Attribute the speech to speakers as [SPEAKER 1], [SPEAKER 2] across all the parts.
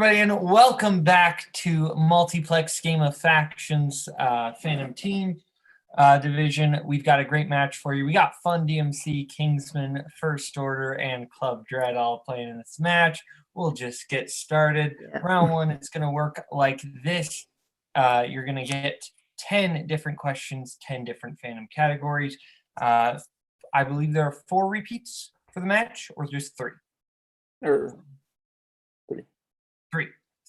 [SPEAKER 1] everybody, and welcome back to Multiplex Game of Factions Fandom Team Division. We've got a great match for you. We got Fun DMC, Kingsman, First Order, and Club Dread all playing in this match. We'll just get started. Round one, it's going to work like this. You're going to get 10 different questions, 10 different fandom categories. I believe there are 4 repeats for the match, or just 3?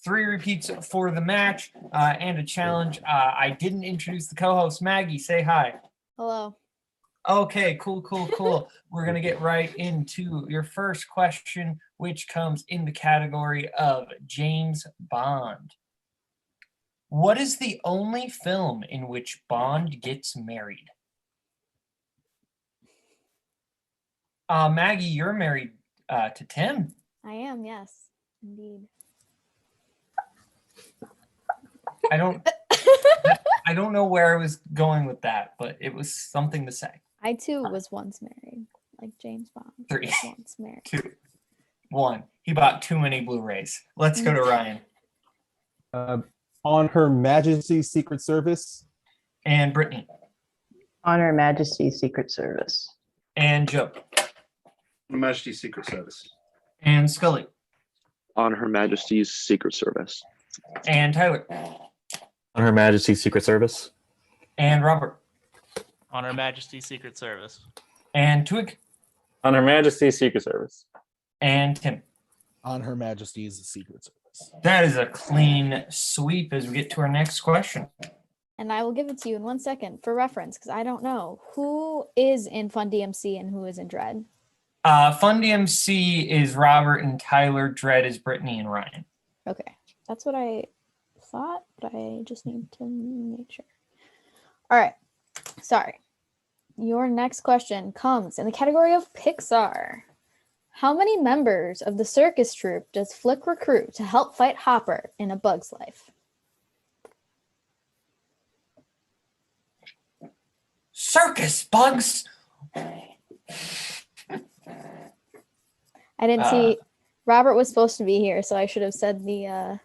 [SPEAKER 1] Three repeats for the match and a challenge. I didn't introduce the co-host. Maggie, say hi.
[SPEAKER 2] Hello.
[SPEAKER 1] Okay, cool. We're going to get right into your first question, which comes in the category of James Bond. What is the only film in which Bond gets married? Maggie, you're married to Tim.
[SPEAKER 2] I am, yes, indeed.
[SPEAKER 1] I don't know where I was going with that, but it was something to say.
[SPEAKER 2] I too was once married, like James Bond.
[SPEAKER 1] 3,
[SPEAKER 2] was once married.
[SPEAKER 1] 2, 1. He bought too many Blu-rays. Let's go to Ryan.
[SPEAKER 3] On Her Majesty's Secret Service.
[SPEAKER 1] And Brittany.
[SPEAKER 4] On Her Majesty's Secret Service.
[SPEAKER 1] And Joe.
[SPEAKER 5] Her Majesty's Secret Service.
[SPEAKER 1] And Scully.
[SPEAKER 6] On Her Majesty's Secret Service.
[SPEAKER 1] And Tyler.
[SPEAKER 7] On Her Majesty's Secret Service.
[SPEAKER 1] And Robert.
[SPEAKER 8] On Her Majesty's Secret Service.
[SPEAKER 1] And Twohig.
[SPEAKER 7] On Her Majesty's Secret Service.
[SPEAKER 1] And Tim.
[SPEAKER 3] On Her Majesty's Secret Service.
[SPEAKER 1] That is a clean sweep as we get to our next question.
[SPEAKER 2] And I will give it to you in 1 second for reference, because I don't know who is in Fun DMC and who is in Dread.
[SPEAKER 1] Fun DMC is Robert and Tyler. Dread is Brittany and Ryan.
[SPEAKER 2] Okay, that's what I thought, but I just need to make sure. All right, sorry. Your next question comes in the category of Pixar. How many members of the circus troupe does Flick recruit to help fight Hopper in A Bug's Life?
[SPEAKER 1] Circus bugs!
[SPEAKER 2] I didn't see. Robert was supposed to be here, so I should have said the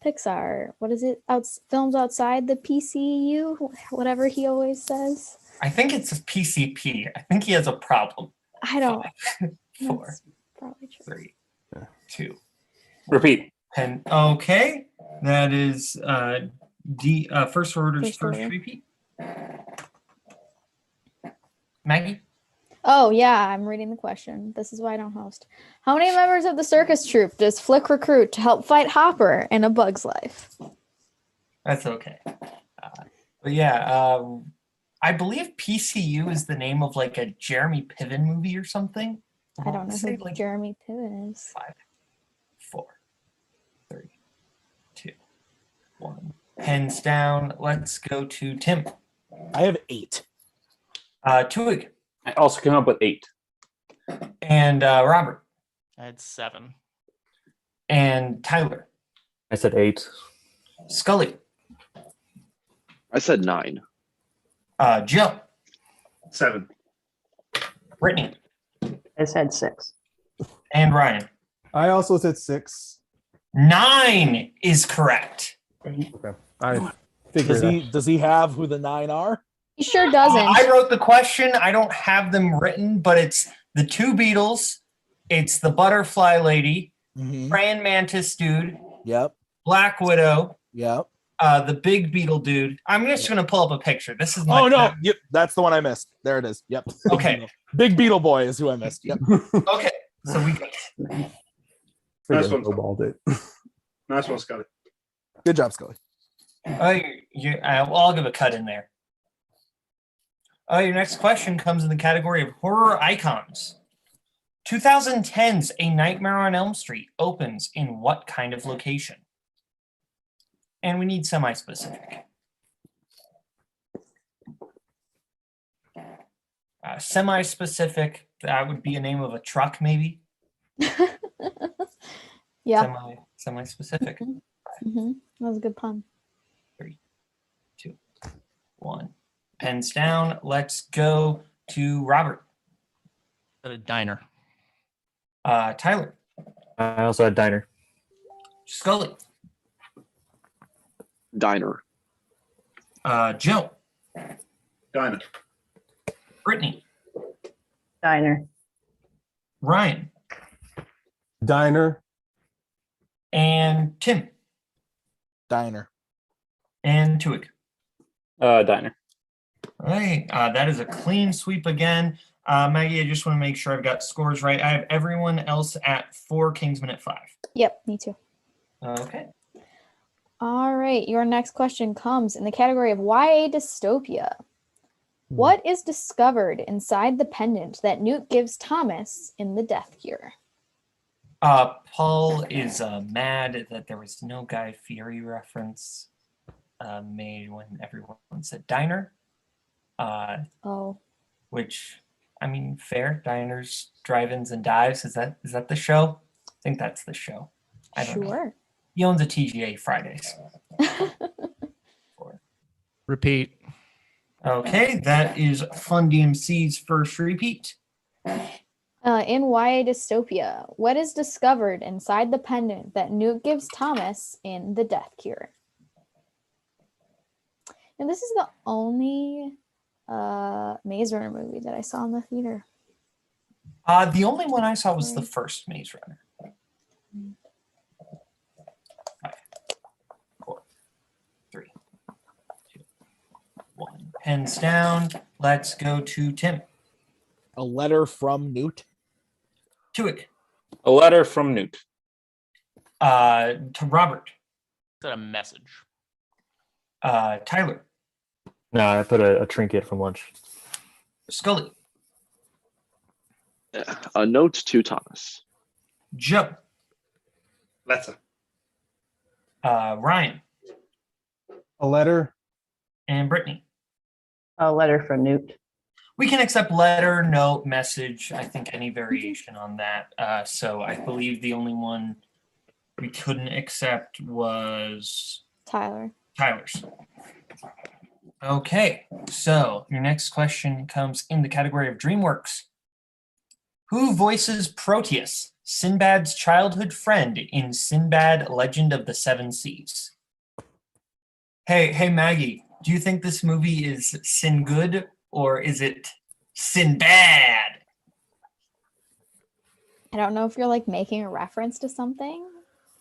[SPEAKER 2] Pixar. What is it? Films outside the PCU, whatever he always says.
[SPEAKER 1] I think it's a PCP. I think he has a problem.
[SPEAKER 2] I don't.
[SPEAKER 1] 4,
[SPEAKER 2] That's probably true.
[SPEAKER 1] 3, 2.
[SPEAKER 7] Repeat.
[SPEAKER 1] And okay, that is First Order's
[SPEAKER 2] First
[SPEAKER 1] first
[SPEAKER 2] Order.
[SPEAKER 1] repeat. Maggie?
[SPEAKER 2] Oh yeah, I'm reading the question. This is why I don't host. How many members of the circus troupe does Flick recruit to help fight Hopper in A Bug's Life?
[SPEAKER 1] That's okay. But yeah, I believe PCU is the name of like a Jeremy Piven movie or something.
[SPEAKER 2] I don't know
[SPEAKER 1] Say,
[SPEAKER 2] who
[SPEAKER 1] like,
[SPEAKER 2] Jeremy Piven is.
[SPEAKER 1] 5, 4, 3, 2, 1. Pens down. Let's go to Tim.
[SPEAKER 3] I have 8.
[SPEAKER 1] Twohig.
[SPEAKER 7] I also came up with 8.
[SPEAKER 1] And Robert.
[SPEAKER 8] I had 7.
[SPEAKER 1] And Tyler.
[SPEAKER 7] I said 8.
[SPEAKER 1] Scully.
[SPEAKER 6] I said 9.
[SPEAKER 1] Joe.
[SPEAKER 5] 7.
[SPEAKER 1] Brittany.
[SPEAKER 4] I said 6.
[SPEAKER 1] And Ryan.
[SPEAKER 3] I also said 6.
[SPEAKER 1] 9 is correct.
[SPEAKER 3] Okay. I figured does he have who the 9 are?
[SPEAKER 2] He sure doesn't.
[SPEAKER 1] I wrote the question. I don't have them written, but it's the 2 Beatles. It's the Butterfly Lady, Praying Mantis dude,
[SPEAKER 3] Yep.
[SPEAKER 1] Black Widow,
[SPEAKER 3] Yep.
[SPEAKER 1] the Big Beetle dude. I'm just going to pull up a picture. This is my
[SPEAKER 3] Oh no! Yep, that's the one I missed. There it is. Yep.
[SPEAKER 1] Okay.
[SPEAKER 3] Big Beetle Boy is who I missed. Yep.
[SPEAKER 1] Okay. So we
[SPEAKER 5] Nice one.
[SPEAKER 7] Snowballed it.
[SPEAKER 5] Nice one, Scotty.
[SPEAKER 3] Good job, Scully.
[SPEAKER 1] I'll give a cut in there. Your next question comes in the category of horror icons. 2010's A Nightmare on Elm Street opens in what kind of location? And we need semi-specific. Semi-specific, that would be a name of a truck, maybe?
[SPEAKER 2] Yeah.
[SPEAKER 1] Semi-specific.
[SPEAKER 2] That was a good pun.
[SPEAKER 1] 3, 2, 1. Pens down. Let's go to Robert.
[SPEAKER 8] At a diner.
[SPEAKER 1] Tyler.
[SPEAKER 7] I also had diner.
[SPEAKER 1] Scully.
[SPEAKER 6] Diner.
[SPEAKER 1] Joe.
[SPEAKER 5] Diner.
[SPEAKER 1] Brittany.
[SPEAKER 4] Diner.
[SPEAKER 1] Ryan.
[SPEAKER 3] Diner.
[SPEAKER 1] And Tim.
[SPEAKER 3] Diner.
[SPEAKER 1] And Twohig.
[SPEAKER 7] Diner.
[SPEAKER 1] All right, that is a clean sweep again. Maggie, I just want to make sure I've got scores right. I have everyone else at 4, Kingsman at 5.
[SPEAKER 2] Yep, me too.
[SPEAKER 1] Okay.
[SPEAKER 2] All right, your next question comes in the category of YA dystopia. What is discovered inside the pendant that Newt gives Thomas in The Death Cure?
[SPEAKER 1] Paul is mad that there was no Guy Fieri reference made when everyone said diner. Which, I mean, fair. Diners, drive-ins, and dives. Is that the show? I think that's the show. I don't know.
[SPEAKER 2] Sure.
[SPEAKER 1] He owns a TGA Fridays.
[SPEAKER 8] Repeat.
[SPEAKER 1] Okay, that is Fun DMC's first repeat.
[SPEAKER 2] In YA dystopia, what is discovered inside the pendant that Newt gives Thomas in The Death Cure? And this is the only Maze Runner movie that I saw in the theater.
[SPEAKER 1] The only one I saw was the first Maze Runner. 5, 4, 3, 2, 1. Pens down. Let's go to Tim.
[SPEAKER 3] A letter from Newt.
[SPEAKER 1] Twohig.
[SPEAKER 7] A letter from Newt.
[SPEAKER 1] To Robert.
[SPEAKER 8] Is that a message?
[SPEAKER 1] Tyler.
[SPEAKER 7] No, I put a trinket from lunch.
[SPEAKER 1] Scully.
[SPEAKER 6] A note to Thomas.
[SPEAKER 1] Joe.
[SPEAKER 5] Letter.
[SPEAKER 1] Ryan.
[SPEAKER 3] A letter.
[SPEAKER 1] And Brittany.
[SPEAKER 4] A letter from Newt.
[SPEAKER 1] We can accept letter, note, message. I think any variation on that. So I believe the only one we couldn't accept was
[SPEAKER 2] Tyler's.
[SPEAKER 1] Okay, so your next question comes in the category of DreamWorks. Who voices Proteus, Sinbad's childhood friend in Sinbad: Legend of the Seven Seas? Hey, Maggie, do you think this movie is Sin Good or is it Sinbad?
[SPEAKER 2] I don't know if you're like making a reference to something.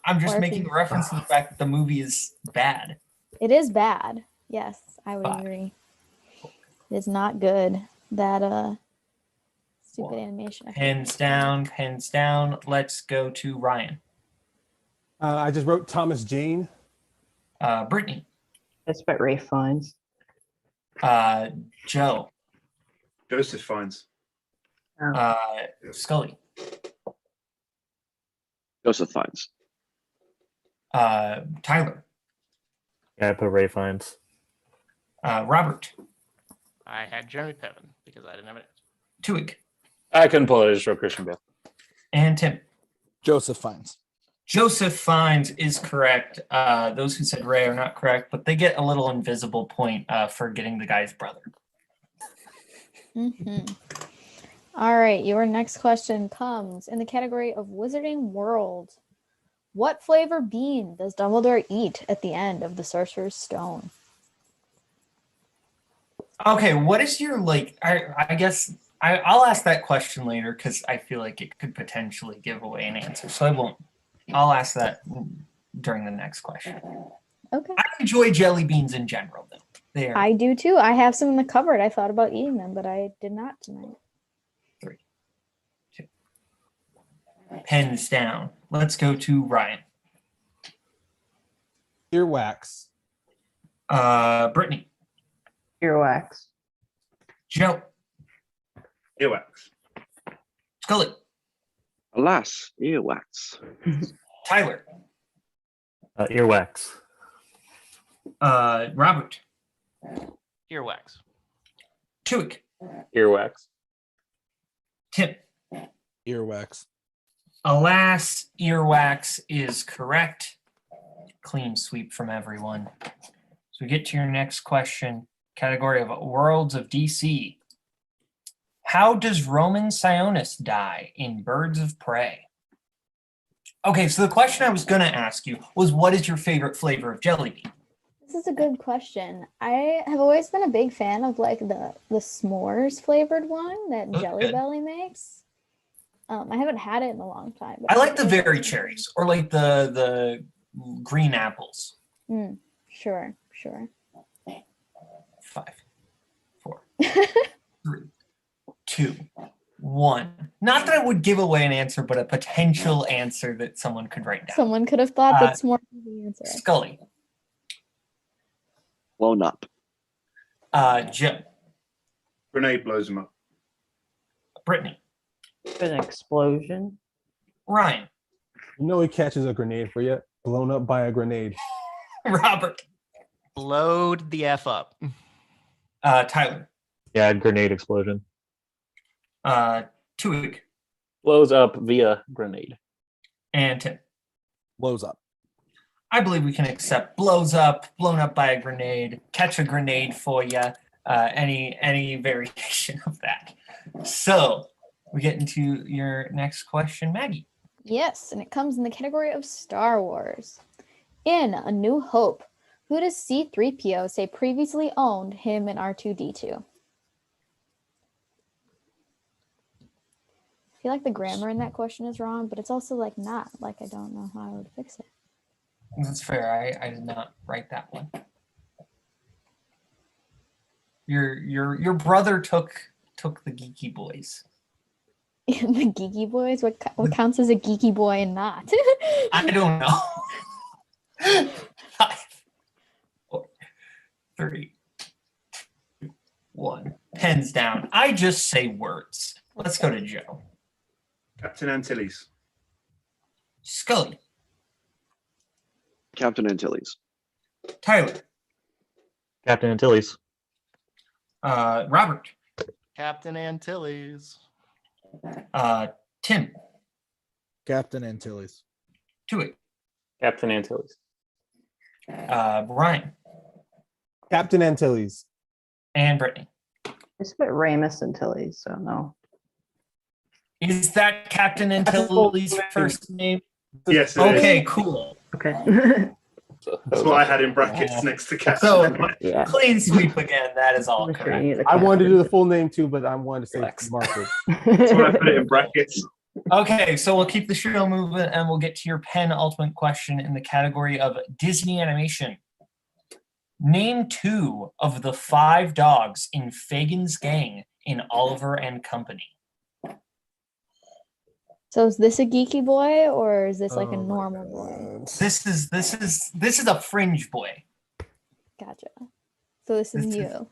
[SPEAKER 1] I'm just
[SPEAKER 2] Or if
[SPEAKER 1] making
[SPEAKER 2] you-
[SPEAKER 1] a reference to the fact that the movie is bad.
[SPEAKER 2] It is bad. Yes, I would
[SPEAKER 1] 5.
[SPEAKER 2] agree. It is not good. That stupid
[SPEAKER 1] 1.
[SPEAKER 2] animation.
[SPEAKER 1] Pens down. Let's go to Ryan.
[SPEAKER 3] I just wrote Thomas Jane.
[SPEAKER 1] Brittany.
[SPEAKER 4] That's what Ray finds.
[SPEAKER 1] Joe.
[SPEAKER 5] Joseph finds.
[SPEAKER 1] Scully.
[SPEAKER 6] Joseph finds.
[SPEAKER 1] Tyler.
[SPEAKER 7] Yeah, I put Ray finds.
[SPEAKER 1] Robert.
[SPEAKER 8] I had Jeremy Piven because I didn't have it.
[SPEAKER 1] Twohig.
[SPEAKER 7] I couldn't pull it. I just wrote Christian Bale.
[SPEAKER 1] And Tim.
[SPEAKER 3] Joseph finds.
[SPEAKER 1] Joseph Fiennes is correct. Those who said Ray are not correct, but they get a little invisible point for getting the guy's brother.
[SPEAKER 2] All right, your next question comes in the category of Wizarding World. What flavor bean does Dumbledore eat at the end of the Sorcerer's Stone?
[SPEAKER 1] Okay, what is your, I guess I'll ask that question later because I feel like it could potentially give away an answer. So I won't. I'll ask that during the next question.
[SPEAKER 2] Okay.
[SPEAKER 1] I enjoy jelly beans in general, though. They are
[SPEAKER 2] I do too. I have some in the cupboard. I thought about eating them, but I did not tonight.
[SPEAKER 1] 3, 2. Pens down. Let's go to Ryan.
[SPEAKER 3] Earwax.
[SPEAKER 1] Brittany.
[SPEAKER 4] Earwax.
[SPEAKER 1] Joe.
[SPEAKER 5] Earwax.
[SPEAKER 1] Scully.
[SPEAKER 6] Alas, earwax.
[SPEAKER 1] Tyler.
[SPEAKER 7] Earwax.
[SPEAKER 1] Robert.
[SPEAKER 8] Earwax.
[SPEAKER 1] Twohig.
[SPEAKER 7] Earwax.
[SPEAKER 1] Tim.
[SPEAKER 3] Earwax.
[SPEAKER 1] Alas, earwax is correct. Clean sweep from everyone. So we get to your next question, category of Worlds of DC. How does Roman Sionis die in Birds of Prey? Okay, so the question I was going to ask you was, what is your favorite flavor of jelly bean?
[SPEAKER 2] This is a good question. I have always been a big fan of like the s'mores flavored one that
[SPEAKER 1] Okay.
[SPEAKER 2] Jelly Belly makes. I haven't had it in a long time. But
[SPEAKER 1] I like the
[SPEAKER 2] think
[SPEAKER 1] very
[SPEAKER 2] that's-
[SPEAKER 1] cherries, or like the green apples.
[SPEAKER 2] Sure.
[SPEAKER 1] 5, 4, 3, 2, 1. Not that I would give away an answer, but a potential answer that someone could write down.
[SPEAKER 2] Someone could have thought that s'mores was the answer.
[SPEAKER 1] Scully.
[SPEAKER 6] Blown up.
[SPEAKER 1] Joe.
[SPEAKER 5] Grenade blows him up.
[SPEAKER 1] Brittany.
[SPEAKER 4] An explosion.
[SPEAKER 1] Ryan.
[SPEAKER 3] You know he catches a grenade for you. Blown up by a grenade.
[SPEAKER 1] Robert.
[SPEAKER 8] Load the F up.
[SPEAKER 1] Tyler.
[SPEAKER 7] Yeah, grenade explosion.
[SPEAKER 1] Twohig.
[SPEAKER 7] Blows up via grenade.
[SPEAKER 1] And Tim.
[SPEAKER 3] Blows up.
[SPEAKER 1] I believe we can accept blows up, blown up by a grenade, catch a grenade for you, any variation of that. So we get into your next question, Maggie.
[SPEAKER 2] Yes, and it comes in the category of Star Wars. In A New Hope, who does C-3PO say previously owned him and R2-D2? I feel like the grammar in that question is wrong, but it's also like not. Like I don't know how I would fix it.
[SPEAKER 1] That's fair. I did not write that one. Your brother took the geeky boys.
[SPEAKER 2] The geeky boys? What counts as a geeky boy and not?
[SPEAKER 1] I don't know. 5, 4, 3, 2, 1. Pens down. I just say words. Let's go to Joe.
[SPEAKER 5] Captain Antilles.
[SPEAKER 1] Scully.
[SPEAKER 6] Captain Antilles.
[SPEAKER 1] Tyler.
[SPEAKER 7] Captain Antilles.
[SPEAKER 1] Robert.
[SPEAKER 8] Captain Antilles.
[SPEAKER 1] Tim.
[SPEAKER 3] Captain Antilles.
[SPEAKER 1] Twohig.
[SPEAKER 7] Captain Antilles.
[SPEAKER 1] Brian.
[SPEAKER 3] Captain Antilles.
[SPEAKER 1] And Brittany.
[SPEAKER 4] It's a bit Ramus Antilles, so no.
[SPEAKER 1] Is that Captain Antilles' first name?
[SPEAKER 5] Yes, it is.
[SPEAKER 1] Okay, cool.
[SPEAKER 4] Okay.
[SPEAKER 5] That's what I had in brackets next to Captain.
[SPEAKER 1] So
[SPEAKER 4] Yeah.
[SPEAKER 1] clean sweep again. That is all
[SPEAKER 4] I'm sure
[SPEAKER 1] correct.
[SPEAKER 4] you need a
[SPEAKER 3] I wanted to
[SPEAKER 4] captain.
[SPEAKER 3] do the full name too, but I wanted to say Marcus.
[SPEAKER 5] That's why I put it in brackets.
[SPEAKER 1] Okay, so we'll keep the show moving and we'll get to your pen ultimate question in the category of Disney animation. Name 2 of the 5 dogs in Fagin's gang in Oliver and Company.
[SPEAKER 2] So is this a geeky boy or is this like a
[SPEAKER 3] Oh my
[SPEAKER 2] normal boy?
[SPEAKER 3] God.
[SPEAKER 1] This is a fringe boy.
[SPEAKER 2] Gotcha. So this is
[SPEAKER 1] This is-
[SPEAKER 2] you.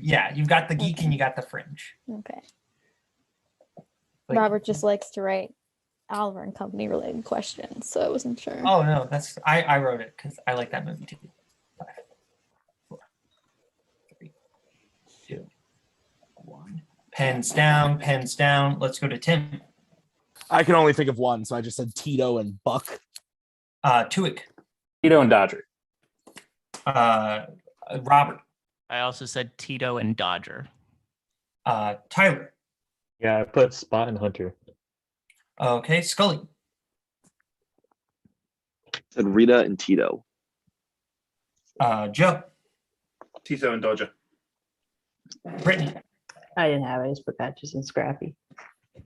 [SPEAKER 1] Yeah, you've got the geek and you got the fringe.
[SPEAKER 2] Okay.
[SPEAKER 1] Like-
[SPEAKER 2] Robert just likes to write Oliver and Company related questions, so I wasn't sure.
[SPEAKER 1] Oh no, that's I wrote it because I like that movie too. 5, 4, 3, 2, 1. Pens down, pens down. Let's go to Tim.
[SPEAKER 3] I can only think of one, so I just said Tito and Buck.
[SPEAKER 1] Twohig.
[SPEAKER 7] Tito and Dodger.
[SPEAKER 1] Robert.
[SPEAKER 8] I also said Tito and Dodger.
[SPEAKER 1] Tyler.
[SPEAKER 7] Yeah, I put Spot and Hunter.
[SPEAKER 1] Okay, Scully.
[SPEAKER 6] Said Rita and Tito.
[SPEAKER 1] Joe.
[SPEAKER 5] Tito and Dodger.
[SPEAKER 1] Brittany.
[SPEAKER 4] I didn't have it. I just put Patches and Scrappy.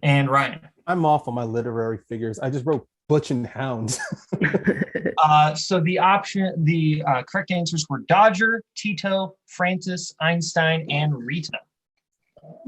[SPEAKER 1] And Ryan.
[SPEAKER 3] I'm off on my literary figures. I just wrote Butch and Hounds.
[SPEAKER 1] So the correct answers were Dodger, Tito, Francis, Einstein, and Rita.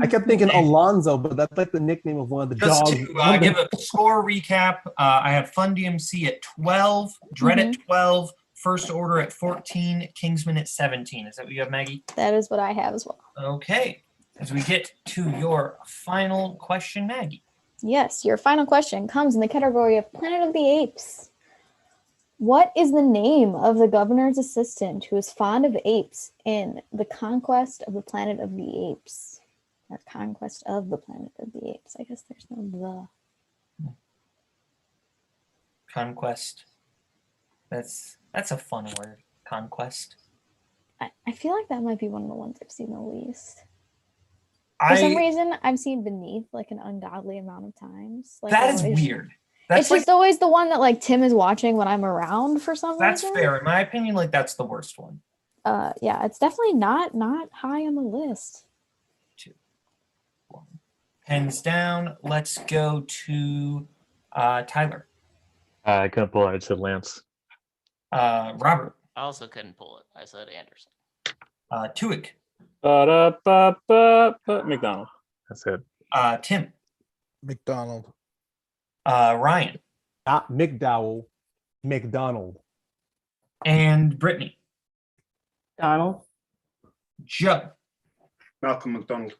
[SPEAKER 3] I kept thinking Alonzo, but that's like the nickname of one of the
[SPEAKER 1] Just
[SPEAKER 3] dogs.
[SPEAKER 1] to give a score recap, I have Fun DMC at 12, Dread at 12, First Order at 14, Kingsman at 17. Is that what you have, Maggie?
[SPEAKER 2] That is what I have as well.
[SPEAKER 1] Okay. As we get to your final question, Maggie.
[SPEAKER 2] Yes, your final question comes in the category of Planet of the Apes. What is the name of the governor's assistant who is fond of apes in The Conquest of the Planet of the Apes? Or Conquest of the Planet of the Apes. I guess there's no the.
[SPEAKER 1] Conquest. That's a fun word. Conquest.
[SPEAKER 2] I feel like that might be one of the ones I've seen the least. For some reason, I've seen Beneath like an ungodly amount of times. Like
[SPEAKER 1] that is
[SPEAKER 2] always-
[SPEAKER 1] weird. That's
[SPEAKER 2] It's just always the one that like Tim is watching when I'm around for some
[SPEAKER 1] that's
[SPEAKER 2] reason.
[SPEAKER 1] fair. In my opinion, like that's the worst one.
[SPEAKER 2] Yeah, it's definitely not high on the list.
[SPEAKER 1] 2, 1. Pens down. Let's go to Tyler.
[SPEAKER 7] I couldn't pull it. I said Lance.
[SPEAKER 1] Robert.
[SPEAKER 8] I also couldn't pull it. I said Anderson.
[SPEAKER 1] Twohig.
[SPEAKER 7] McDonald. That's it.
[SPEAKER 1] Tim.
[SPEAKER 3] McDonald.
[SPEAKER 1] Ryan.
[SPEAKER 3] Not McDowell. McDonald.
[SPEAKER 1] And Brittany.
[SPEAKER 4] Donald.
[SPEAKER 1] Joe.
[SPEAKER 5] Malcolm McDonald.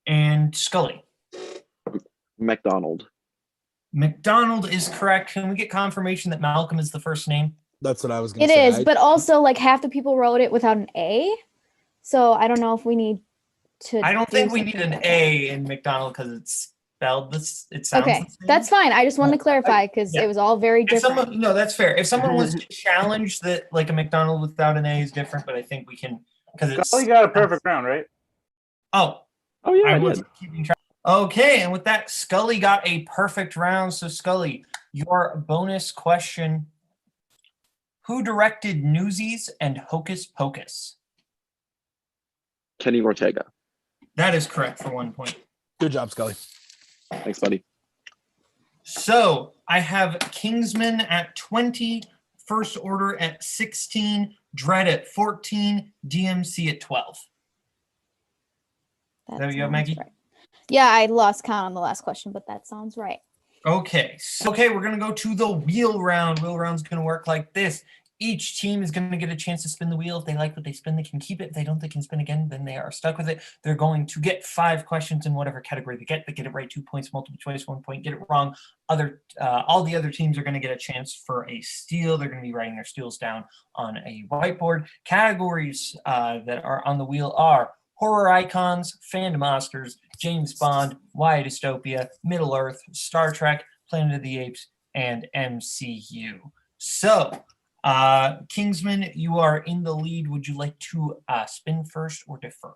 [SPEAKER 1] And Scully.
[SPEAKER 6] McDonald.
[SPEAKER 1] McDonald is correct. Can we get confirmation that Malcolm is the first name?
[SPEAKER 3] That's what I was going
[SPEAKER 2] It
[SPEAKER 3] to say.
[SPEAKER 2] is, but also like half the people wrote it without an A. So I don't know if we need to.
[SPEAKER 1] I don't
[SPEAKER 2] do
[SPEAKER 1] think we need
[SPEAKER 2] something
[SPEAKER 1] an
[SPEAKER 2] about that.
[SPEAKER 1] A in McDonald because it's spelled this. It sounds
[SPEAKER 2] Okay,
[SPEAKER 1] the same.
[SPEAKER 2] that's fine. I just wanted to clarify because
[SPEAKER 1] yeah.
[SPEAKER 2] it was all very
[SPEAKER 1] If
[SPEAKER 2] different.
[SPEAKER 1] someone, no, that's fair. If someone was to challenge that, like a McDonald without an A is different, but I think we can because it's.
[SPEAKER 7] Scully got a perfect round, right?
[SPEAKER 1] Oh,
[SPEAKER 7] Oh yeah,
[SPEAKER 1] I
[SPEAKER 7] I
[SPEAKER 1] was
[SPEAKER 7] did.
[SPEAKER 1] keeping track. Okay, and with that, Scully got a perfect round. So Scully, your bonus question: who directed Newsies and Hocus Pocus?
[SPEAKER 6] Kenny Ortega.
[SPEAKER 1] That is correct for 1 point.
[SPEAKER 3] Good job, Scully.
[SPEAKER 6] Thanks, buddy.
[SPEAKER 1] So I have Kingsman at 20, First Order at 16, Dread at 14, DMC at 12. There you go,
[SPEAKER 2] sounds
[SPEAKER 1] Maggie.
[SPEAKER 2] right. Yeah, I lost count on the last question, but that sounds right.
[SPEAKER 1] Okay, so we're gonna go to the wheel round. Wheel round's gonna work like this. Each team is going to get a chance to spin the wheel. If they like what they spin, they can keep it. If they don't, they can spin again. Then they are stuck with it. They're going to get 5 questions in whatever category they get. They get it right, 2 points, multiple choice, 1 point. Get it wrong, all the other teams are going to get a chance for a steal. They're going to be writing their steals down on a whiteboard. Categories that are on the wheel are horror icons, fandom Oscars, James Bond, YA Dystopia, Middle Earth, Star Trek, Planet of the Apes, and MCU. So, Kingsman, you are in the lead. Would you like to spin first or defer?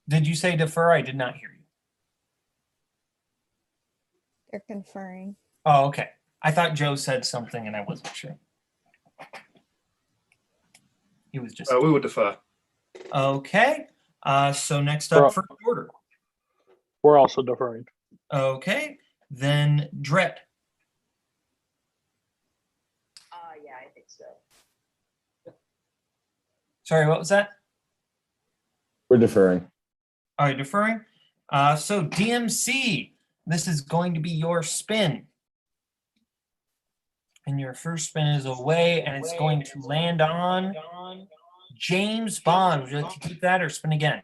[SPEAKER 1] Did you say defer? I did not hear you.
[SPEAKER 2] They're conferring.
[SPEAKER 1] Oh, okay. I thought Joe said something and I wasn't sure. He was just
[SPEAKER 5] we would defer.
[SPEAKER 1] okay. So next up, First Order.
[SPEAKER 7] We're also deferring.
[SPEAKER 1] Okay, then Dread.
[SPEAKER 4] Yeah, I think so.
[SPEAKER 1] Sorry, what was that?
[SPEAKER 9] We're deferring.
[SPEAKER 1] All right, deferring. So DMC, this is going to be your spin. And your first spin is away, and it's going to land on James Bond. Would you like to keep that or spin again?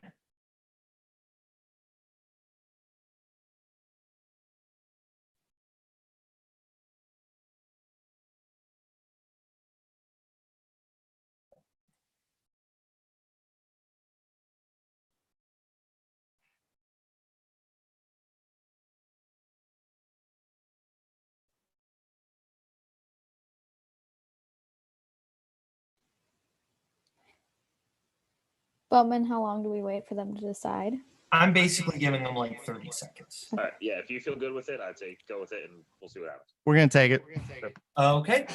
[SPEAKER 2] Boatman, how long do we wait for them to decide?
[SPEAKER 1] I'm basically giving them like 30 seconds.
[SPEAKER 9] All right, yeah, if you feel good with it, I'd say go with it, and we'll see what happens.
[SPEAKER 8] We're going to take it.
[SPEAKER 1] Okay.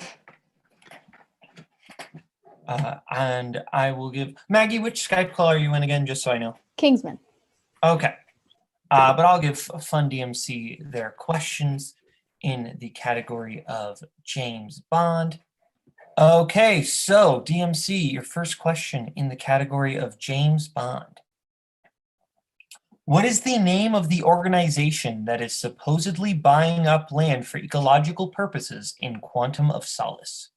[SPEAKER 1] And I will give Maggie, which Skype call are you in again, just so I know?
[SPEAKER 2] Kingsman.
[SPEAKER 1] Okay. But I'll give Fun DMC their questions in the category of James Bond. Okay, so DMC, your first question in the category of James Bond. What is the name of the organization that is supposedly buying up land for ecological purposes in Quantum of Solace?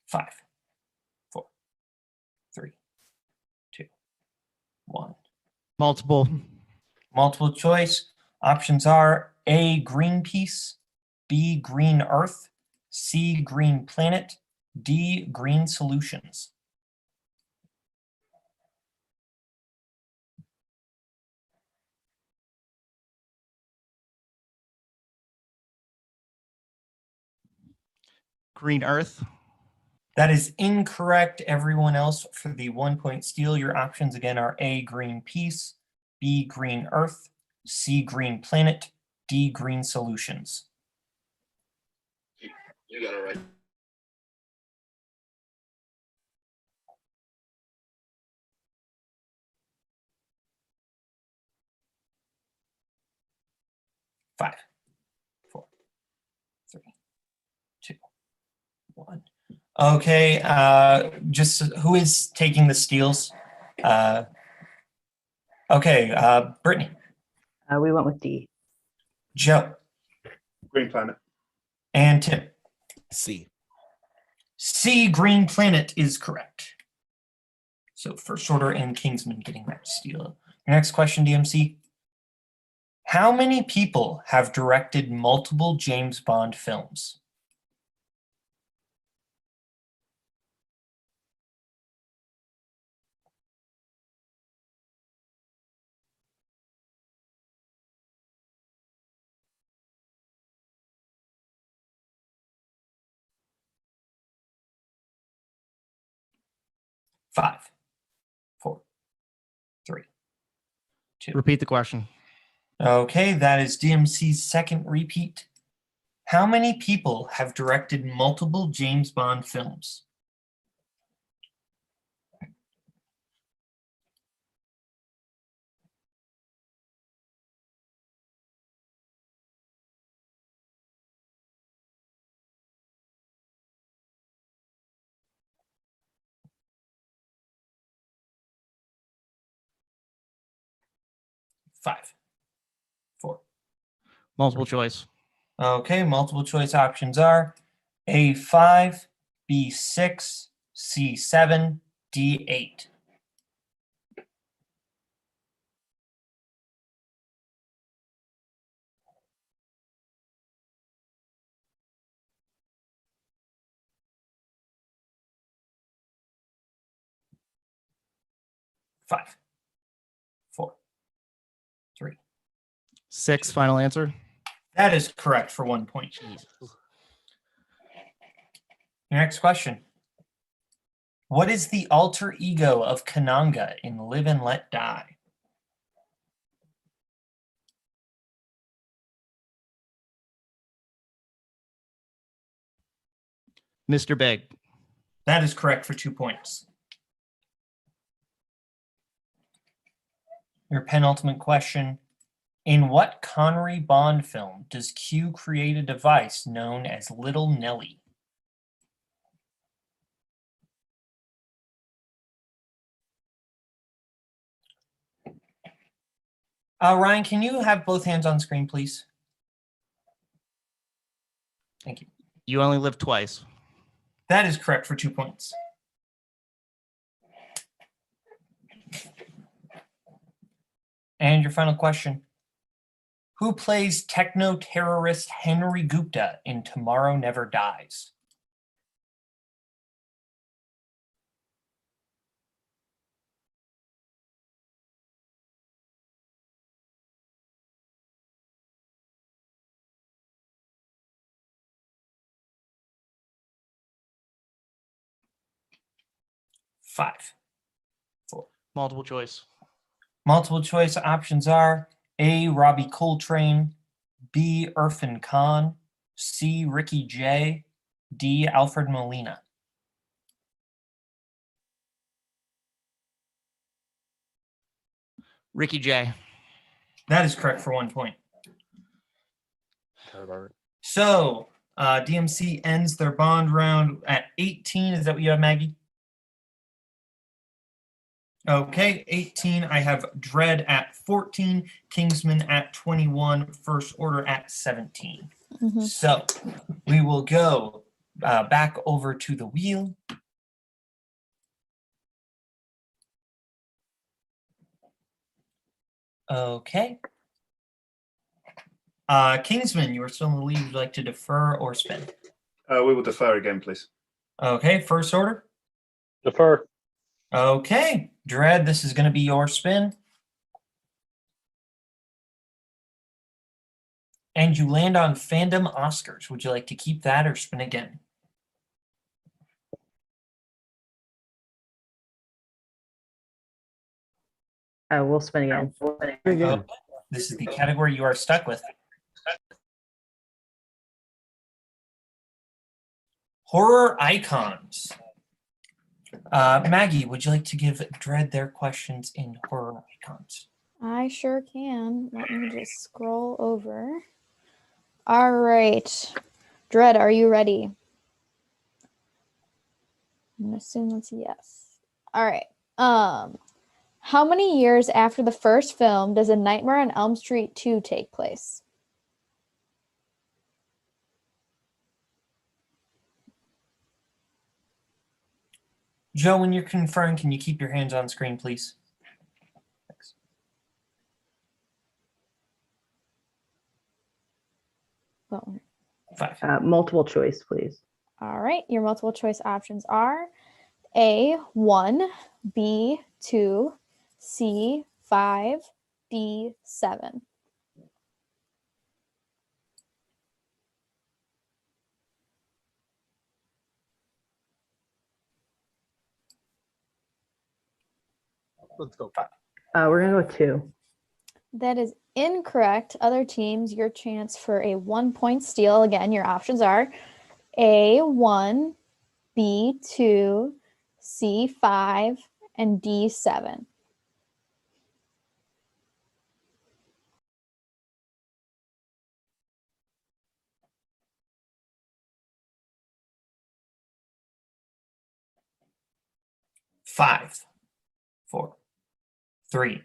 [SPEAKER 1] Five, 4, 3, 2, 1. Multiple choice. Options are A, Greenpeace, B, Green Earth, C, Green Planet, D, Green Solutions.
[SPEAKER 10] Green Earth.
[SPEAKER 1] That is incorrect. Everyone else for the 1 point steal, your options again are A, green peace, B, green earth, C, green planet, D, green solutions.
[SPEAKER 6] You got it right.
[SPEAKER 1] Five, four, three, two, one. Okay, just who is taking the steals? Okay, Brittany,
[SPEAKER 4] We went with D.
[SPEAKER 1] Joe,
[SPEAKER 5] Green planet.
[SPEAKER 1] and Tim.
[SPEAKER 3] C.
[SPEAKER 1] C, green planet is correct. So First Order and Kingsman getting that steal. Your next question, DMC. How many people have directed multiple James Bond films? Five, four, three, two.
[SPEAKER 10] Repeat the question.
[SPEAKER 1] Okay, that is DMC's second repeat. How many people have directed multiple James Bond films? Five, four.
[SPEAKER 10] Multiple choice.
[SPEAKER 1] Okay, multiple choice options are A5, B6, C7, D8. Five, four, three.
[SPEAKER 10] 6, final answer.
[SPEAKER 1] That is correct for 1 point.
[SPEAKER 10] Jesus.
[SPEAKER 1] Your next question. What is the alter ego of Kananga in Live and Let Die?
[SPEAKER 10] Mr. Big.
[SPEAKER 1] That is correct for 2 points. Your penultimate question. In what Connery Bond film does Q create a device known as Little Nelly? Ryan, can you have both hands on screen, please? Thank you.
[SPEAKER 10] You only live twice.
[SPEAKER 1] That is correct for 2 points. And your final question. Who plays techno-terrorist Henry Gupta in Tomorrow Never Dies? Five, four.
[SPEAKER 10] Multiple choice.
[SPEAKER 1] Multiple choice options are A, Robbie Coltrane, B, Irfan Khan, C, Ricky Jay, D, Alfred Molina.
[SPEAKER 10] Ricky J.
[SPEAKER 1] That is correct for 1 point. So DMC ends their bond round at 18. Is that what you have, Maggie? Okay, 18. I have Dread at 14, Kingsman at 21, First Order at 17. So we will go back over to the wheel. Okay. Kingsman, you are still in the lead. Would you like to defer or spin?
[SPEAKER 5] We will defer again, please.
[SPEAKER 1] Okay, First Order.
[SPEAKER 7] Defer.
[SPEAKER 1] Okay, Dread, this is going to be your spin. And you land on Fandom Oscars. Would you like to keep that or spin again?
[SPEAKER 4] We'll spin again.
[SPEAKER 1] Oh, this is the category you are stuck with. Horror icons. Maggie, would you like to give Dread their questions in horror icons?
[SPEAKER 2] I sure can. Let me just scroll over. All right. Dread, are you ready? I'm gonna assume that's a yes. All right. How many years after the first film does A Nightmare on Elm Street 2 take place?
[SPEAKER 1] Joe, when you're confirmed, can you keep your hands on screen, please? Thanks.
[SPEAKER 2] Well,
[SPEAKER 1] 5.
[SPEAKER 4] Multiple choice, please.
[SPEAKER 2] all right. Your multiple choice options are A, 1, B, 2, C, 5, D, 7.
[SPEAKER 3] Let's go.
[SPEAKER 4] We're gonna go with 2.
[SPEAKER 2] That is incorrect. Other teams, your chance for a 1-point steal. Again, your options are A1, B2, C5, and D7.
[SPEAKER 1] Five, 4, 3,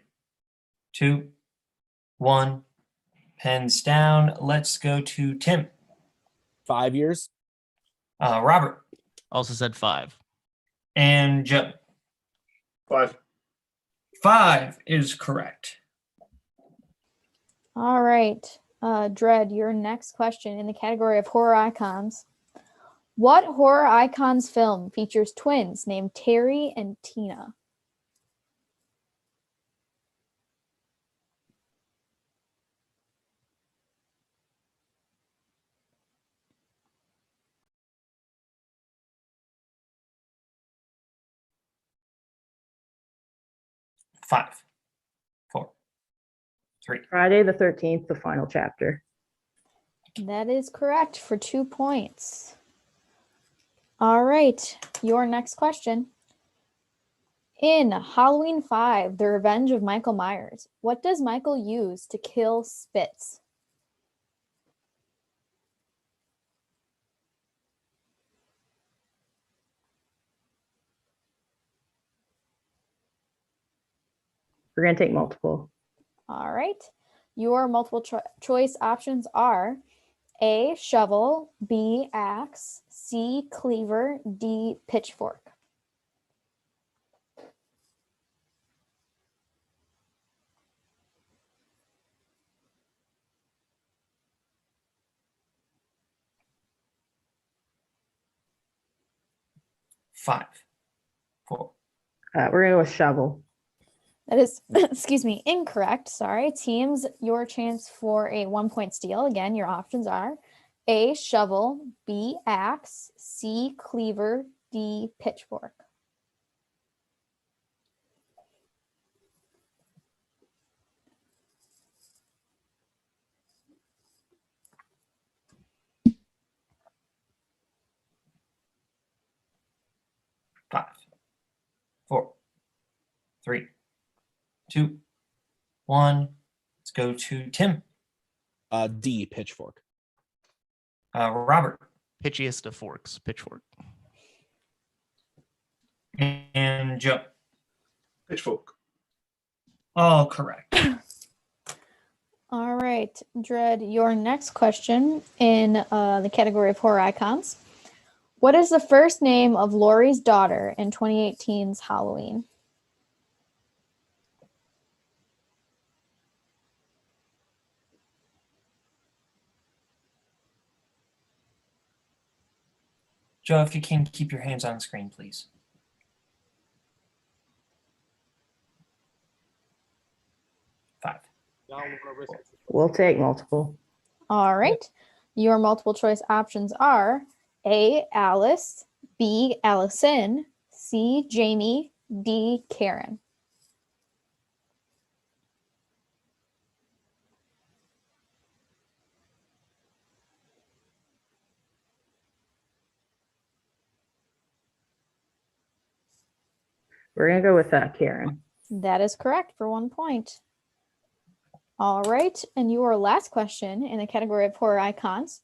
[SPEAKER 1] 2, 1. Pens down. Let's go to Tim.
[SPEAKER 3] 5 years.
[SPEAKER 1] Robert
[SPEAKER 10] Also said 5.
[SPEAKER 1] and Joe.
[SPEAKER 5] 5.
[SPEAKER 1] 5 is correct.
[SPEAKER 2] All right. Dread, your next question in the category of horror icons. What horror icons film features twins named Terry and Tina?
[SPEAKER 1] Five, 4, 3.
[SPEAKER 4] Friday the 13th, the final chapter.
[SPEAKER 2] That is correct for 2 points. All right. Your next question. In Halloween 5, The Revenge of Michael Myers, what does Michael use to kill Spitz?
[SPEAKER 4] We're gonna take multiple.
[SPEAKER 2] All right. Your multiple choice options are A, shovel, B, axe, C, cleaver, D, pitchfork.
[SPEAKER 1] Five, 4.
[SPEAKER 4] We're gonna go with shovel.
[SPEAKER 2] That is, excuse me, incorrect. Sorry. Teams, your chance for a 1-point steal. Again, your options are A, shovel, B, axe, C, cleaver, D, pitchfork.
[SPEAKER 1] Five, 4, 3, 2, 1. Let's go to Tim.
[SPEAKER 3] D, pitchfork.
[SPEAKER 1] Robert
[SPEAKER 10] Pitchiest of forks, pitchfork.
[SPEAKER 1] and Joe.
[SPEAKER 5] Pitchfork.
[SPEAKER 1] All correct.
[SPEAKER 2] All right, Dread, your next question in the category of horror icons. What is the first name of Laurie's daughter in 2018's Halloween?
[SPEAKER 1] Joe, if you can keep your hands on screen, please. 5.
[SPEAKER 4] We'll take multiple.
[SPEAKER 2] All right, your multiple choice options are A, Alice, B, Allison, C, Jamie, D, Karen.
[SPEAKER 4] We're gonna go with Karen.
[SPEAKER 2] That is correct for 1 point. All right, and your last question in the category of horror icons.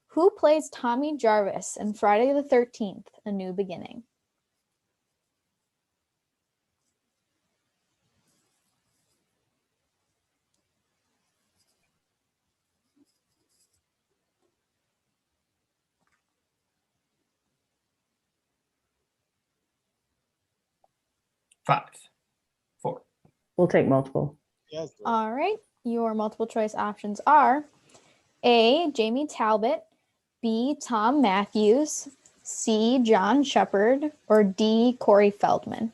[SPEAKER 2] Who plays Tommy Jarvis in Friday the 13th, A New Beginning?
[SPEAKER 1] Five, four.
[SPEAKER 4] We'll take multiple.
[SPEAKER 2] All right, your multiple choice options are A, Jamie Talbot, B, Tom Matthews, C, John Shepard, or D, Corey Feldman.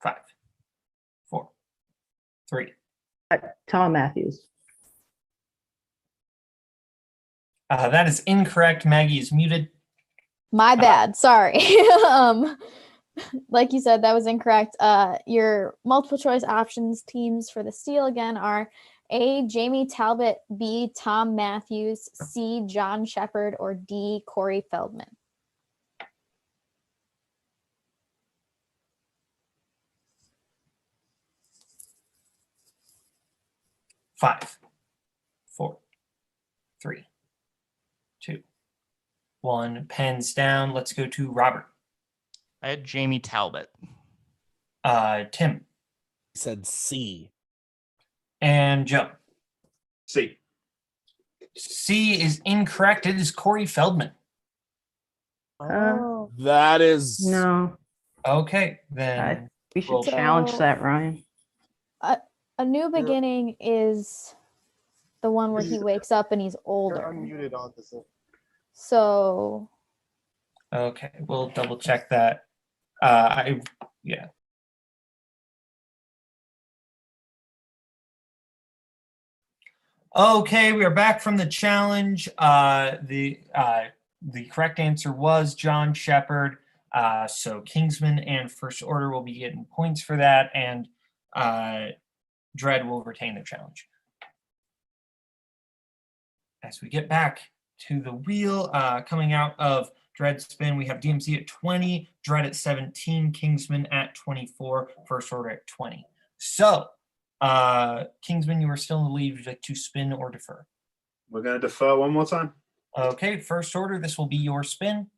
[SPEAKER 1] Five, four, three.
[SPEAKER 4] Tom Matthews.
[SPEAKER 1] That is incorrect. Maggie is muted.
[SPEAKER 2] My bad. Sorry. Like you said, that was incorrect. Your multiple choice options teams for the steal again are A, Jamie Talbot, B, Tom Matthews, C, John Shepard, or D, Corey Feldman.
[SPEAKER 1] Five, four, three, two, one. Pens down. Let's go to Robert.
[SPEAKER 10] I had Jamie Talbot.
[SPEAKER 1] Tim.
[SPEAKER 3] He said C.
[SPEAKER 1] And Joe.
[SPEAKER 5] C.
[SPEAKER 1] C is incorrect. It is Corey Feldman.
[SPEAKER 3] That is
[SPEAKER 4] No.
[SPEAKER 1] Okay, then
[SPEAKER 4] We should
[SPEAKER 1] we'll-
[SPEAKER 4] challenge that, Ryan.
[SPEAKER 2] A New Beginning is the one where he wakes up and he's older.
[SPEAKER 3] unmuted on this.
[SPEAKER 2] So
[SPEAKER 1] Okay, we'll double check that. Yeah. Okay, we are back from the challenge. The correct answer was John Shepard. So Kingsman and First Order will be getting points for that, and Dread will retain their challenge. As we get back to the wheel, coming out of Dread spin, we have DMC at 20, Dread at 17, Kingsman at 24, First Order at 20. So, Kingsman, you are still in the lead. Would you like to spin or defer?
[SPEAKER 5] We're going to defer one more time.
[SPEAKER 1] Okay, First Order, this will be your spin.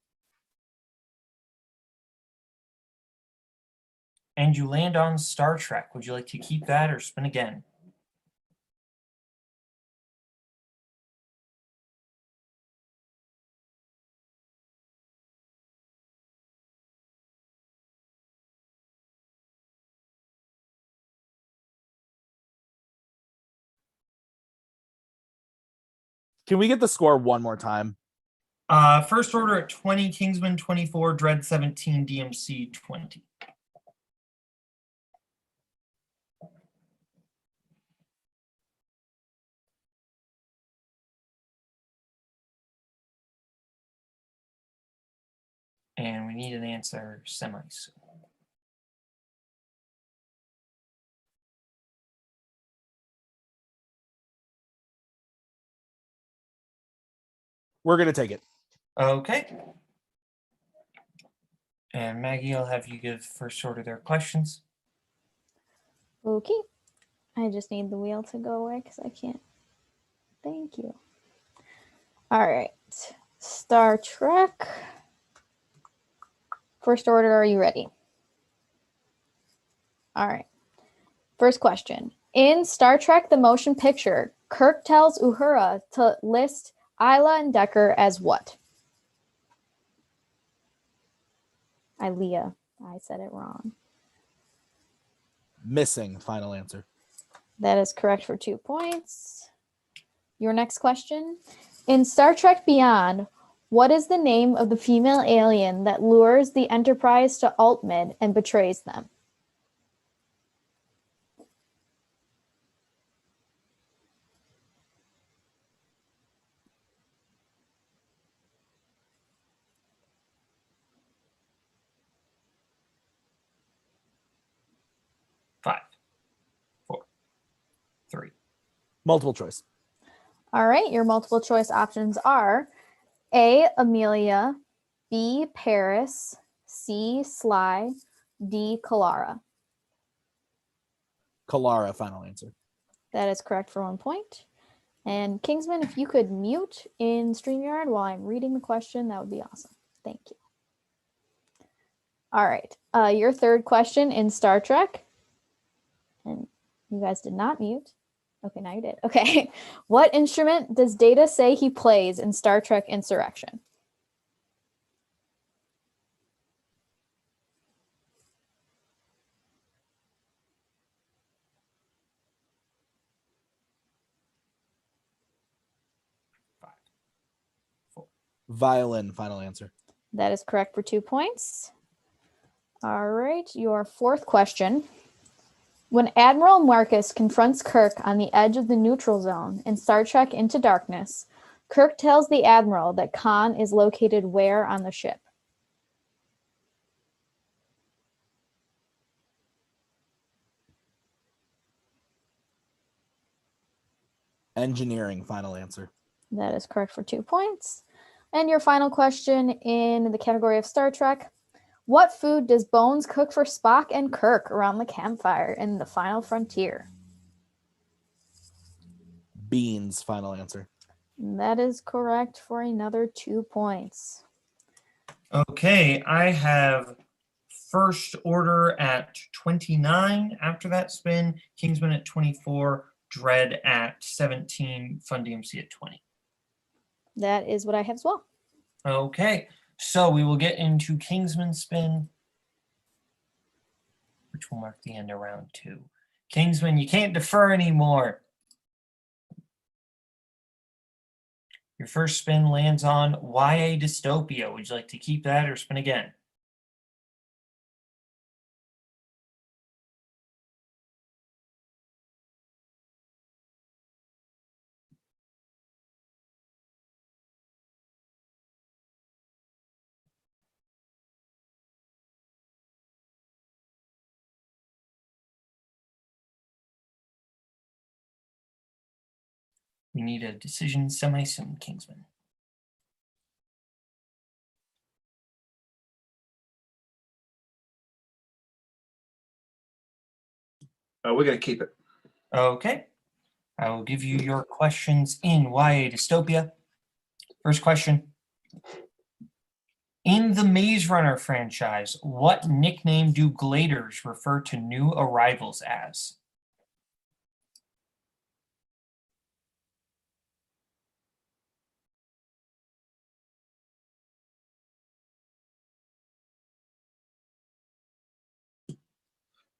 [SPEAKER 1] And you land on Star Trek. Would you like to keep that or spin again?
[SPEAKER 3] Can we get the score one more time?
[SPEAKER 1] First Order at 20, Kingsman 24, Dread 17, DMC 20. And we need an answer semi-soon.
[SPEAKER 3] We're going to take it.
[SPEAKER 1] Okay. And Maggie, I'll have you give First Order their questions.
[SPEAKER 2] okay. I just need the wheel to go away because I can't. Thank you. All right. Star Trek. First Order, are you ready? All right. First question. In Star Trek The Motion Picture, Kirk tells Uhura to list Isla and Decker as what? Ilea. I said it wrong.
[SPEAKER 3] Missing. Final answer.
[SPEAKER 2] That is correct for 2 points. Your next question. In Star Trek Beyond, what is the name of the female alien that lures the Enterprise to Altmid and betrays them?
[SPEAKER 1] 3.
[SPEAKER 3] Multiple choice.
[SPEAKER 2] All right, your multiple choice options are A, Amelia, B, Paris, C, Sly, D, Kalara.
[SPEAKER 3] Kalara, final answer.
[SPEAKER 2] That is correct for 1 point. And Kingsman, if you could mute in StreamYard while I'm reading the question, that would be awesome. Thank you. All right, your third question in Star Trek. And you guys did not mute. Okay, now you did. Okay. What instrument does Data say he plays in Star Trek Insurrection?
[SPEAKER 3] Violin, final answer.
[SPEAKER 2] That is correct for 2 points. All right, your fourth question. When Admiral Marcus confronts Kirk on the edge of the neutral zone in Star Trek Into Darkness, Kirk tells the Admiral that Khan is located where on the ship?
[SPEAKER 3] Engineering, final answer.
[SPEAKER 2] That is correct for 2 points. And your final question in the category of Star Trek. What food does Bones cook for Spock and Kirk around the campfire in The Final Frontier?
[SPEAKER 3] Beans, final answer.
[SPEAKER 2] That is correct for another 2 points.
[SPEAKER 1] Okay, I have First Order at 29 after that spin, Kingsman at 24, Dread at 17, Fun DMC at 20.
[SPEAKER 2] That is what I have as well.
[SPEAKER 1] Okay, so we will get into Kingsman spin, which will mark the end of round 2. Kingsman, you can't defer anymore. Your first spin lands on YA Dystopia. Would you like to keep that or spin again? We need a decision semi-soon, Kingsman.
[SPEAKER 5] We're going to keep it.
[SPEAKER 1] Okay. I will give you your questions in YA Dystopia. First question. In the Maze Runner franchise, what nickname do Gladers refer to new arrivals as?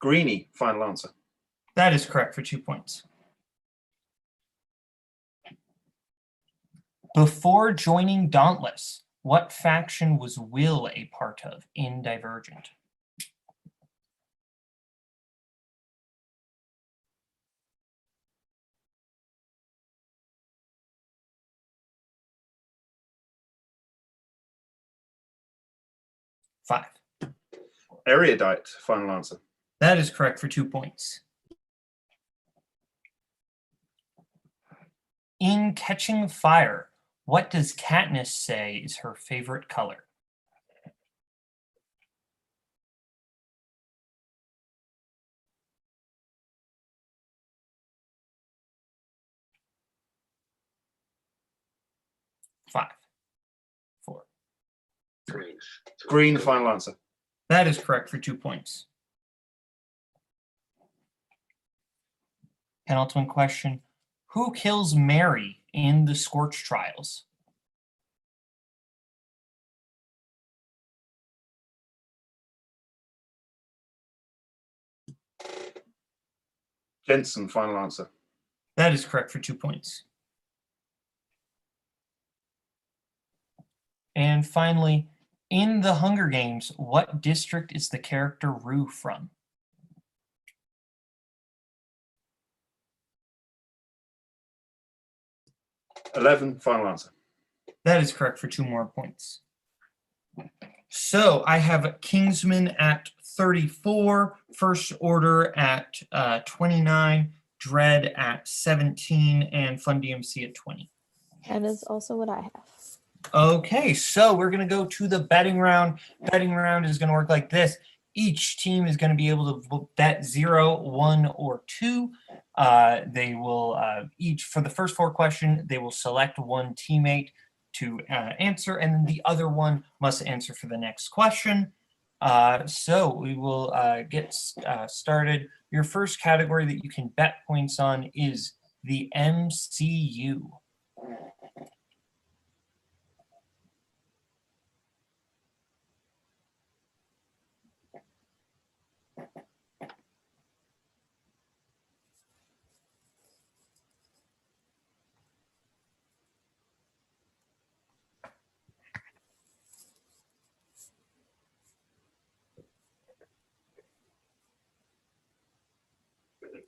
[SPEAKER 5] Greenie, final answer.
[SPEAKER 1] That is correct for 2 points. Before joining Dauntless, what faction was Will a part of in Divergent? Five.
[SPEAKER 5] Erudite, final answer.
[SPEAKER 1] That is correct for 2 points. In Catching Fire, what does Katniss say is her favorite color? Five. Four.
[SPEAKER 5] Green, final answer.
[SPEAKER 1] That is correct for 2 points. Penultimate question. Who kills Mary in the Scorch Trials?
[SPEAKER 5] Jensen, final answer.
[SPEAKER 1] That is correct for 2 points. And finally, in the Hunger Games, what district is the character Rue from?
[SPEAKER 5] $11, final answer.
[SPEAKER 1] That is correct for 2 more points. So I have Kingsman at 34, First Order at 29, Dread at 17, and Fun DMC at 20.
[SPEAKER 2] That is also what I have.
[SPEAKER 1] Okay, so we're going to go to the betting round. Betting round is going to work like this. Each team is going to be able to bet 0, 1, or 2. They will each, for the first 4 questions, they will select one teammate to answer, and then the other one must answer for the next question. So we will get started. Your first category that you can bet points on is the MCU.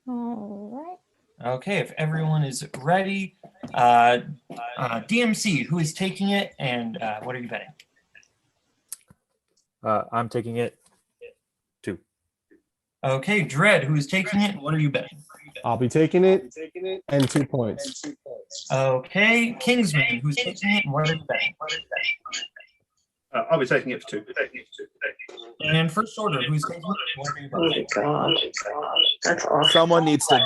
[SPEAKER 2] All right.
[SPEAKER 1] Okay, if everyone is ready, DMC, who is taking it, and what are you betting?
[SPEAKER 7] I'm taking it 2.
[SPEAKER 1] Okay, Dread, who is taking it, and what are you betting?
[SPEAKER 3] I'll be taking it and 2 points.
[SPEAKER 1] Okay, Kingsman, who's taking it, and what are you betting?
[SPEAKER 5] I'll be taking it for 2.
[SPEAKER 1] And First Order, who's taking it, and what are you
[SPEAKER 4] Oh
[SPEAKER 1] betting?
[SPEAKER 4] my gosh. That's awesome.
[SPEAKER 3] Someone needs to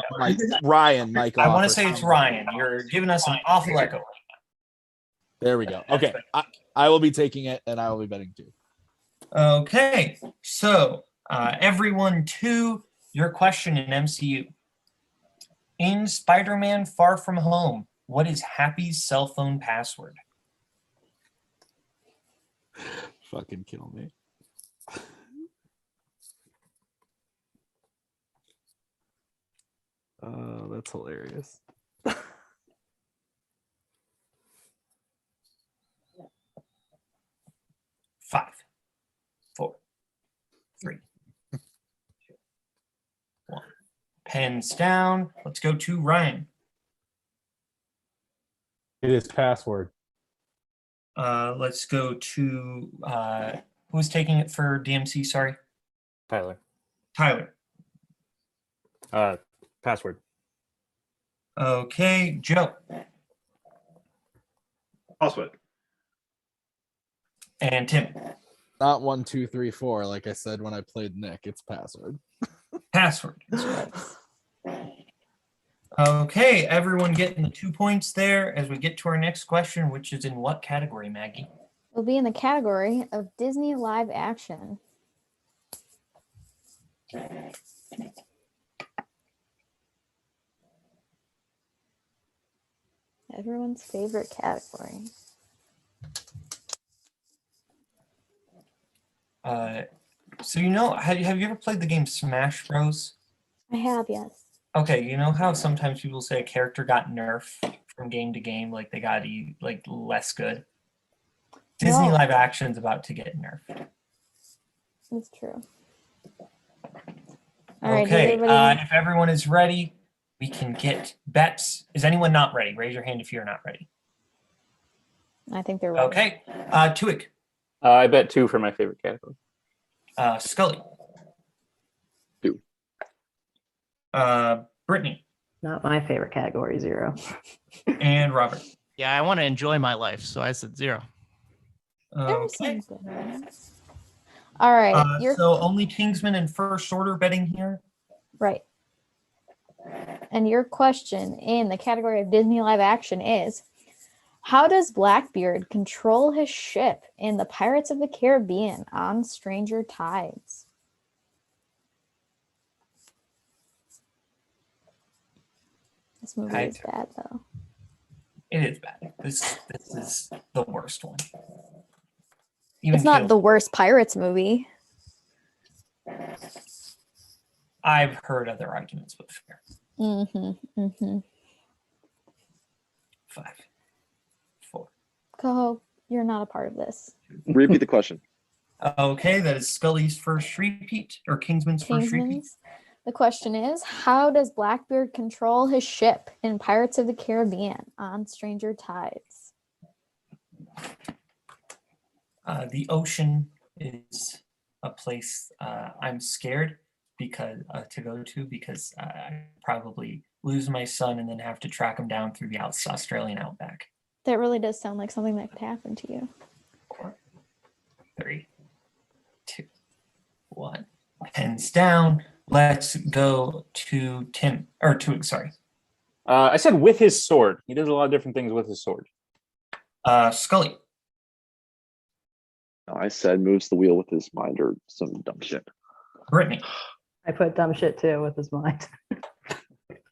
[SPEAKER 3] Ryan, Mike.
[SPEAKER 1] I
[SPEAKER 3] off
[SPEAKER 1] want
[SPEAKER 3] or
[SPEAKER 1] to say it's
[SPEAKER 3] something.
[SPEAKER 1] Ryan. You're giving us an awful echo.
[SPEAKER 3] There we go. Okay, I will be taking it, and I will be betting 2.
[SPEAKER 1] Okay, so everyone to your question in MCU. In Spider-Man Far From Home, what is Happy's cell phone password?
[SPEAKER 3] Fucking kill me. Oh, that's hilarious.
[SPEAKER 1] 5, 4, 3, 2, 1. Pens down. Let's go to Ryan.
[SPEAKER 3] It is password.
[SPEAKER 1] Let's go to who's taking it for DMC? Sorry,
[SPEAKER 7] Tyler.
[SPEAKER 1] Tyler.
[SPEAKER 7] Password.
[SPEAKER 1] Okay, Joe.
[SPEAKER 5] Password.
[SPEAKER 1] And Tim.
[SPEAKER 3] Not 1, 2, 3, 4. Like I said when I played Nick, it's password.
[SPEAKER 1] Password. That's right. Okay, everyone getting the 2 points there as we get to our next question, which is in what category, Maggie?
[SPEAKER 2] Will be in the category of Disney live action. Everyone's favorite category.
[SPEAKER 1] So you know, have you ever played the game Smash Bros?
[SPEAKER 2] I have, yes.
[SPEAKER 1] Okay, you know how sometimes people say a character got nerfed from game to game, like they got like less good? Disney
[SPEAKER 2] No.
[SPEAKER 1] live action's about to get nerfed.
[SPEAKER 2] That's true. All right,
[SPEAKER 1] Okay,
[SPEAKER 2] everybody...
[SPEAKER 1] if everyone is ready, we can get bets. Is anyone not ready? Raise your hand if you're not ready.
[SPEAKER 2] I think they're ready.
[SPEAKER 1] Okay, Twohig.
[SPEAKER 6] I bet 2 for my favorite category.
[SPEAKER 1] Scully.
[SPEAKER 6] 2.
[SPEAKER 1] Brittany.
[SPEAKER 4] Not my favorite category, 0.
[SPEAKER 1] And Robert.
[SPEAKER 10] Yeah, I want to enjoy my life, so I said 0.
[SPEAKER 2] There are
[SPEAKER 1] Okay.
[SPEAKER 2] some good ones. All right, you're
[SPEAKER 1] So only Kingsman and First Order betting here.
[SPEAKER 2] right. And your question in the category of Disney live action is, how does Blackbeard control his ship in the Pirates of the Caribbean on Stranger Tides? This movie is bad, though.
[SPEAKER 1] It is bad. This is the worst one. Even
[SPEAKER 2] It's not
[SPEAKER 1] Caleb-
[SPEAKER 2] the worst Pirates movie.
[SPEAKER 1] I've heard other arguments, but fair. 5, 4.
[SPEAKER 2] Koho, you're not a part of this.
[SPEAKER 6] Repeat the question.
[SPEAKER 1] Okay, that is Scully's first repeat, or Kingsman's first repeat.
[SPEAKER 2] Kingsman's. The question is, how does Blackbeard control his ship in Pirates of the Caribbean on Stranger Tides?
[SPEAKER 1] The ocean is a place I'm scared because to go to because I probably lose my son, and then have to track him down through the Australian outback.
[SPEAKER 2] That really does sound like something that could happen to you.
[SPEAKER 1] 4, 3, 2, 1. Pens down. Let's go to Tim or Twohig. Sorry,
[SPEAKER 6] I said with his sword. He does a lot of different things with his sword.
[SPEAKER 1] Scully.
[SPEAKER 6] I said moves the wheel with his mind or some dumb shit.
[SPEAKER 1] Brittany.
[SPEAKER 4] I put dumb shit too with his mind.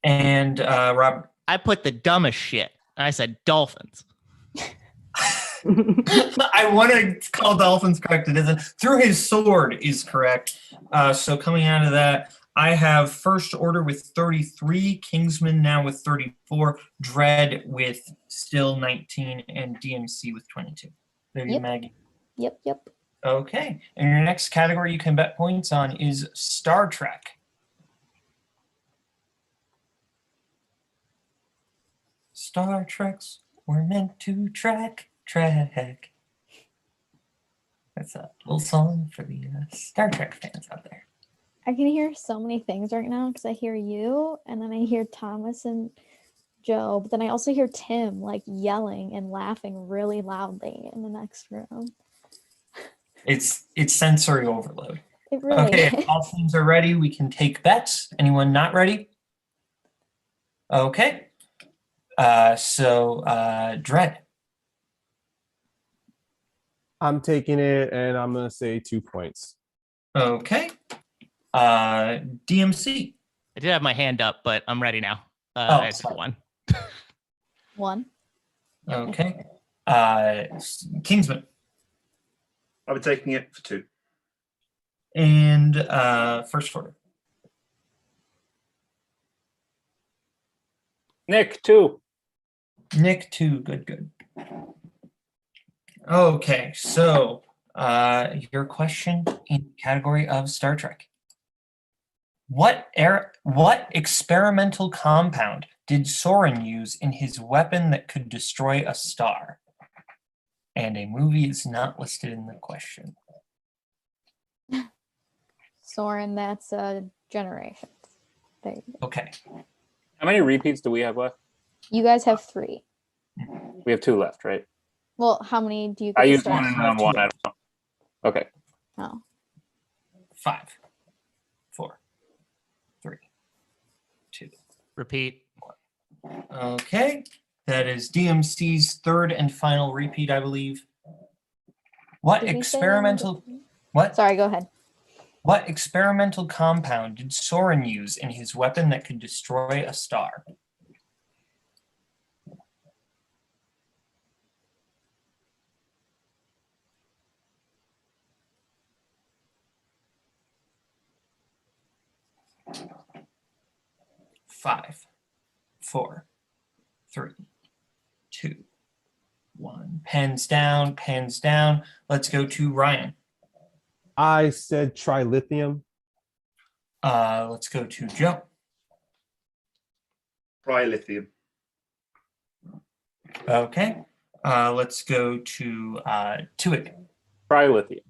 [SPEAKER 1] And Rob.
[SPEAKER 10] I put the dumbest shit. I said dolphins.
[SPEAKER 1] I want to call dolphins correct. It isn't. Through his sword is correct. So coming out of that, I have First Order with 33, Kingsman now with 34, Dread with still 19, and DMC with 22. There you,
[SPEAKER 2] Yep.
[SPEAKER 1] Maggie.
[SPEAKER 2] Yep.
[SPEAKER 1] Okay. And your next category you can bet points on is Star Trek. Star Treks were meant to trek. That's a little song for the Star Trek fans out there.
[SPEAKER 2] I can hear so many things right now because I hear you, and then I hear Thomas and Joe, but then I also hear Tim like yelling and laughing really loudly in the next room.
[SPEAKER 1] It's sensory overload.
[SPEAKER 2] It really
[SPEAKER 1] Okay,
[SPEAKER 2] is.
[SPEAKER 1] if all teams are ready, we can take bets. Anyone not ready? Okay. So Dread.
[SPEAKER 11] I'm taking it, and I'm gonna say 2 points.
[SPEAKER 1] Okay. DMC.
[SPEAKER 10] I did have my hand up, but I'm ready now.
[SPEAKER 1] Oh,
[SPEAKER 10] I said
[SPEAKER 1] sorry.
[SPEAKER 10] 1.
[SPEAKER 2] 1.
[SPEAKER 1] Okay. Kingsman.
[SPEAKER 5] I'll be taking it for 2.
[SPEAKER 1] And First Order.
[SPEAKER 6] Nick, 2.
[SPEAKER 1] Nick, 2. Good. Okay, so your question in the category of Star Trek. What experimental compound did Soren use in his weapon that could destroy a star? And a movie is not listed in the question.
[SPEAKER 2] Soren, that's Generations. There you go.
[SPEAKER 1] Okay.
[SPEAKER 6] How many repeats do we have left?
[SPEAKER 2] You guys have 3.
[SPEAKER 6] We have 2 left, right?
[SPEAKER 2] Well, how many do you
[SPEAKER 6] I
[SPEAKER 2] get to
[SPEAKER 6] used
[SPEAKER 2] start?
[SPEAKER 6] one in round 1. I don't know. Okay.
[SPEAKER 2] Oh.
[SPEAKER 1] 5, 4, 3, 2.
[SPEAKER 10] Repeat.
[SPEAKER 1] Okay. That is DMC's third and final repeat, I believe. What
[SPEAKER 2] Did we say
[SPEAKER 1] experimental... What?
[SPEAKER 2] Sorry, go ahead.
[SPEAKER 1] What experimental compound did Soren use in his weapon that could destroy a star? Five, 4, 3, 2, 1. Pens down. Let's go to Ryan.
[SPEAKER 11] I said trilithium.
[SPEAKER 1] Let's go to Joe.
[SPEAKER 5] Trilithium.
[SPEAKER 1] Okay. Let's go to Twohig.
[SPEAKER 6] Trilithium.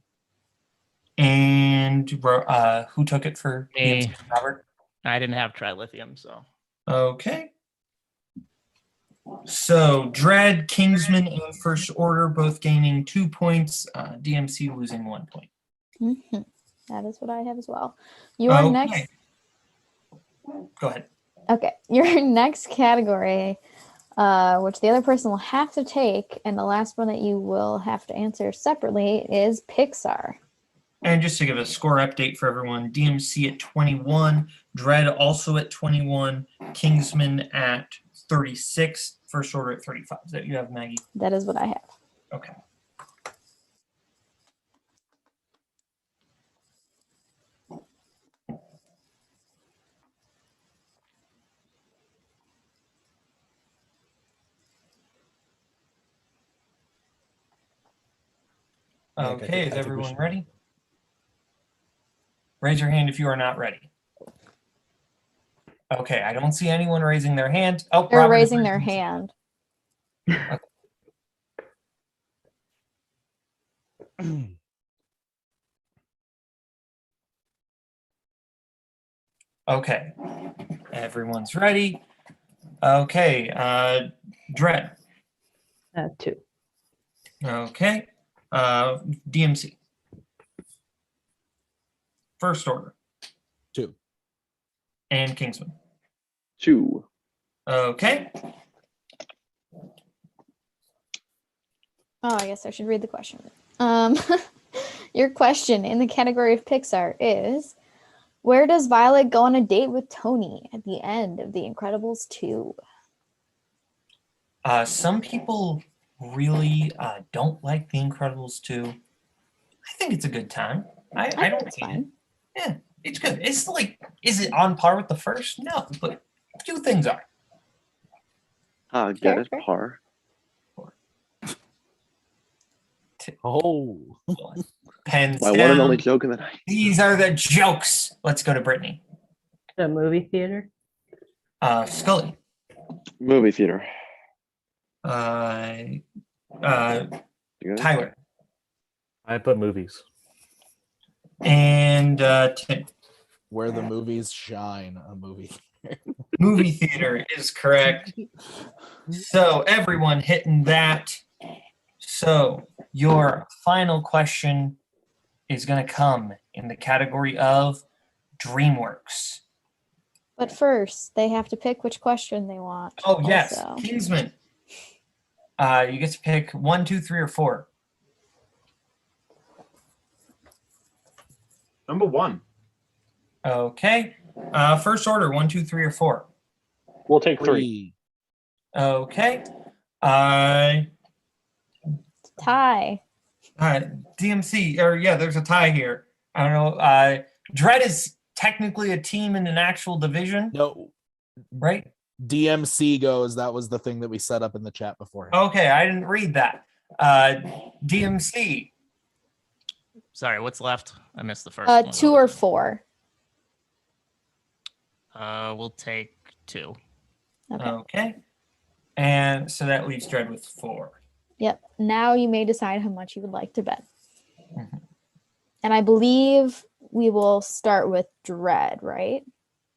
[SPEAKER 1] And who took it for
[SPEAKER 10] Me.
[SPEAKER 1] DMC? Robert?
[SPEAKER 10] I didn't have trilithium, so.
[SPEAKER 1] Okay. So Dread, Kingsman, and First Order both gaining 2 points. DMC losing 1 point.
[SPEAKER 2] Mm-hmm. That is what I have as well. Your
[SPEAKER 1] Okay.
[SPEAKER 2] next.
[SPEAKER 1] Go ahead.
[SPEAKER 2] Okay, your next category, which the other person will have to take, and the last one that you will have to answer separately, is Pixar.
[SPEAKER 1] And just to give a score update for everyone, DMC at 21, Dread also at 21, Kingsman at 36, First Order at 35. Is that you have, Maggie?
[SPEAKER 2] That is what I have.
[SPEAKER 1] Okay. Okay, is everyone ready? Raise your hand if you are not ready. Okay, I don't see anyone raising their hand. Oh,
[SPEAKER 2] They're
[SPEAKER 1] Robert is
[SPEAKER 2] raising their
[SPEAKER 1] his
[SPEAKER 2] hand.
[SPEAKER 1] Okay, everyone's ready. Okay. Dread.
[SPEAKER 4] 2.
[SPEAKER 1] Okay. DMC. First Order.
[SPEAKER 3] 2.
[SPEAKER 1] And Kingsman.
[SPEAKER 12] 2.
[SPEAKER 1] Okay.
[SPEAKER 2] Oh, I guess I should read the question. Your question in the category of Pixar is, where does Violet go on a date with Tony at the end of The Incredibles 2?
[SPEAKER 1] Some people really don't like The Incredibles 2. I think it's a good time. I
[SPEAKER 2] think
[SPEAKER 1] don't
[SPEAKER 2] it's
[SPEAKER 1] hate it.
[SPEAKER 2] fine.
[SPEAKER 1] Yeah, it's good. It's like, is it on par with the first? No, but few things are.
[SPEAKER 12] Get it?
[SPEAKER 2] Fair.
[SPEAKER 12] Par.
[SPEAKER 3] Oh.
[SPEAKER 1] Pens
[SPEAKER 12] My one and
[SPEAKER 1] down.
[SPEAKER 12] only joke in the night.
[SPEAKER 1] These are the jokes. Let's go to Brittany.
[SPEAKER 4] The movie theater.
[SPEAKER 1] Scully.
[SPEAKER 12] Movie theater.
[SPEAKER 1] Tyler.
[SPEAKER 7] I put movies.
[SPEAKER 1] And Tim.
[SPEAKER 3] Where the movies shine, a movie.
[SPEAKER 1] Movie theater is correct. So everyone hitting that. So your final question is going to come in the category of DreamWorks.
[SPEAKER 2] But first, they have to pick which question they want.
[SPEAKER 1] Oh, yes.
[SPEAKER 2] also.
[SPEAKER 1] Kingsman. You get to pick 1, 2, 3, or 4.
[SPEAKER 5] Number 1.
[SPEAKER 1] Okay. First Order, 1, 2, 3, or 4.
[SPEAKER 6] We'll take 3.
[SPEAKER 1] Okay.
[SPEAKER 2] Tie.
[SPEAKER 1] DMC, or yeah, there's a tie here. I don't know. Dread is technically a team in an actual division.
[SPEAKER 3] No.
[SPEAKER 1] Right?
[SPEAKER 3] DMC goes, that was the thing that we set up in the chat before.
[SPEAKER 1] Okay, I didn't read that. DMC.
[SPEAKER 10] Sorry, what's left? I missed the first one.
[SPEAKER 2] 2 or 4.
[SPEAKER 10] We'll take 2.
[SPEAKER 1] Okay. And so that leaves Dread with 4.
[SPEAKER 2] Yep. Now you may decide how much you would like to bet.
[SPEAKER 1] Mm-hmm.
[SPEAKER 2] And I believe we will start with Dread, right?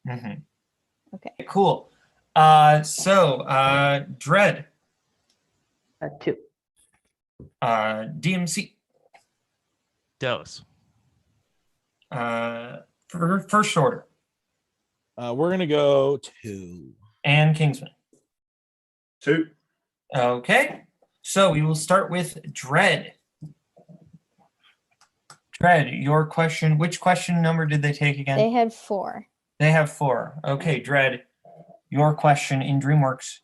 [SPEAKER 1] Mm-hmm.
[SPEAKER 2] Okay.
[SPEAKER 1] Cool. Dread.
[SPEAKER 4] 2.
[SPEAKER 1] DMC.
[SPEAKER 10] Dose.
[SPEAKER 1] For First Order.
[SPEAKER 3] We're going to go 2.
[SPEAKER 1] And Kingsman.
[SPEAKER 5] 2.
[SPEAKER 1] Okay. So we will start with Dread. Dread, your question. Which question number did they take again?
[SPEAKER 2] They had 4.
[SPEAKER 1] They have 4. Okay, Dread, your question in DreamWorks.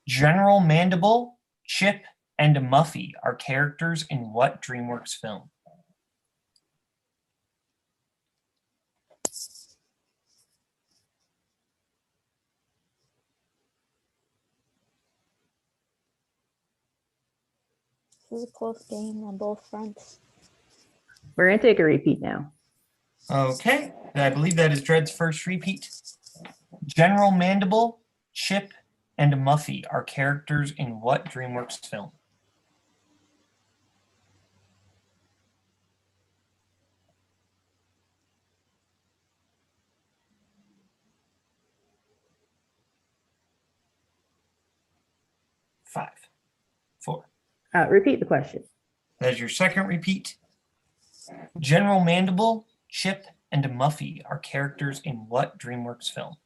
[SPEAKER 1] General Mandible, Chip, and Muffy are characters in what DreamWorks film?
[SPEAKER 2] This is a close game on both fronts.
[SPEAKER 4] We're going to take a repeat now.
[SPEAKER 1] Okay, I believe that is Dread's first repeat. General Mandible, Chip, and Muffy are characters in what DreamWorks film? Five, 4.
[SPEAKER 4] Repeat the question.
[SPEAKER 1] That is your second repeat. General Mandible, Chip, and Muffy are characters in what DreamWorks film?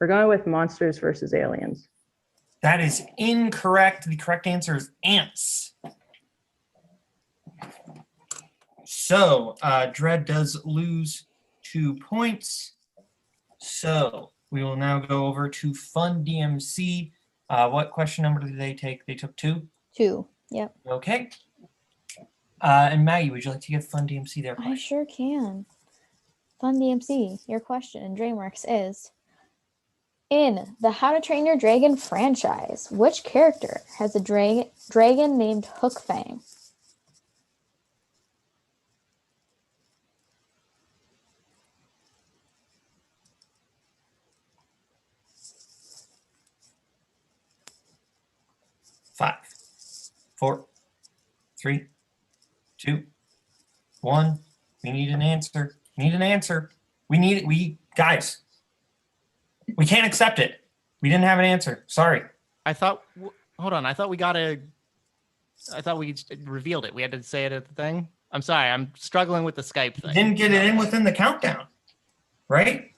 [SPEAKER 4] We're going with Monsters versus Aliens.
[SPEAKER 1] That is incorrect. The correct answer is ants. So, Dread does lose 2 points. So, we will now go over to Fun DMC. What question number did they take? They took 2?
[SPEAKER 2] 2. Yep.
[SPEAKER 1] Okay. And Maggie, would you like to give Fun DMC their
[SPEAKER 2] I
[SPEAKER 1] question?
[SPEAKER 2] sure can. Fun DMC, your question in DreamWorks is, in the How to Train Your Dragon franchise, which character has a dragon named Hook Fang?
[SPEAKER 1] Five, 4, 3, 2, 1. We need an answer. We need an answer. Guys, we can't accept it. We didn't have an answer. Sorry.
[SPEAKER 10] I thought. Hold on. I thought we revealed it. We had to say it at the thing. I'm sorry. I'm struggling with the Skype thing.
[SPEAKER 1] Didn't get it in within the countdown, right?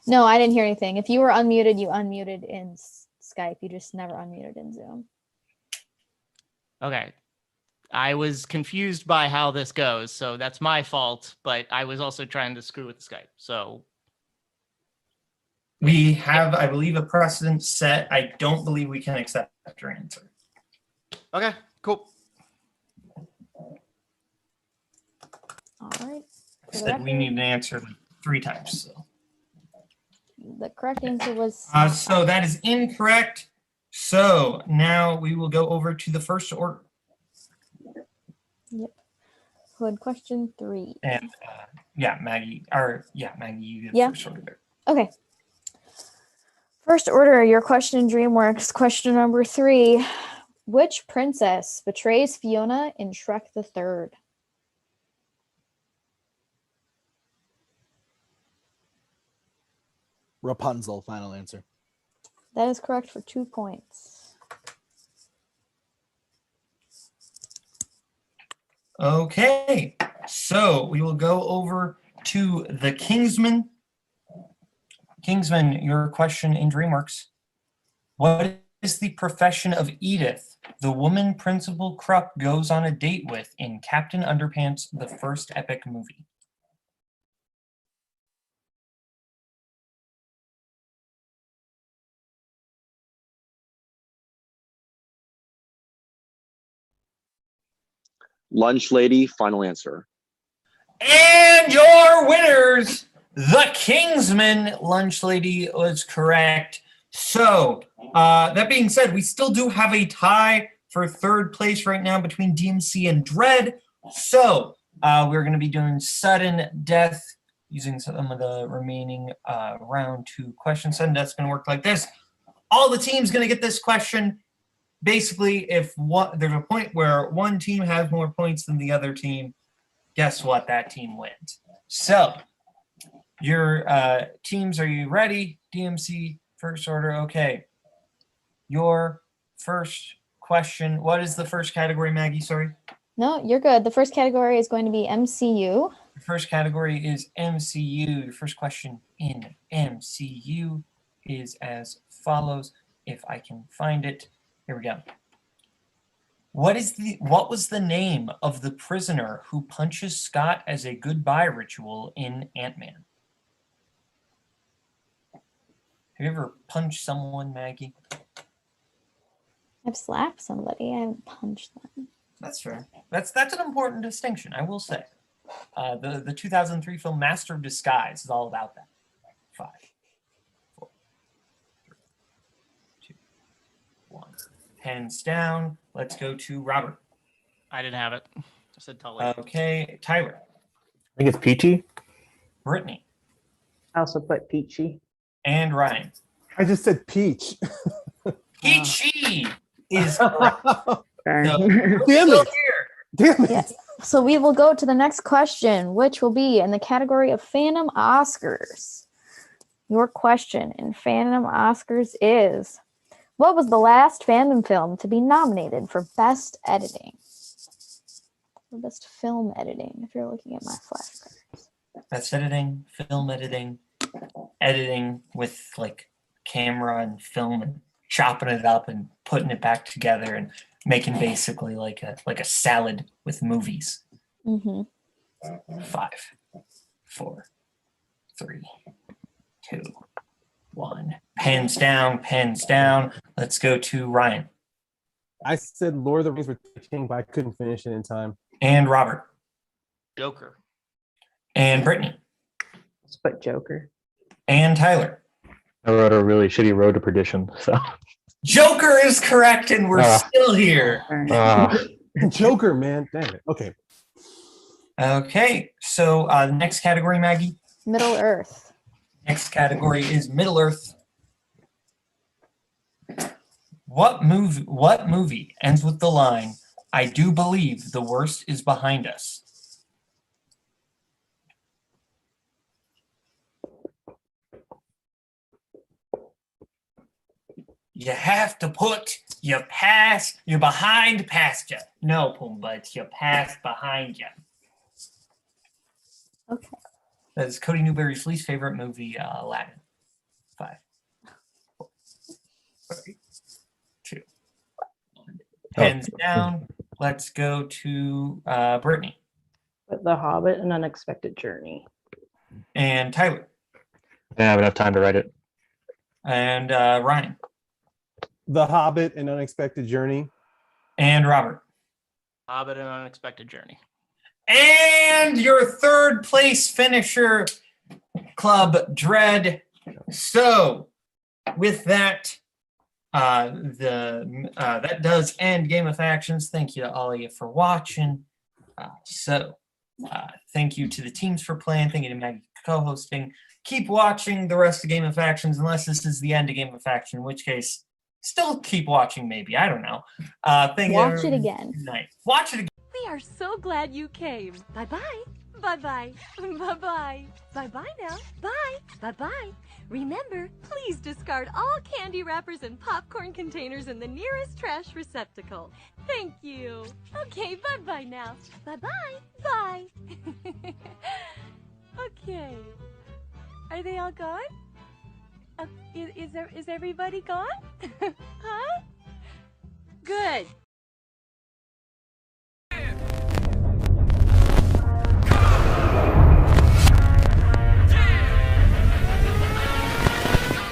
[SPEAKER 2] No, I didn't hear anything. If you were unmuted, you unmuted in Skype. You just never unmuted in Zoom.
[SPEAKER 10] Okay. I was confused by how this goes, so that's my fault, but I was also trying to screw with the Skype. So
[SPEAKER 1] we have, I believe, a precedent set. I don't believe we can accept your answer.
[SPEAKER 10] Okay, cool.
[SPEAKER 2] All right.
[SPEAKER 1] I said we need an answer like 3 times. So.
[SPEAKER 2] The correct answer was.
[SPEAKER 1] So that is incorrect. So now we will go over to the first order.
[SPEAKER 2] Yep. Hood question 3.
[SPEAKER 1] And Maggie, you get first order there.
[SPEAKER 2] Okay. First order, your question in DreamWorks. Question number 3. Which princess betrays Fiona in Shrek the Third?
[SPEAKER 3] Rapunzel, final answer.
[SPEAKER 2] That is correct for 2 points.
[SPEAKER 1] Okay, so we will go over to the Kingsman. Kingsman, your question in DreamWorks. What is the profession of Edith, the woman Principal Krupp goes on a date with in Captain Underpants, the first epic movie?
[SPEAKER 12] Lunch lady, final answer.
[SPEAKER 1] And your winners, the Kingsman. Lunch lady was correct. So that being said, we still do have a tie for 3rd place right now between DMC and Dread. So we're going to be doing sudden death using some of the remaining round 2 questions. Sudden death's going to work like this. All the teams going to get this question. Basically, if there's a point where one team has more points than the other team, guess what? That team wins. So your teams, are you ready? DMC, first order. Okay. Your first question. What is the first category, Maggie? Sorry.
[SPEAKER 2] No, you're good. The first category is going to be MCU.
[SPEAKER 1] The first category is MCU. Your first question in MCU is as follows. If I can find it. Here we go. What was the name of the prisoner who punches Scott as a goodbye ritual in Ant-Man? Have you ever punched someone, Maggie?
[SPEAKER 2] I've slapped somebody. I haven't punched them.
[SPEAKER 1] That's fair. That's an important distinction, I will say. The 2003 film Master of Disguise is all about that. 5, 4, 3, 2, 1. Hands down. Let's go to Robert.
[SPEAKER 10] I didn't have it. I said Tully.
[SPEAKER 1] Okay, Tyler.
[SPEAKER 7] I think it's Peachy.
[SPEAKER 1] Brittany.
[SPEAKER 4] I also put Peachy.
[SPEAKER 1] And Ryan.
[SPEAKER 11] I just said peach.
[SPEAKER 1] Peachy is correct.
[SPEAKER 4] Sorry.
[SPEAKER 1] So,
[SPEAKER 11] Damn
[SPEAKER 1] still
[SPEAKER 11] it.
[SPEAKER 1] here.
[SPEAKER 11] Damn it.
[SPEAKER 2] Yes. So we will go to the next question, which will be in the category of Fandom Oscars. Your question in Fandom Oscars is, what was the last fandom film to be nominated for Best Editing? Or Best Film Editing, if you're looking at my flashcards.
[SPEAKER 1] Best editing, film editing, editing with like camera and film and chopping it up and putting it back together and making basically like a salad with movies.
[SPEAKER 2] Mm-hmm.
[SPEAKER 1] 5, 4, 3, 2, 1. Pens down, pens down. Let's go to Ryan.
[SPEAKER 11] I said Lord of the Rings were teaching, but I couldn't finish it in time.
[SPEAKER 1] And Robert.
[SPEAKER 10] Joker.
[SPEAKER 1] And Brittany.
[SPEAKER 4] Let's put Joker.
[SPEAKER 1] And Tyler.
[SPEAKER 7] I wrote a really shitty Road to Perdition. So
[SPEAKER 1] Joker is correct, and we're still here.
[SPEAKER 11] Joker, man. Dang it. Okay.
[SPEAKER 1] Okay, so the next category, Maggie.
[SPEAKER 2] Middle Earth.
[SPEAKER 1] Next category is Middle Earth. What movie ends with the line, "I do believe the worst is behind us"? You have to put your behind past you. No, Pumbaa, it's your past behind you.
[SPEAKER 2] Okay.
[SPEAKER 1] That is Cody Newberry's least favorite movie, Aladdin. 5, 4, 3, 2, 1. Pens down. Let's go to Brittany.
[SPEAKER 4] But The Hobbit, An Unexpected Journey.
[SPEAKER 1] And Tyler.
[SPEAKER 7] I didn't have enough time to write it.
[SPEAKER 1] And Ryan.
[SPEAKER 11] The Hobbit, An Unexpected Journey.
[SPEAKER 1] And Robert.
[SPEAKER 10] Hobbit and Unexpected Journey.
[SPEAKER 1] And your third place finisher, Club Dread. So, with that, that does end Game of Factions. Thank you to all of you for watching. Thank you to the teams for playing. Thank you to Maggie for co-hosting. Keep watching the rest of Game of Factions unless this is the end of Game of Faction, in which case, still keep watching maybe. I don't know. Thank you.
[SPEAKER 2] Watch it again.
[SPEAKER 1] Good night. Watch it again.
[SPEAKER 13] We are so glad you came. Bye-bye. Bye-bye. Bye-bye. Bye-bye now. Bye. Bye-bye. Remember, please discard all candy wrappers and popcorn containers in the nearest trash receptacle. Thank you. Okay, bye-bye now. Bye-bye. Bye. Okay. Are they all gone? Is everybody gone? Huh? Good.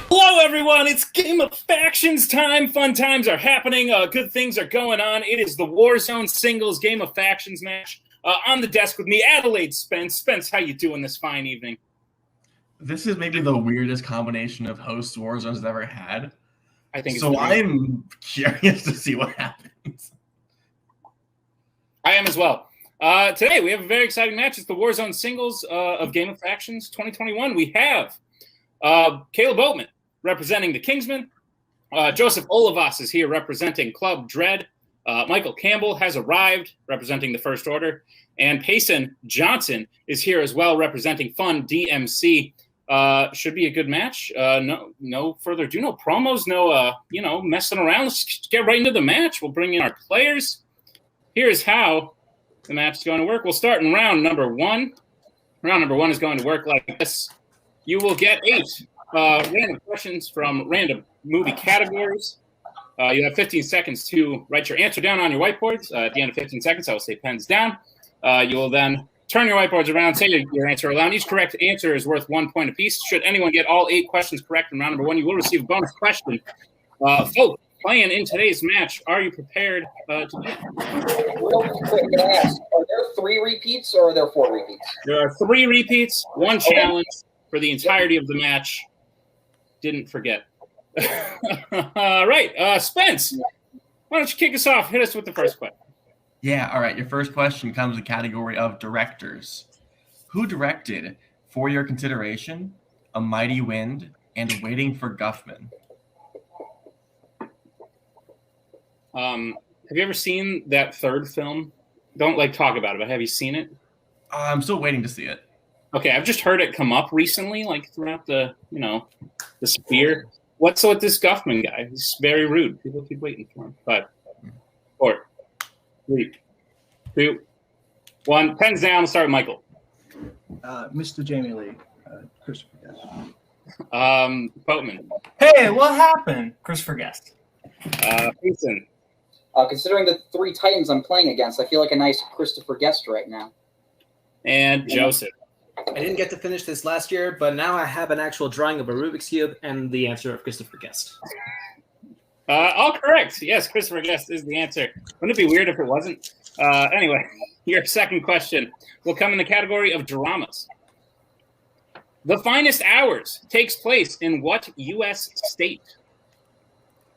[SPEAKER 6] Hello, everyone. It's Game of Factions time. Fun times are happening. Good things are going on. It is the Warzone singles Game of Factions match. On the desk with me, Adelaide Spence. Spence, how you doing this fine evening?
[SPEAKER 14] This is maybe the weirdest combination of hosts Warzone's ever had.
[SPEAKER 6] I think
[SPEAKER 14] so. I'm curious to see what happens.
[SPEAKER 6] I am as well. Today, we have a very exciting match. It's the Warzone singles of Game of Factions 2021. We have Kaleb Boatman representing the Kingsmen. Joseph Olivas is here representing Club Dread. Michael Campbell has arrived representing the First Order. And Payson Johnson is here as well representing Fun DMC. Should be a good match. No further ado, no promos, no messing around. Let's just get right into the match. We'll bring in our players. Here's how the match is going to work. We'll start in round number 1. Round number 1 is going to work like this. You will get 8 random questions from random movie categories. You have 15 seconds to write your answer down on your whiteboards. At the end of 15 seconds, I will say pens down. You will then turn your whiteboards around, say your answer aloud. Each correct answer is worth 1 point apiece. Should anyone get all 8 questions correct in round number 1, you will receive a bonus question. Folks, playing in today's match, are you prepared to play?
[SPEAKER 15] Real quick, can I ask, are there 3 repeats or are there 4 repeats?
[SPEAKER 6] There are 3 repeats, 1 challenge for the entirety of the match. Didn't forget. All right, Spence, why don't you kick us off? Hit us with the first question.
[SPEAKER 14] Yeah, all right. Your first question comes in the category of directors. Who directed For Your Consideration, A Mighty Wind, and Waiting for Guffman?
[SPEAKER 6] Have you ever seen that third film? Don't talk about it, but have you seen it?
[SPEAKER 14] I'm still waiting to see it.
[SPEAKER 6] Okay, I've just heard it come up recently, throughout the the sphere. What's with this Guffman guy? He's very rude. People keep waiting for him. 5, 4, 3, 2, 1. Pens down. Let's start with Michael.
[SPEAKER 16] Mr. Jamie Lee, Christopher Guest.
[SPEAKER 6] Boatman.
[SPEAKER 1] Hey, what happened? Christopher Guest.
[SPEAKER 6] Payson.
[SPEAKER 15] Considering the 3 Titans I'm playing against, I feel like a nice Christopher Guest right now.
[SPEAKER 6] And Joseph.
[SPEAKER 17] I didn't get to finish this last year, but now I have an actual drawing of a Rubik's Cube and the answer of Christopher Guest.
[SPEAKER 6] All correct. Yes, Christopher Guest is the answer. Wouldn't it be weird if it wasn't? Anyway, your second question will come in the category of dramas. The Finest Hours takes place in what U.S. state?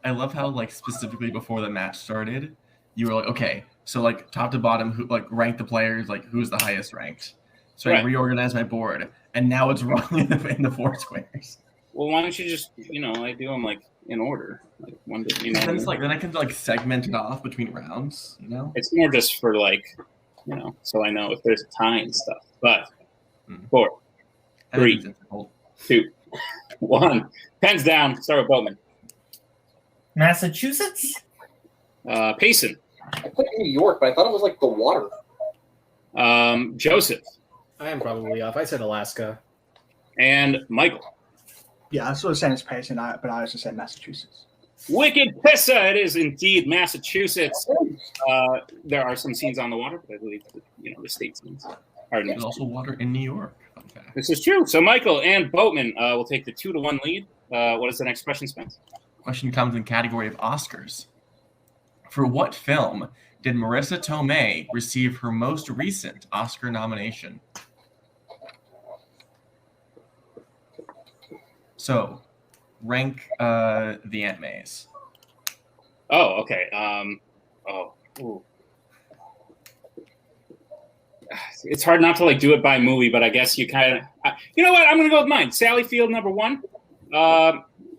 [SPEAKER 14] I love how, specifically before the match started, you were like, okay, so, top to bottom, who rank the players, who's the highest ranked. So I reorganized my board, and now it's wrong in the 4 squares.
[SPEAKER 6] Well, why don't you just, do them, in order? One to,
[SPEAKER 14] Then, then I can, segment it off between rounds,
[SPEAKER 6] It's more just for, so I know if there's a tie and stuff. But 4, 3, 2, 1. Pens down. Start with Boatman.
[SPEAKER 1] Massachusetts?
[SPEAKER 6] Payson.
[SPEAKER 15] I put New York, but I thought it was like the water.
[SPEAKER 6] Joseph.
[SPEAKER 17] I am probably off. I said Alaska.
[SPEAKER 6] And Michael.
[SPEAKER 16] Yeah, I was sort of saying it's Payson, but I also said Massachusetts.
[SPEAKER 6] Wicked Pissa! It is indeed Massachusetts. There are some scenes on the water, but I believe the state scenes are.
[SPEAKER 14] There's also water in New York.
[SPEAKER 6] This is true. So Michael and Boatman will take the 2-1 lead. What is the next question, Spence?
[SPEAKER 14] Question comes in category of Oscars. For what film did Marissa Tomei receive her most recent Oscar nomination? So, rank the Aunt Mays.
[SPEAKER 6] Oh, okay. Ooh. It's hard not to do it by movie, but I guess you kind of. You know what? I'm going to go with mine. Sally Field, number 1.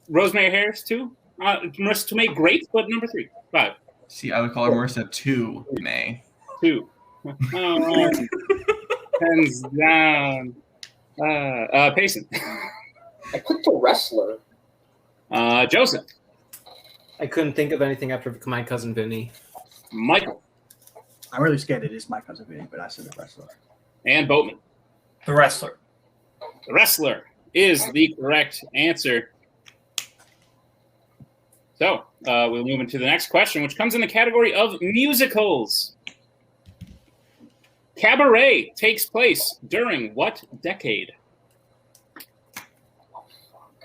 [SPEAKER 6] Rosemary Harris, 2. Marissa Tomei, great, but number 3. 5.
[SPEAKER 14] See, I would call her Marissa 2 May.
[SPEAKER 6] 2. Oh, hands down. Payson.
[SPEAKER 15] I put the wrestler.
[SPEAKER 6] Joseph.
[SPEAKER 17] I couldn't think of anything after My Cousin Vinny.
[SPEAKER 6] Michael.
[SPEAKER 16] I'm really scared it is My Cousin Vinny, but I said the wrestler.
[SPEAKER 6] And Boatman.
[SPEAKER 1] The wrestler.
[SPEAKER 6] The wrestler is the correct answer. So we'll move into the next question, which comes in the category of musicals. Cabaret takes place during what decade?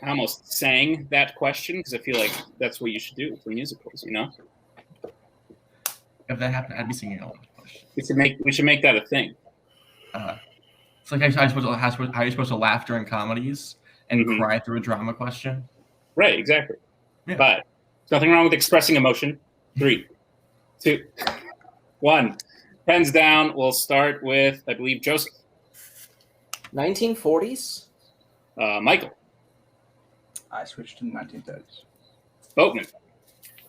[SPEAKER 6] I almost sang that question because I feel like that's what you should do for musicals,
[SPEAKER 14] If that happened, I'd be singing all the questions.
[SPEAKER 6] We should make that a thing.
[SPEAKER 14] It's like how you're supposed to laugh during comedies and cry through a drama question.
[SPEAKER 6] Right, exactly.
[SPEAKER 14] Yeah.
[SPEAKER 6] But there's nothing wrong with expressing emotion. 3, 2, 1. Pens down. We'll start with, I believe, Joseph.
[SPEAKER 17] 1940s?
[SPEAKER 6] Michael.
[SPEAKER 16] I switched to the 1930s.
[SPEAKER 6] Boatman.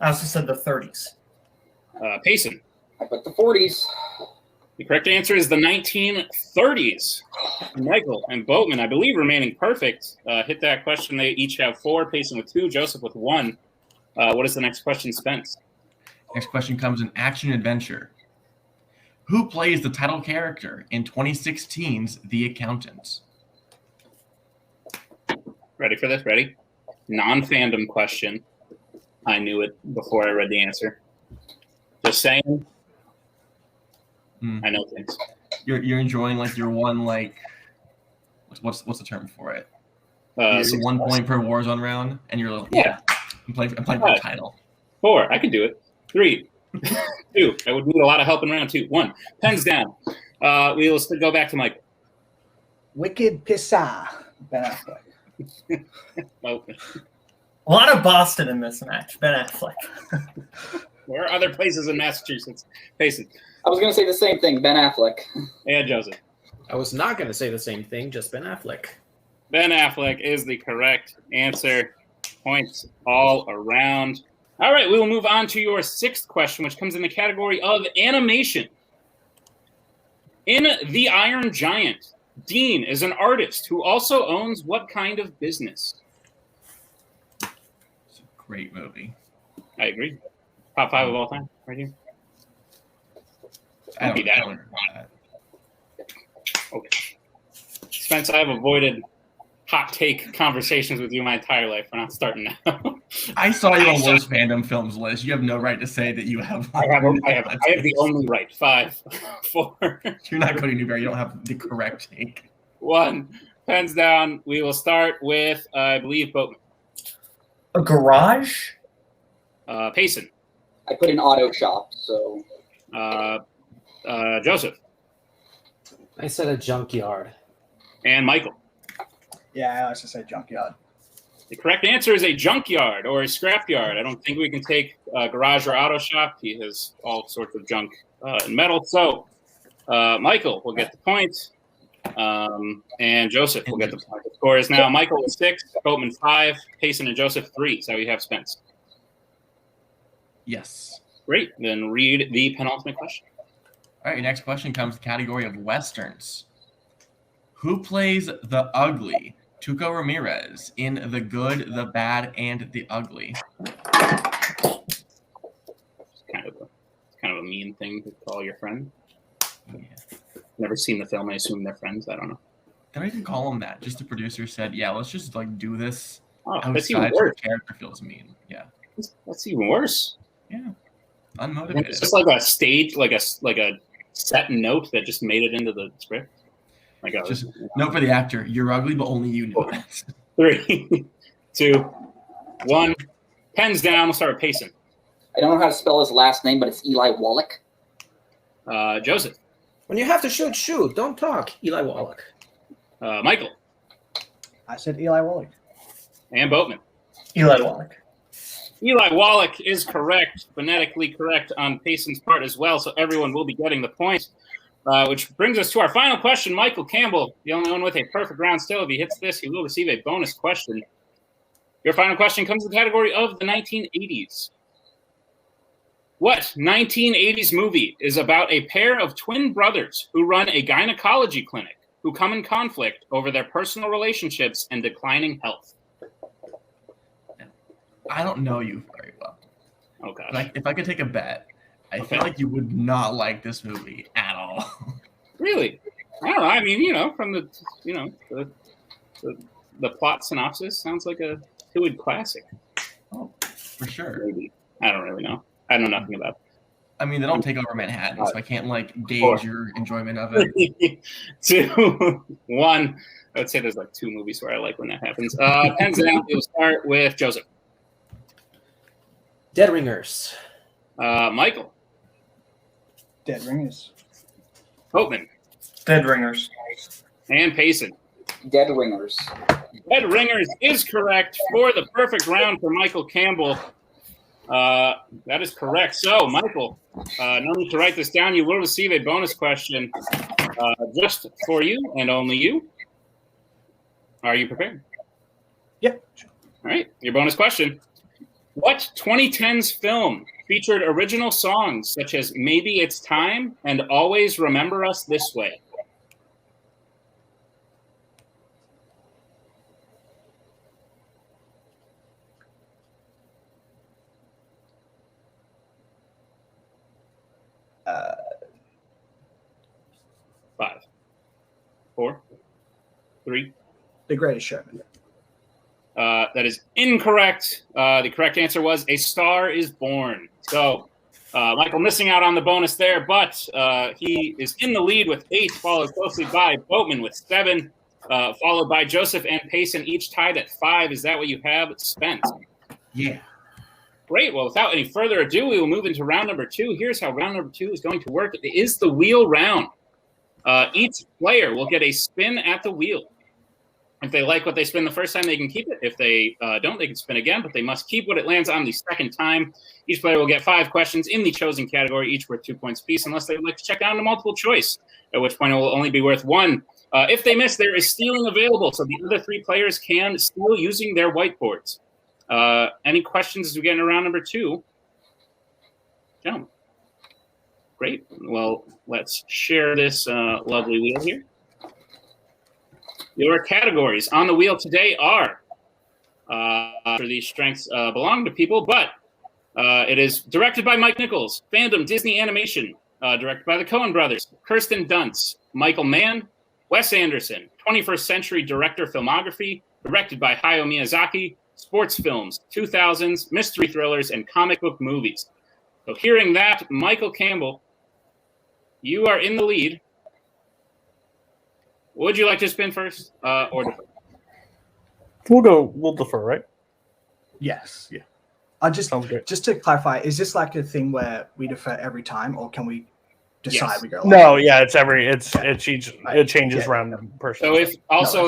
[SPEAKER 1] I also said the 30s.
[SPEAKER 6] Payson.
[SPEAKER 15] I put the 40s.
[SPEAKER 6] The correct answer is the 1930s. Michael and Boatman, I believe, remaining perfect. Hit that question. They each have 4. Payson with 2. Joseph with 1. What is the next question, Spence?
[SPEAKER 14] Next question comes in action adventure. Who plays the title character in 2016's The Accountant?
[SPEAKER 6] Ready for this? Ready? Non-fandom question. I knew it before I read the answer. Just saying. I know things.
[SPEAKER 14] You're enjoying your one what's the term for it?
[SPEAKER 6] Your
[SPEAKER 14] 1 point per Warzone round, and you're like,
[SPEAKER 6] yeah.
[SPEAKER 14] I'm playing for the title.
[SPEAKER 6] 4. I can do it. 3, 2. I would need a lot of help in round 2. 1. Pens down. We will still go back to Mike.
[SPEAKER 16] Wicked Pissa. Ben Affleck.
[SPEAKER 1] A lot of Boston in this match. Ben Affleck.
[SPEAKER 6] There are other places in Massachusetts. Payson.
[SPEAKER 15] I was going to say the same thing, Ben Affleck.
[SPEAKER 6] And Joseph.
[SPEAKER 17] I was not going to say the same thing, just Ben Affleck.
[SPEAKER 6] Ben Affleck is the correct answer. Points all around. All right, we will move on to your 6th question, which comes in the category of animation. In The Iron Giant, Dean is an artist who also owns what kind of business?
[SPEAKER 14] It's a great movie.
[SPEAKER 6] I agree. Top 5 of all time, right here.
[SPEAKER 14] I don't
[SPEAKER 6] be that one. Okay. Spence, I have avoided hot take conversations with you my entire life. We're not starting now.
[SPEAKER 14] I saw you on worst fandom films list. You have no right to say that you have.
[SPEAKER 6] I have the only right. 5, 4.
[SPEAKER 14] You're not Cody Newberry. You don't have the correct take.
[SPEAKER 6] 1. Pens down. We will start with, I believe, Boatman.
[SPEAKER 1] A garage?
[SPEAKER 6] Payson.
[SPEAKER 15] I put an auto shop, so.
[SPEAKER 6] Joseph.
[SPEAKER 17] I said a junkyard.
[SPEAKER 6] And Michael.
[SPEAKER 16] Yeah, I also said junkyard.
[SPEAKER 6] The correct answer is a junkyard or a scrapyard. I don't think we can take garage or auto shop. He has all sorts of junk and metal. So Michael will get the point. And Joseph will get the point. The score is now Michael with 6, Boatman 5, Payson and Joseph 3. So you have Spence.
[SPEAKER 14] Yes.
[SPEAKER 6] Great. Then read the penultimate question.
[SPEAKER 14] All right, your next question comes to the category of Westerns. Who plays the ugly Tuco Ramirez in The Good, the Bad, and the Ugly?
[SPEAKER 6] Kind of a mean thing to call your friend. Never seen the film. I assume they're friends. I don't know.
[SPEAKER 14] Don't even call him that. Just the producer said, "Yeah, let's just like do this."
[SPEAKER 6] Oh, that's even
[SPEAKER 14] outside so
[SPEAKER 6] worse.
[SPEAKER 14] the character feels mean. Yeah,
[SPEAKER 6] That's even worse.
[SPEAKER 14] yeah, unmotivated.
[SPEAKER 6] It's just like a stage, like a set note that just made it into the script. Like
[SPEAKER 14] Just note for the actor: you're ugly, but only you know that.
[SPEAKER 6] 3, 2, 1. Pens down. We'll start with Payson.
[SPEAKER 15] I don't know how to spell his last name, but it's Eli Wallach.
[SPEAKER 6] Joseph.
[SPEAKER 17] When you have to shoot, shoot. Don't talk. Eli Wallach.
[SPEAKER 6] Michael.
[SPEAKER 16] I said Eli Wallach.
[SPEAKER 6] And Boatman.
[SPEAKER 1] Eli Wallach.
[SPEAKER 6] Eli Wallach is correct, phonetically correct on Payson's part as well, so everyone will be getting the point. Which brings us to our final question. Michael Campbell, the only one with a perfect round still. If he hits this, he will receive a bonus question. Your final question comes in the category of the 1980s. What 1980s movie is about a pair of twin brothers who run a gynecology clinic who come in conflict over their personal relationships and declining health?
[SPEAKER 14] I don't know you very well.
[SPEAKER 6] Oh gosh.
[SPEAKER 14] Like, if I could take a bet, I feel like you would not like this movie at all.
[SPEAKER 6] Really? I don't know. I mean, from the, the plot synopsis sounds like a Twohig classic.
[SPEAKER 14] Oh, for sure.
[SPEAKER 6] Maybe. I don't really know. I know nothing about it.
[SPEAKER 14] I mean, they don't take over Manhattan, so I can't gauge your enjoyment of it.
[SPEAKER 6] 2, 1. I would say there's 2 movies where I like when that happens. Pens down. We'll start with Joseph.
[SPEAKER 17] Dead Ringers.
[SPEAKER 6] Michael.
[SPEAKER 16] Dead Ringers.
[SPEAKER 6] Boatman.
[SPEAKER 1] Dead Ringers.
[SPEAKER 6] And Payson.
[SPEAKER 15] Dead Ringers.
[SPEAKER 6] Dead Ringers is correct for the perfect round for Michael Campbell. That is correct. So, Michael, no need to write this down. You will receive a bonus question just for you and only you. Are you prepared?
[SPEAKER 16] Yeah.
[SPEAKER 6] All right. Your bonus question. What 2010s film featured original songs such as Maybe It's Time and Always Remember Us This Way? Five, 4, 3.
[SPEAKER 16] The Greatest Showman.
[SPEAKER 6] That is incorrect. The correct answer was A Star Is Born. So, Michael missing out on the bonus there, but he is in the lead with 8, followed closely by Boatman with 7, followed by Joseph and Payson, each tied at 5. Is that what you have spent?
[SPEAKER 14] Yeah.
[SPEAKER 6] Great. Well, without any further ado, we will move into round number 2. Here's how round number 2 is going to work. It is the wheel round. Each player will get a spin at the wheel. If they like what they spin the first time, they can keep it. If they don't, they can spin again, but they must keep what it lands on the second time. Each player will get 5 questions in the chosen category, each worth 2 points apiece, unless they would like to check down to multiple choice, at which point it will only be worth 1. If they miss, there is stealing available, so the other 3 players can steal using their whiteboards. Any questions as we get into round number 2? Gentlemen. Great. Well, let's share this lovely wheel here. Your categories on the wheel today are, for these strengths belong to people, but it is directed by Mike Nichols, Fandom Disney Animation, directed by the Coen brothers, Kirsten Dunst, Michael Mann, Wes Anderson, 21st Century Director Filmography, directed by Hayao Miyazaki, sports films, 2000s, mystery thrillers, and comic book movies. So hearing that, Michael Campbell, you are in the lead. Would you like to spin first or defer?
[SPEAKER 11] We'll defer, right?
[SPEAKER 16] Yes.
[SPEAKER 11] Yeah.
[SPEAKER 16] Just to clarify, is this like a thing where we defer every time, or can we decide we go?
[SPEAKER 11] No, yeah, it changes round person.
[SPEAKER 6] So if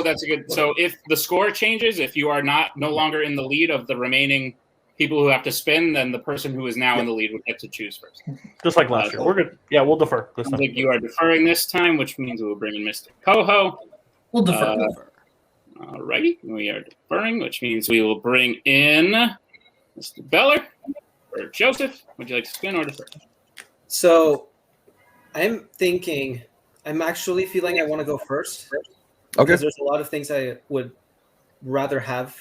[SPEAKER 6] that's a good. So if the score changes, if you are no longer in the lead of the remaining people who have to spin, then the person who is now in the lead would get to choose first.
[SPEAKER 11] Just like last year. We're good. Yeah, we'll defer.
[SPEAKER 6] I think you are deferring this time, which means we will bring in Mr. Koho.
[SPEAKER 1] We'll defer.
[SPEAKER 6] All righty. We are deferring, which means we will bring in Mr. Beller or Joseph. Would you like to spin or defer?
[SPEAKER 17] So I'm actually feeling I want to go first.
[SPEAKER 3] Okay.
[SPEAKER 17] Because there's a lot of things I would rather have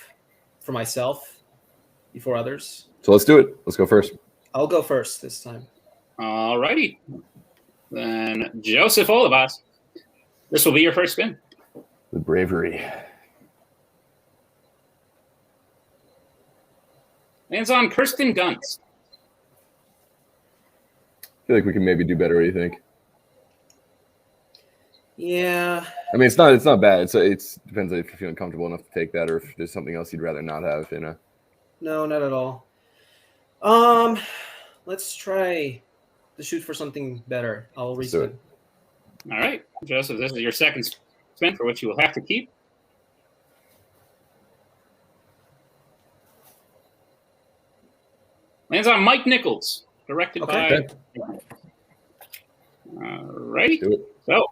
[SPEAKER 17] for myself before others.
[SPEAKER 18] So let's do it. Let's go first.
[SPEAKER 17] I'll go first this time.
[SPEAKER 6] All righty. Then Joseph Olivas, this will be your first spin.
[SPEAKER 18] The bravery.
[SPEAKER 6] Lands on Kirsten Dunst.
[SPEAKER 18] I feel like we can maybe do better. What do you think?
[SPEAKER 17] Yeah.
[SPEAKER 18] I mean, it's not bad. It's depends if you're feeling comfortable enough to take that, or if there's something else you'd rather not have.
[SPEAKER 17] No, not at all. Let's try to shoot for something better. I'll
[SPEAKER 18] Let's do
[SPEAKER 17] respin.
[SPEAKER 18] it.
[SPEAKER 6] All right, Joseph, this is your second spin for which you will have to keep. Lands on Mike Nichols, directed by. All righty. So,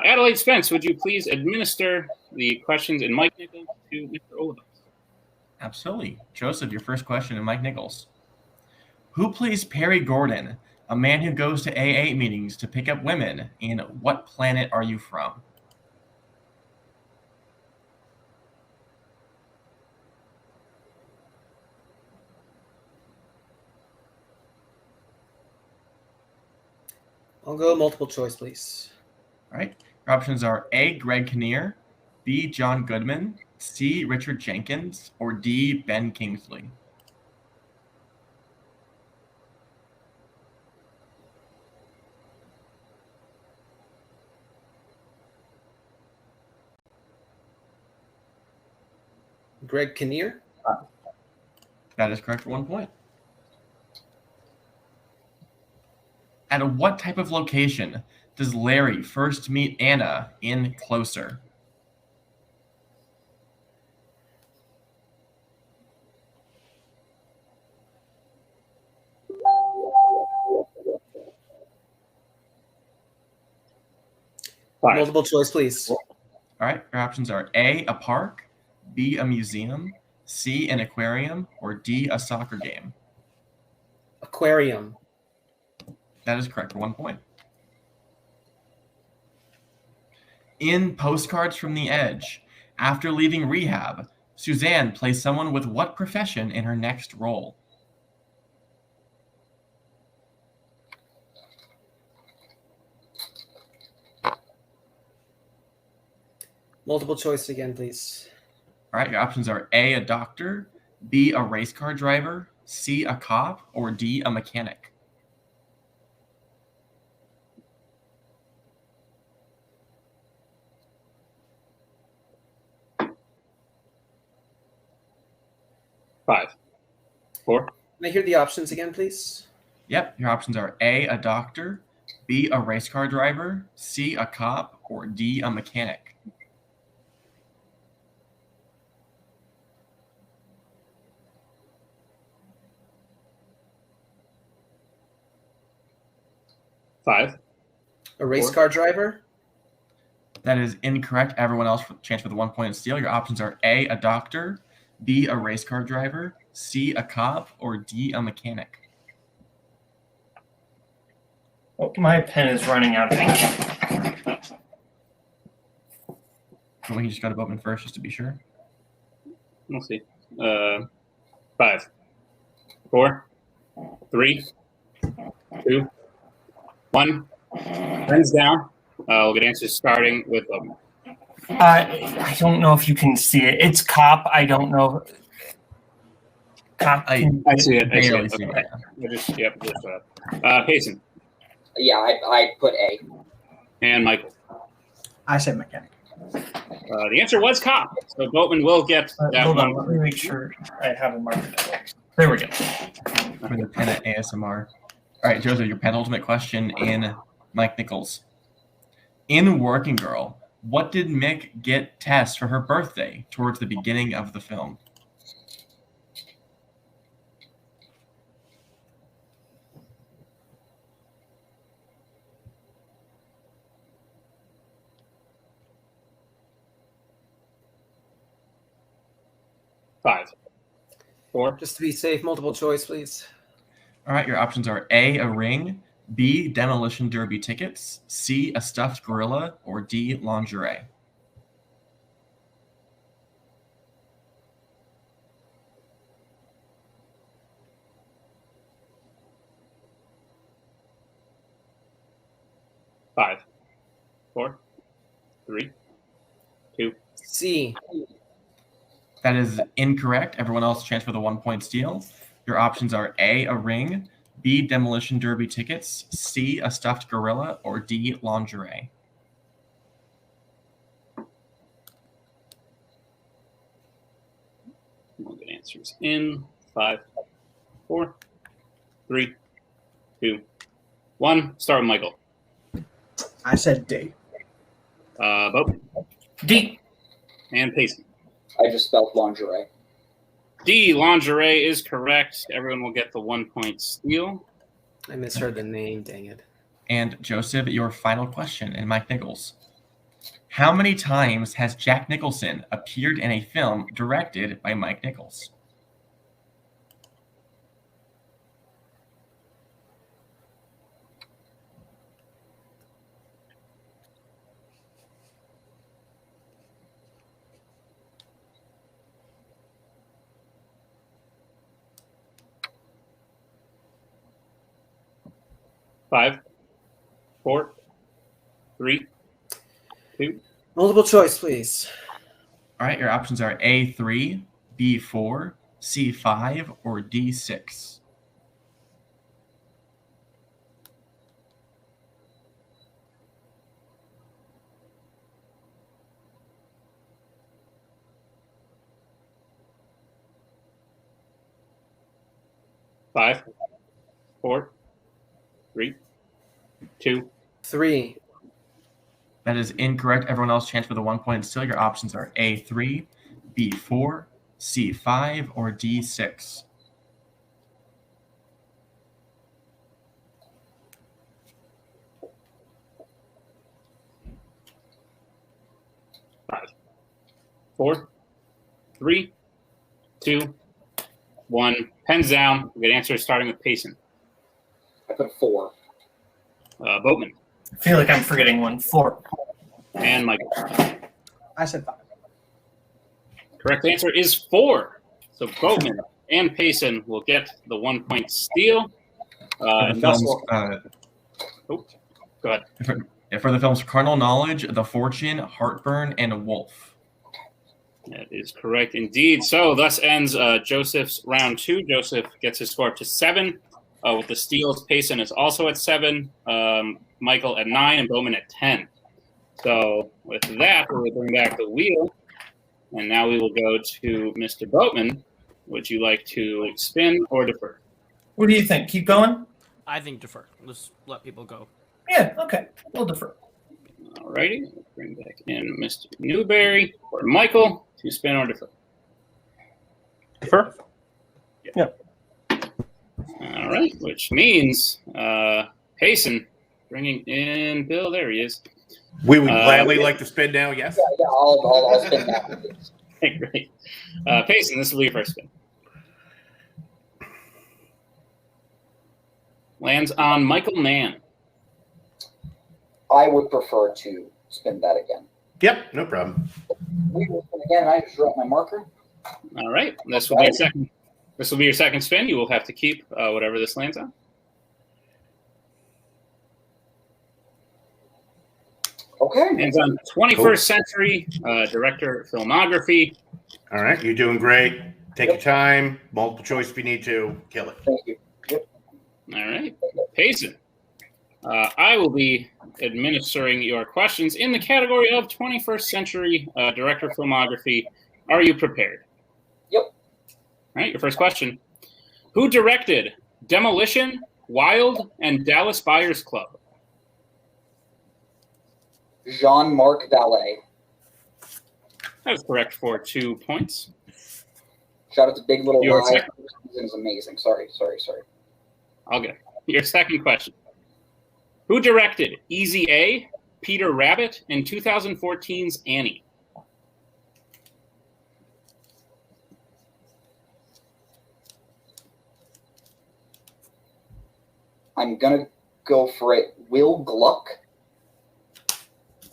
[SPEAKER 6] Adelaide Spence, would you please administer the questions in Mike Nichols to Mr. Olivas?
[SPEAKER 14] Absolutely. Joseph, your first question in Mike Nichols. Who plays Perry Gordon, a man who goes to AA meetings to pick up women, in What Planet Are You From?
[SPEAKER 17] I'll go multiple choice, please.
[SPEAKER 14] All right. Your options are A, Greg Kinnear, B, John Goodman, C, Richard Jenkins, or D, Ben Kingsley.
[SPEAKER 17] Greg Kinnear?
[SPEAKER 14] That is correct for 1 point. At what type of location does Larry first meet Anna in Closer?
[SPEAKER 17] Multiple choice, please.
[SPEAKER 14] All right. Your options are A, a park, B, a museum, C, an aquarium, or D, a soccer game.
[SPEAKER 17] Aquarium.
[SPEAKER 14] That is correct for 1 point. In Postcards from the Edge, after leaving rehab, Suzanne plays someone with what profession in her next role?
[SPEAKER 17] Multiple choice again, please.
[SPEAKER 14] All right, your options are A, a doctor, B, a race car driver, C, a cop, or D, a mechanic.
[SPEAKER 6] Five. Four.
[SPEAKER 17] Can I hear the options again, please?
[SPEAKER 14] Yep, your options are A, a doctor, B, a race car driver, C, a cop, or D, a mechanic.
[SPEAKER 6] Five.
[SPEAKER 17] A race car driver?
[SPEAKER 14] That is incorrect. Everyone else, chance for the 1 point steal. Your options are A, a doctor, B, a race car driver, C, a cop, or D, a mechanic.
[SPEAKER 1] Oh, my pen is running out of ink.
[SPEAKER 14] We can just go to Boatman first, just to be sure.
[SPEAKER 6] We'll see. 5, 4, 3, 2, 1. Pens down. We'll get answers starting with Boatman.
[SPEAKER 1] I don't know if you can see it. It's cop. I don't know. Cop.
[SPEAKER 6] I see it. I see
[SPEAKER 14] barely
[SPEAKER 6] it.
[SPEAKER 14] see
[SPEAKER 6] Okay. Payson.
[SPEAKER 15] Yeah, I put A.
[SPEAKER 6] And Michael.
[SPEAKER 16] I said mechanic.
[SPEAKER 6] The answer was cop. So Boatman will get that
[SPEAKER 1] Hold
[SPEAKER 6] one.
[SPEAKER 1] on. Let me make sure I have a marker. There we go.
[SPEAKER 14] For the pen at ASMR. All right, Joseph, your penultimate question in Mike Nichols. In Working Girl, what did Mick get Tess for her birthday towards the beginning of the film?
[SPEAKER 6] Five. 4.
[SPEAKER 17] Just to be safe, multiple choice, please.
[SPEAKER 14] All right, your options are A, a ring, B, demolition derby tickets, C, a stuffed gorilla, or D, lingerie.
[SPEAKER 6] 5, 4, 3, 2.
[SPEAKER 17] C.
[SPEAKER 14] That is incorrect. Everyone else, chance for the 1 point steal. Your options are A, a ring, B, demolition derby tickets, C, a stuffed gorilla, or D, lingerie.
[SPEAKER 6] We'll get answers in 5, 4, 3, 2, 1. Start with Michael.
[SPEAKER 16] I said D.
[SPEAKER 6] Boatman.
[SPEAKER 1] D.
[SPEAKER 6] And Pacey.
[SPEAKER 15] I just spelled lingerie.
[SPEAKER 6] D, lingerie is correct. Everyone will get the 1 point steal.
[SPEAKER 17] I misheard the name, dang it.
[SPEAKER 14] And Joseph, your final question, and Mike Nichols. How many times has Jack Nicholson appeared in a film directed by Mike Nichols?
[SPEAKER 6] Five, 4, 3, 2.
[SPEAKER 17] Multiple choice, please.
[SPEAKER 14] All right, your options are A3, B4, C5, or D6.
[SPEAKER 6] Five, 4, 3, 2.
[SPEAKER 17] 3.
[SPEAKER 14] That is incorrect. Everyone else, chance for the 1 point steal. Your options are A3, B4, C5, or D6.
[SPEAKER 6] Five, 4, 3, 2, 1. Pens down. We'll get answers starting with Payson.
[SPEAKER 15] I put 4.
[SPEAKER 6] Boatman.
[SPEAKER 1] I feel like I'm forgetting one. 4.
[SPEAKER 6] And Michael.
[SPEAKER 16] I said 5.
[SPEAKER 6] Correct answer is 4. So Boatman and Payson will get the 1 point steal.
[SPEAKER 14] For the films,
[SPEAKER 6] go ahead.
[SPEAKER 14] For the films Carnal Knowledge, The Fortune, Heartburn, and Wolf.
[SPEAKER 6] That is correct indeed. So thus ends Joseph's round 2. Joseph gets his score up to 7. With the steals, Payson is also at 7. Michael at 9, and Bowman at 10. So with that, we will bring back the wheel, and now we will go to Mr. Boatman. Would you like to spin or defer?
[SPEAKER 1] What do you think? Keep going?
[SPEAKER 8] I think defer. Let's let people go.
[SPEAKER 1] Yeah, okay. We'll defer.
[SPEAKER 6] All righty. Bring back in Mr. Newberry or Michael to spin or defer.
[SPEAKER 8] Defer?
[SPEAKER 1] Yeah.
[SPEAKER 6] All right, which means Payson bringing in Bill. There he is.
[SPEAKER 19] We would gladly like to spin now, yes?
[SPEAKER 15] Yeah, I'll spin now.
[SPEAKER 6] Okay, great. Payson, this will be your first spin. Lands on Michael Mann.
[SPEAKER 15] I would prefer to spin that again.
[SPEAKER 19] Yep, no problem.
[SPEAKER 15] We will spin again, and I just wrote my marker.
[SPEAKER 6] All right, this will be your second. This will be your second spin. You will have to keep whatever this lands on.
[SPEAKER 15] Okay.
[SPEAKER 6] Lands on 21st Century Director Filmography.
[SPEAKER 19] All right, you're doing great. Take your time. Multiple choice if you need to. Kill it.
[SPEAKER 15] Thank you. Yep.
[SPEAKER 6] All right. Payson, I will be administering your questions in the category of 21st Century Director Filmography. Are you prepared?
[SPEAKER 15] Yep.
[SPEAKER 6] All right, your first question. Who directed Demolition, Wild, and Dallas Buyers Club?
[SPEAKER 15] Jean-Marc Vallée.
[SPEAKER 6] That is correct for 2 points.
[SPEAKER 15] Shout out to Big Little
[SPEAKER 6] Your
[SPEAKER 15] Lies.
[SPEAKER 6] second-
[SPEAKER 15] It was amazing. Sorry.
[SPEAKER 6] I'll get it. Your second question. Who directed Easy A, Peter Rabbit, and 2014's Annie?
[SPEAKER 15] I'm going to go for it. Will Gluck.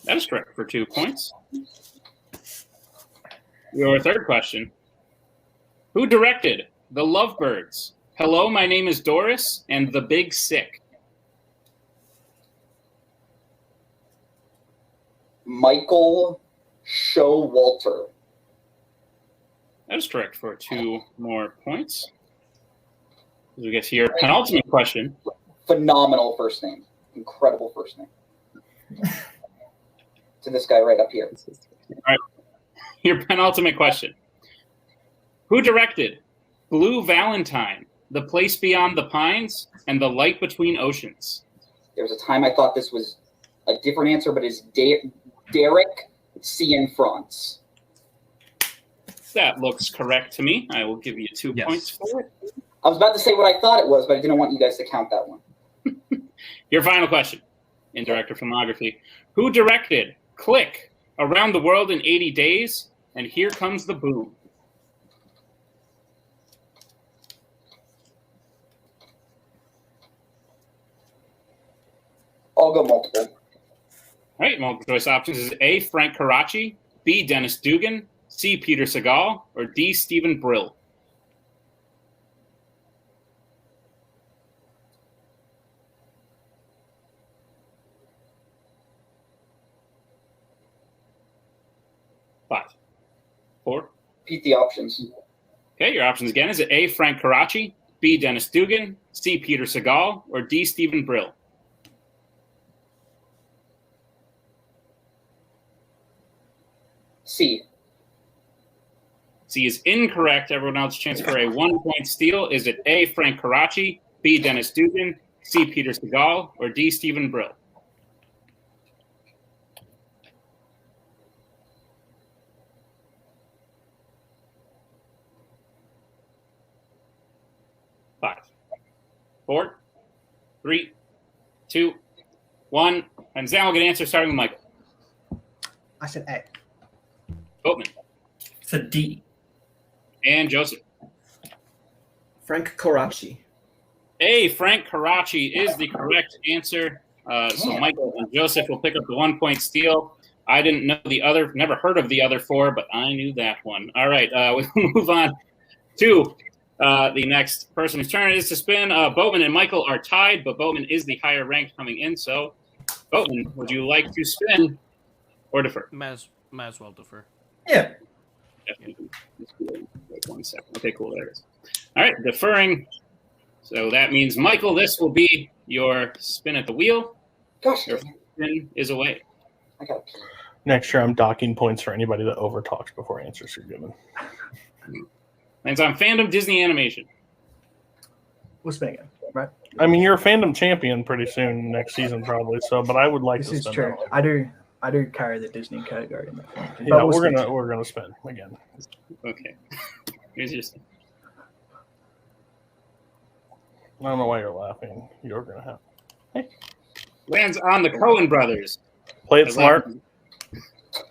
[SPEAKER 6] That is correct for 2 points. Your third question. Who directed The Lovebirds, Hello, My Name is Doris, and The Big Sick?
[SPEAKER 15] Michael Showalter.
[SPEAKER 6] That is correct for 2 more points. As we get to your penultimate question.
[SPEAKER 15] Phenomenal first name. Incredible first name. To this guy right up here.
[SPEAKER 6] All right. Your penultimate question. Who directed Blue Valentine, The Place Beyond the Pines, and The Light Between Oceans?
[SPEAKER 15] There was a time I thought this was a different answer, but it's Derek Cianfrance.
[SPEAKER 6] That looks correct to me. I will give you 2 points for it.
[SPEAKER 15] I was about to say what I thought it was, but I didn't want you guys to count that one.
[SPEAKER 6] Your final question in director filmography. Who directed Click, Around the World in 80 Days, and Here Comes the Boom?
[SPEAKER 15] I'll go multiple.
[SPEAKER 6] All right, multiple choice options is A, Frank Karachi, B, Dennis Dugan, C, Peter Segal, or D, Stephen Brill? Five, 4.
[SPEAKER 15] Repeat the options.
[SPEAKER 6] Okay, your options again. Is it A, Frank Karachi, B, Dennis Dugan, C, Peter Segal, or D, Stephen Brill?
[SPEAKER 15] C.
[SPEAKER 6] C is incorrect. Everyone else chance for a 1-point steal. Is it A, Frank Karachi, B, Dennis Dugan, C, Peter Segal, or D, Stephen Brill? Five, 4, 3, 2, 1. And Zan will get an answer starting with Michael.
[SPEAKER 16] I said A.
[SPEAKER 6] Boatman.
[SPEAKER 1] It's a D.
[SPEAKER 6] And Joseph.
[SPEAKER 17] Frank Karachi.
[SPEAKER 6] A, Frank Karachi is the correct answer. So Michael and Joseph will pick up the 1-point steal. I didn't know the other, never heard of the other 4, but I knew that one. All right, we'll move on to the next person whose turn it is to spin. Boatman and Michael are tied, but Boatman is the higher ranked coming in. So, Boatman, would you like to spin or defer?
[SPEAKER 8] Might as well defer.
[SPEAKER 16] Yeah.
[SPEAKER 6] Definitely. Wait 1 second. Okay, cool. There it is. All right, deferring. So that means, Michael, this will be your spin at the wheel.
[SPEAKER 15] Gosh.
[SPEAKER 6] Your spin is away.
[SPEAKER 15] I got
[SPEAKER 11] Next year, I'm docking points for anybody that overtalks before answers are given.
[SPEAKER 6] Lands on Fandom Disney Animation.
[SPEAKER 16] We'll spin again, right?
[SPEAKER 11] I mean, you're a Fandom champion pretty soon next season, probably. So, but I would like
[SPEAKER 16] This
[SPEAKER 11] to
[SPEAKER 16] is
[SPEAKER 11] spend
[SPEAKER 16] true.
[SPEAKER 11] that.
[SPEAKER 16] I do carry the Disney category in that.
[SPEAKER 11] Yeah, we're gonna spin again.
[SPEAKER 6] Okay. Here's your spin.
[SPEAKER 11] I don't know why you're laughing. You're gonna have. Hey.
[SPEAKER 6] Lands on the Coen brothers.
[SPEAKER 11] Play it smart.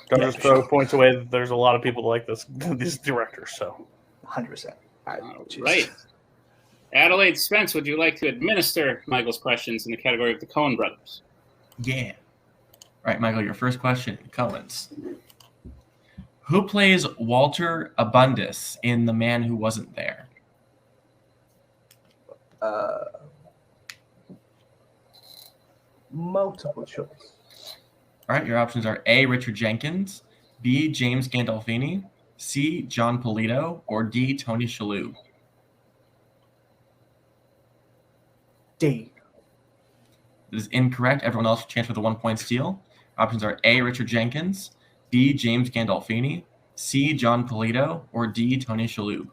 [SPEAKER 11] Don't just throw points away. There's a lot of people like this, these directors. So,
[SPEAKER 16] 100%.
[SPEAKER 6] Right. Adelaide Spence, would you like to administer Michael's questions in the category of the Coen brothers?
[SPEAKER 14] Yeah. All right, Michael, your first question, Coens. Who plays Walter Abundis in The Man Who Wasn't There?
[SPEAKER 16] Multiple choice.
[SPEAKER 14] All right, your options are A, Richard Jenkins, B, James Gandolfini, C, John Polito, or D, Tony Shalhoub.
[SPEAKER 16] D.
[SPEAKER 14] This is incorrect. Everyone else chance for the 1-point steal. Options are A, Richard Jenkins, B, James Gandolfini, C, John Polito, or D, Tony Shalhoub.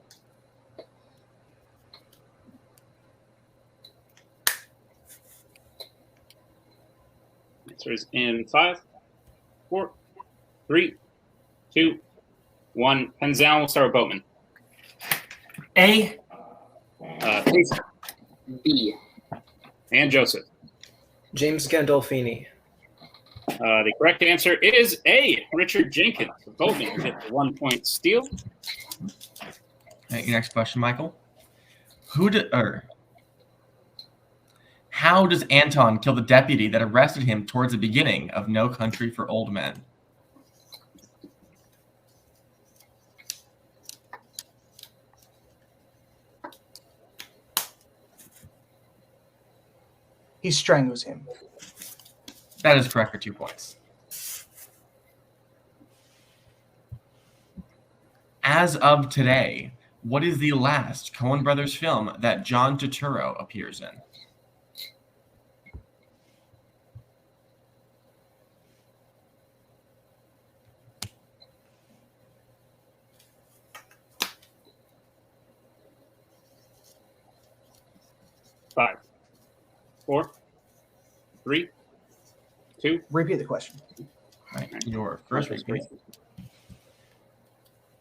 [SPEAKER 6] Answers in 5, 4, 3, 2, 1. Penzal will start with Boatman.
[SPEAKER 1] A.
[SPEAKER 6] Please.
[SPEAKER 15] B.
[SPEAKER 6] And Joseph.
[SPEAKER 17] James Gandolfini.
[SPEAKER 6] The correct answer is A, Richard Jenkins. Boatman will get the 1-point steal.
[SPEAKER 14] All right, your next question, Michael. How does Anton kill the deputy that arrested him towards the beginning of No Country for Old Men?
[SPEAKER 16] He strangles him.
[SPEAKER 14] That is correct for 2 points. As of today, what is the last Coen Brothers film that John Turturro appears in?
[SPEAKER 6] Five, 4, 3, 2.
[SPEAKER 16] Repeat the question.
[SPEAKER 14] Right. Your first repeat.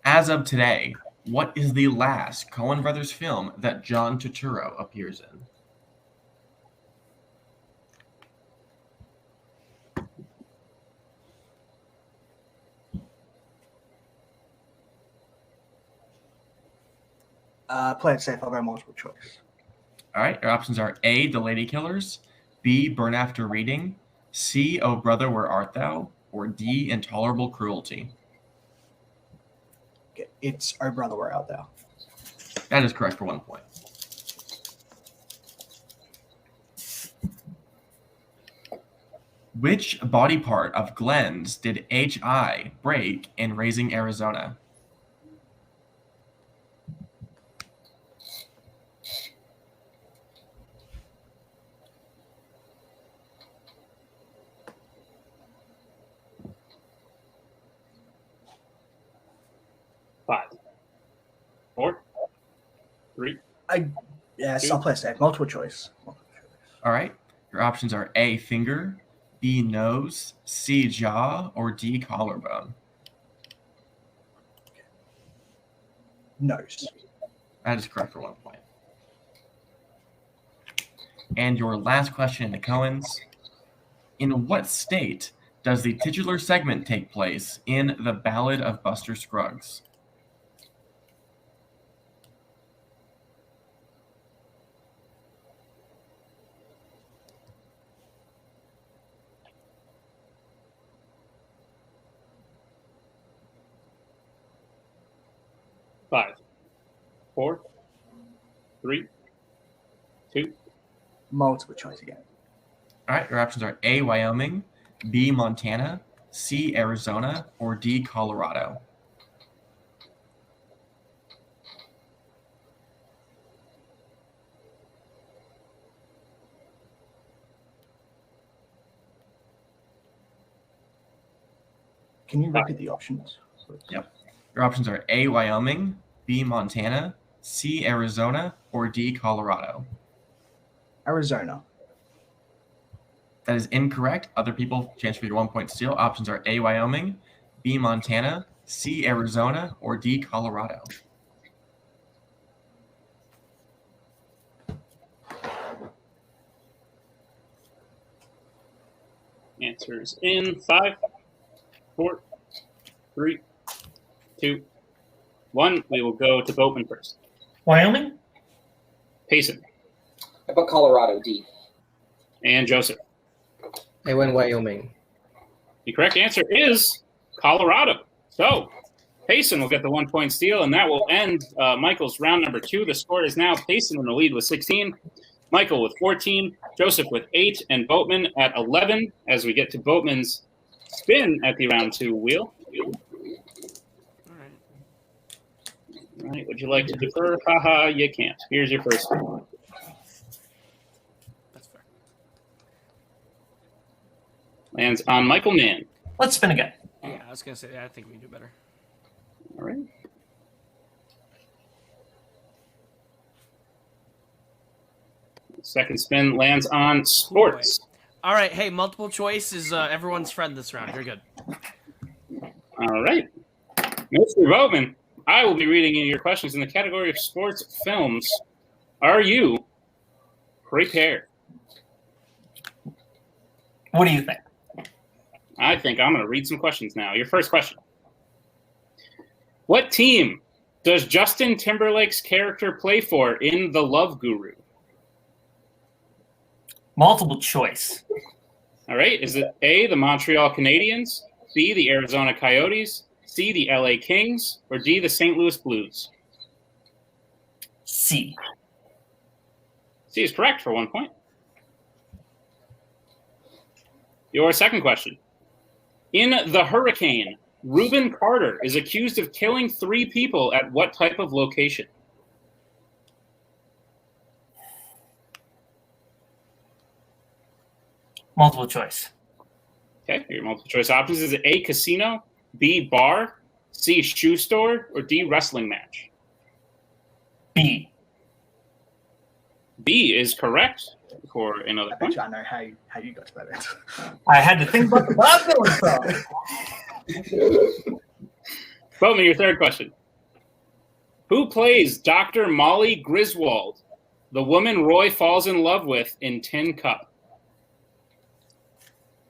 [SPEAKER 14] As of today, what is the last Coen Brothers film that John Turturro appears in?
[SPEAKER 16] Play it safe. I'll go multiple choice.
[SPEAKER 14] All right, your options are A, The Lady Killers, B, Burn After Reading, C, Oh Brother, Where Art Thou, or D, Intolerable Cruelty.
[SPEAKER 16] Okay, it's Oh Brother, Where Art Thou.
[SPEAKER 14] That is correct for 1 point. Which body part of Glenn's did H.I. break in Raising Arizona?
[SPEAKER 6] Five, 4, 3.
[SPEAKER 16] Yes, I'll play it safe. Multiple choice.
[SPEAKER 14] All right. Your options are A, finger, B, nose, C, jaw, or D, collarbone.
[SPEAKER 16] Nose.
[SPEAKER 14] That is correct for 1 point. And your last question in the Coens. In what state does the titular segment take place in The Ballad of Buster Scruggs?
[SPEAKER 6] Five, 4, 3, 2.
[SPEAKER 16] Multiple choice again.
[SPEAKER 14] All right, your options are A, Wyoming, B, Montana, C, Arizona, or D, Colorado.
[SPEAKER 16] Can you repeat the options?
[SPEAKER 14] Yep. Your options are A, Wyoming, B, Montana, C, Arizona, or D, Colorado.
[SPEAKER 16] Arizona.
[SPEAKER 14] That is incorrect. Other people, chance for your 1 point steal. Options are A, Wyoming, B, Montana, C, Arizona, or D, Colorado.
[SPEAKER 6] Answers in 5, 4, 3, 2, 1. We will go to Boatman first.
[SPEAKER 1] Wyoming?
[SPEAKER 6] Payson.
[SPEAKER 15] I put Colorado, D.
[SPEAKER 6] And Joseph.
[SPEAKER 17] I went Wyoming.
[SPEAKER 6] The correct answer is Colorado. So Payson will get the 1 point steal, and that will end Michael's round number 2. The score is now Payson in the lead with 16, Michael with 14, Joseph with 8, and Boatman at 11 as we get to Boatman's spin at the round 2 wheel. All right, would you like to defer? Haha, you can't. Here's your first one.
[SPEAKER 8] That's fair.
[SPEAKER 6] Lands on Michael Mann.
[SPEAKER 1] Let's spin again.
[SPEAKER 8] Yeah, I was gonna say I think we can do better.
[SPEAKER 6] All right. Second spin lands on sports.
[SPEAKER 8] All right, hey, multiple choice is everyone's friend this round. You're good.
[SPEAKER 6] All right. Mr. Boatman, I will be reading in your questions in the category of sports films. Are you prepared?
[SPEAKER 1] What do you think?
[SPEAKER 6] I think I'm going to read some questions now. Your first question. What team does Justin Timberlake's character play for in The Love Guru?
[SPEAKER 1] Multiple choice.
[SPEAKER 6] All right. Is it A, the Montreal Canadiens, B, the Arizona Coyotes, C, the LA Kings, or D, the St. Louis Blues?
[SPEAKER 1] C.
[SPEAKER 6] C is correct for 1 point. Your second question. In The Hurricane, Reuben Carter is accused of killing 3 people at what type of location?
[SPEAKER 1] Multiple choice.
[SPEAKER 6] Okay, your multiple choice options is A, casino, B, bar, C, shoe store, or D, wrestling match?
[SPEAKER 1] B.
[SPEAKER 6] B is correct for another
[SPEAKER 16] I bet
[SPEAKER 6] point.
[SPEAKER 16] you I know how you got to that answer.
[SPEAKER 1] I had to think about the Bob song.
[SPEAKER 6] Boatman, your third question. Who plays Dr. Molly Griswold, the woman Roy falls in love with in Tin Cup?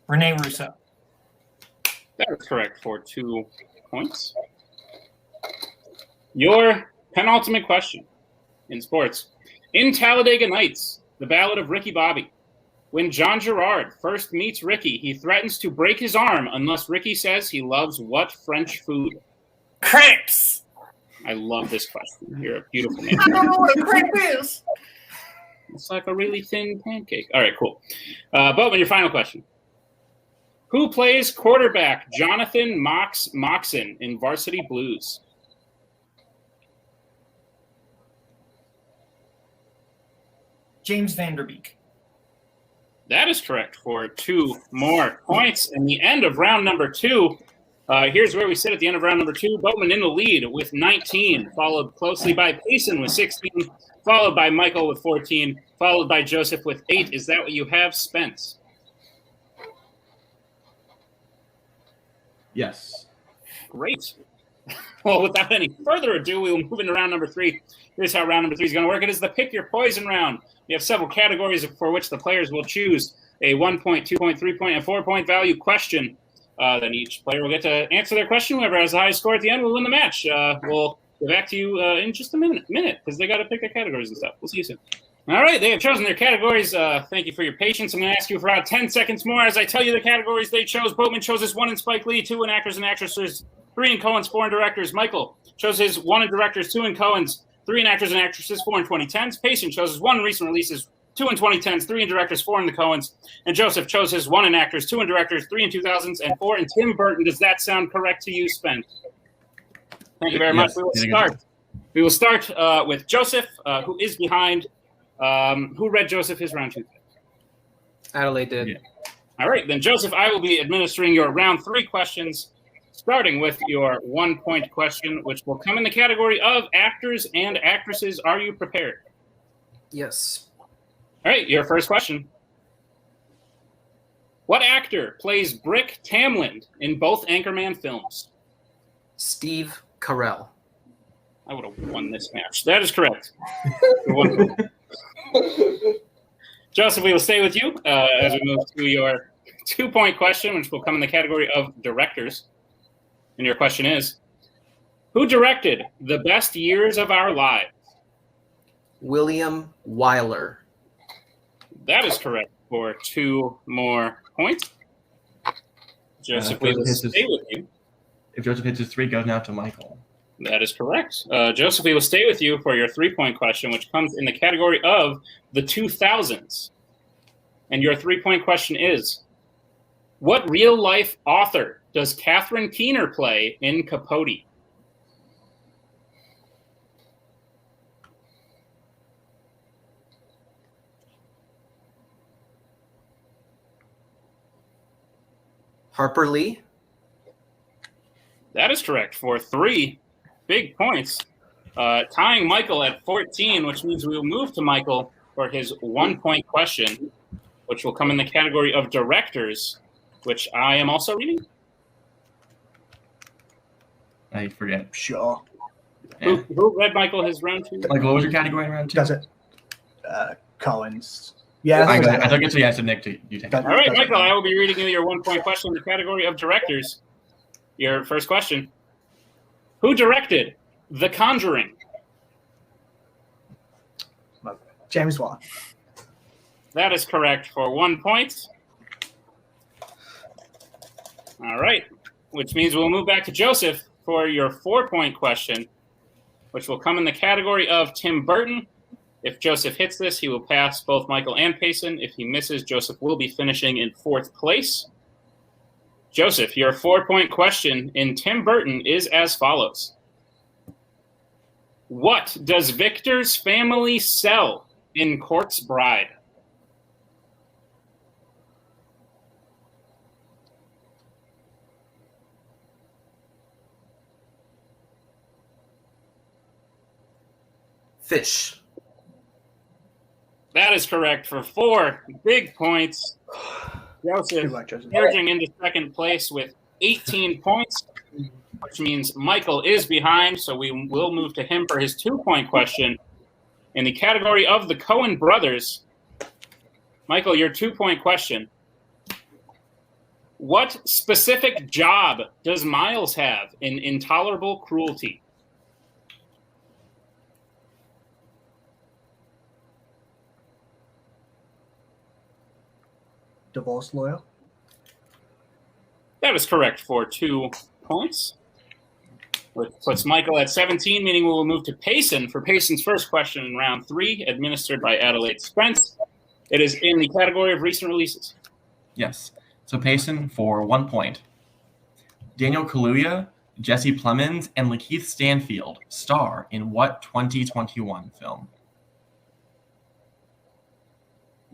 [SPEAKER 1] Rene Russo.
[SPEAKER 6] That is correct for 2 points. Your penultimate question in sports. In Talladega Nights, the Ballad of Ricky Bobby, when John Gerard first meets Ricky, he threatens to break his arm unless Ricky says he loves what French food?
[SPEAKER 1] Crepes.
[SPEAKER 6] I love this question. You're a beautiful man.
[SPEAKER 1] I don't know what a crepe is.
[SPEAKER 6] It's like a really thin pancake. All right, cool. Boatman, your final question. Who plays quarterback Jonathan Moxon in Varsity Blues?
[SPEAKER 1] James Vanderbeek.
[SPEAKER 6] That is correct for 2 more points. And the end of round number 2. Here's where we sit at the end of round number 2. Boatman in the lead with 19, followed closely by Payson with 16, followed by Michael with 14, followed by Joseph with 8. Is that what you have, Spence?
[SPEAKER 14] Yes.
[SPEAKER 6] Great. Well, without any further ado, we will move into round number 3. Here's how round number 3 is going to work. It is the Pick Your Poison round. We have several categories for which the players will choose a 1 point, 2 point, 3 point, and 4 point value question. Then each player will get to answer their question. Whoever has the highest score at the end will win the match. We'll get back to you in just a minute because they got to pick their categories and stuff. We'll see you soon. All right, they have chosen their categories. Thank you for your patience. I'm going to ask you for about 10 seconds more as I tell you the categories they chose. Boatman chose his 1 in Spike Lee, 2 in actors and actresses, 3 in Coens, 4 in directors. Michael chose his 1 in directors, 2 in Coens, 3 in actors and actresses, 4 in 2010s. Payson chose his 1 in recent releases, 2 in 2010s, 3 in directors, 4 in the Coens. And Joseph chose his 1 in actors, 2 in directors, 3 in 2000s, and 4 in Tim Burton. Does that sound correct to you, Spence? Thank you very much. We will start with Joseph, who is behind. Who read Joseph his round 2?
[SPEAKER 17] Adelaide did.
[SPEAKER 6] Yeah. All right, then, Joseph, I will be administering your round 3 questions, starting with your 1 point question, which will come in the category of actors and actresses. Are you prepared?
[SPEAKER 17] Yes.
[SPEAKER 6] All right, your first question. What actor plays Brick Tamland in both Anchorman films?
[SPEAKER 17] Steve Carell.
[SPEAKER 6] I would have won this match. That is correct. Joseph, we will stay with you as we move to your 2 point question, which will come in the category of directors. And your question is, who directed The Best Years of Our Lives?
[SPEAKER 17] William Wyler.
[SPEAKER 6] That is correct for 2 more points. Joseph, we will stay with you.
[SPEAKER 14] If Joseph hits his 3, goes now to Michael.
[SPEAKER 6] That is correct. Joseph, we will stay with you for your 3 point question, which comes in the category of the 2000s. And your 3 point question is, what real-life author does Catherine Keener play in Capote?
[SPEAKER 17] Harper Lee.
[SPEAKER 6] That is correct for 3 big points. Tying Michael at 14, which means we will move to Michael for his 1 point question, which will come in the category of directors, which I am also reading.
[SPEAKER 14] I forget.
[SPEAKER 16] Sure.
[SPEAKER 6] Who read Michael his round 2?
[SPEAKER 14] Michael, what was your category in round 2?
[SPEAKER 16] Does it? Coens. Yeah,
[SPEAKER 14] I took it to yes, and Nick, you take it.
[SPEAKER 6] All right, Michael, I will be reading you your 1 point question in the category of directors. Your first question. Who directed The Conjuring?
[SPEAKER 16] James Wan.
[SPEAKER 6] That is correct for 1 point. All right, which means we'll move back to Joseph for your 4 point question, which will come in the category of Tim Burton. If Joseph hits this, he will pass both Michael and Payson. If he misses, Joseph will be finishing in 4th place. Joseph, your 4-point question in Tim Burton is as follows. What does Victor's family sell in Court's Bride?
[SPEAKER 17] Fish.
[SPEAKER 6] That is correct for 4 big points. Joseph surging into second place with 18 points, which means Michael is behind, so we will move to him for his 2-point question. In the category of the Coen brothers, Michael, your 2-point question. What specific job does Miles have in Intolerable Cruelty?
[SPEAKER 16] Divorce lawyer.
[SPEAKER 6] That is correct for 2 points. Which puts Michael at 17, meaning we will move to Payson for Payson's first question in round 3, administered by Adelaide Spence. It is in the category of recent releases.
[SPEAKER 14] Yes. So Payson for 1 point. Daniel Kaluuya, Jesse Plemons, and Lakeith Stanfield star in what 2021 film?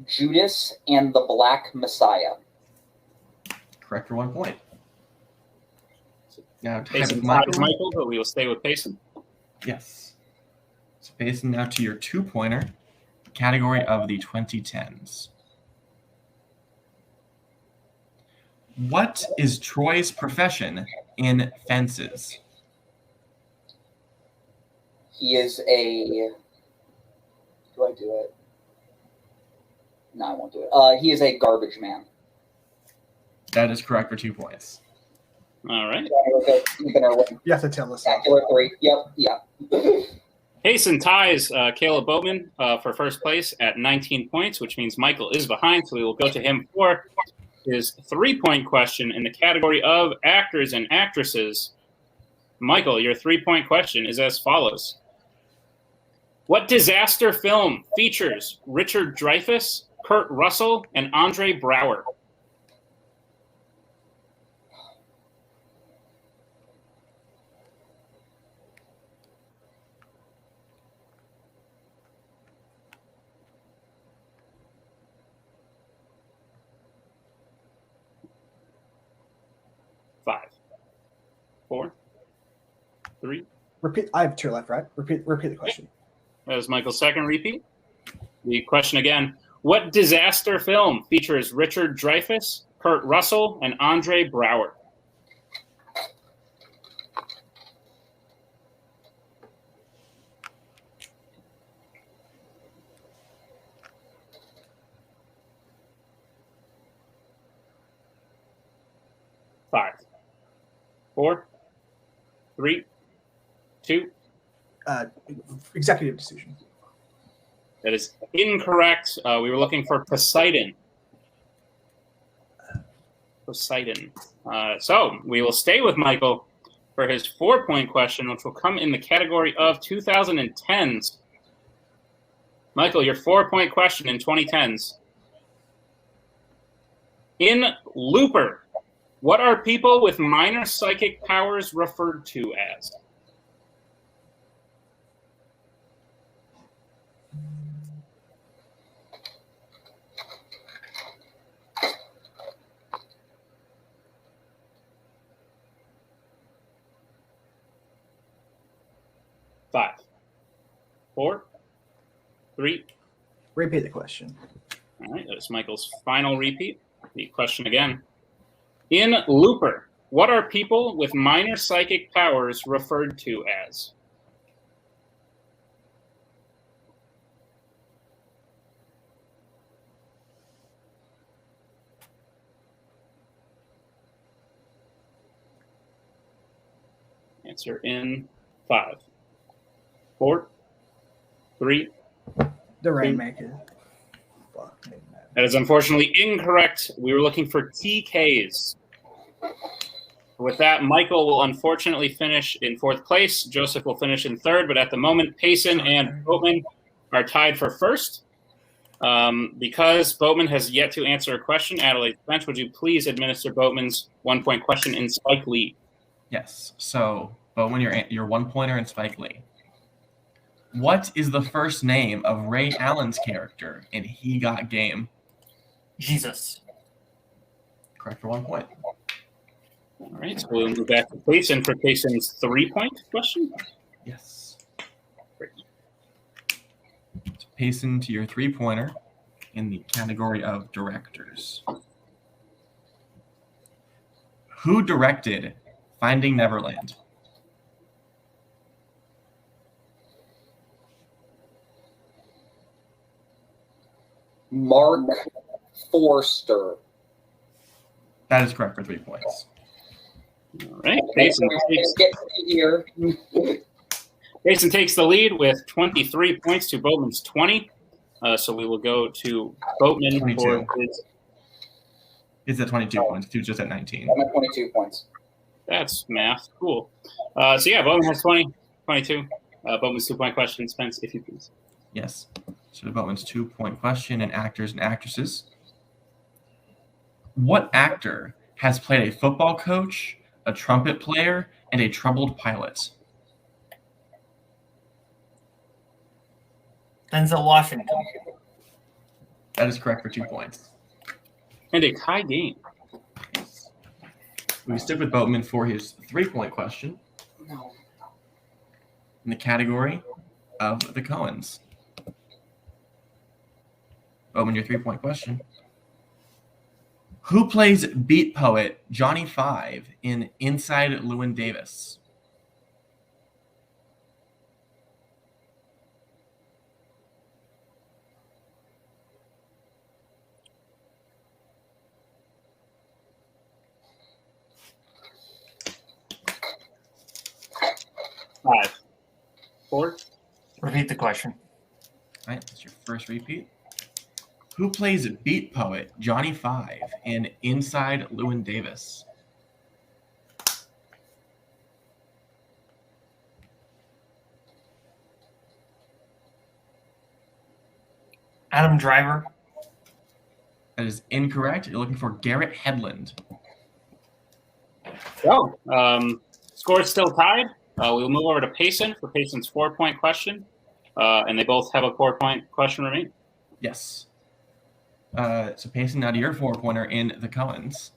[SPEAKER 15] Judas and the Black Messiah.
[SPEAKER 14] Correct for 1 point. Now
[SPEAKER 6] Payson ties Michael, but we will stay with Payson.
[SPEAKER 14] Yes. So Payson, now to your 2-pointer, category of the 2010s. What is Troy's profession in Fences?
[SPEAKER 15] He is a... Do I do it? No, I won't do it. He is a garbage man.
[SPEAKER 14] That is correct for 2 points.
[SPEAKER 6] All right.
[SPEAKER 16] You have to tell us.
[SPEAKER 15] Spectacular 3. Yep. Yeah.
[SPEAKER 6] Payson ties Kaleb Boatman for first place at 19 points, which means Michael is behind, so we will go to him for his 3-point question in the category of actors and actresses. Michael, your 3-point question is as follows. What disaster film features Richard Dreyfuss, Kurt Russell, and Andre Braugher? Five, 4, 3.
[SPEAKER 16] Repeat. I have 2 left, right? Repeat the question.
[SPEAKER 6] That was Michael's second repeat. The question again. What disaster film features Richard Dreyfuss, Kurt Russell, and Andre Braugher? Five, 4, 3, 2.
[SPEAKER 16] Executive decision.
[SPEAKER 6] That is incorrect. We were looking for Poseidon. Poseidon. So we will stay with Michael for his 4-point question, which will come in the category of 2010s. Michael, your 4-point question in 2010s. In Looper, what are people with minor psychic powers referred to as? Five, 4, 3.
[SPEAKER 16] Repeat the question.
[SPEAKER 6] All right, that's Michael's final repeat. The question again. In Looper, what are people with minor psychic powers referred to as? Answer in 5, 4, 3.
[SPEAKER 16] The Rainmaker.
[SPEAKER 6] That is unfortunately incorrect. We were looking for TKs. With that, Michael will unfortunately finish in 4th place. Joseph will finish in 3rd, but at the moment, Payson and Boatman are tied for 1st. Because Boatman has yet to answer a question, Adelaide Spence, would you please administer Boatman's 1-point question in Spike Lee?
[SPEAKER 14] Yes. So, Boatman, your 1-pointer in Spike Lee. What is the first name of Ray Allen's character in He Got Game?
[SPEAKER 1] Jesus.
[SPEAKER 14] Correct for 1 point.
[SPEAKER 6] All right, so we'll move back to Payson for Payson's 3-point question.
[SPEAKER 14] Yes. Great. So Payson to your 3-pointer in the category of directors. Who directed Finding Neverland?
[SPEAKER 15] Mark Forster.
[SPEAKER 14] That is correct for 3 points.
[SPEAKER 6] All right, Payson takes the lead with 23 points to Boatman's 20. So we will go to Boatman
[SPEAKER 14] 22.
[SPEAKER 6] for his.
[SPEAKER 14] It's at 22 points. He was just at 19.
[SPEAKER 15] I'm at 22 points.
[SPEAKER 6] That's math. Cool. So yeah, Boatman has 22. Boatman's 2-point question. Spence, if you please.
[SPEAKER 14] Yes. So Boatman's 2-point question and actors and actresses. What actor has played a football coach, a trumpet player, and a troubled pilot?
[SPEAKER 1] Denzel Washington.
[SPEAKER 14] That is correct for 2 points.
[SPEAKER 6] And a tie game.
[SPEAKER 14] We stick with Boatman for his 3-point question.
[SPEAKER 15] No.
[SPEAKER 14] In the category of the Coens. Boatman, your 3-point question. Who plays beat poet Johnny Five in Inside Llewyn Davis?
[SPEAKER 6] Five. 4.
[SPEAKER 1] Repeat the question.
[SPEAKER 14] All right, that's your first repeat. Who plays beat poet Johnny Five in Inside Llewyn Davis?
[SPEAKER 1] Adam Driver.
[SPEAKER 14] That is incorrect. You're looking for Garrett Hedlund.
[SPEAKER 6] So, score is still tied. We'll move over to Payson for Payson's 4-point question. And they both have a 4-point question remaining.
[SPEAKER 14] Yes. So Payson, now to your 4-pointer in the Coens.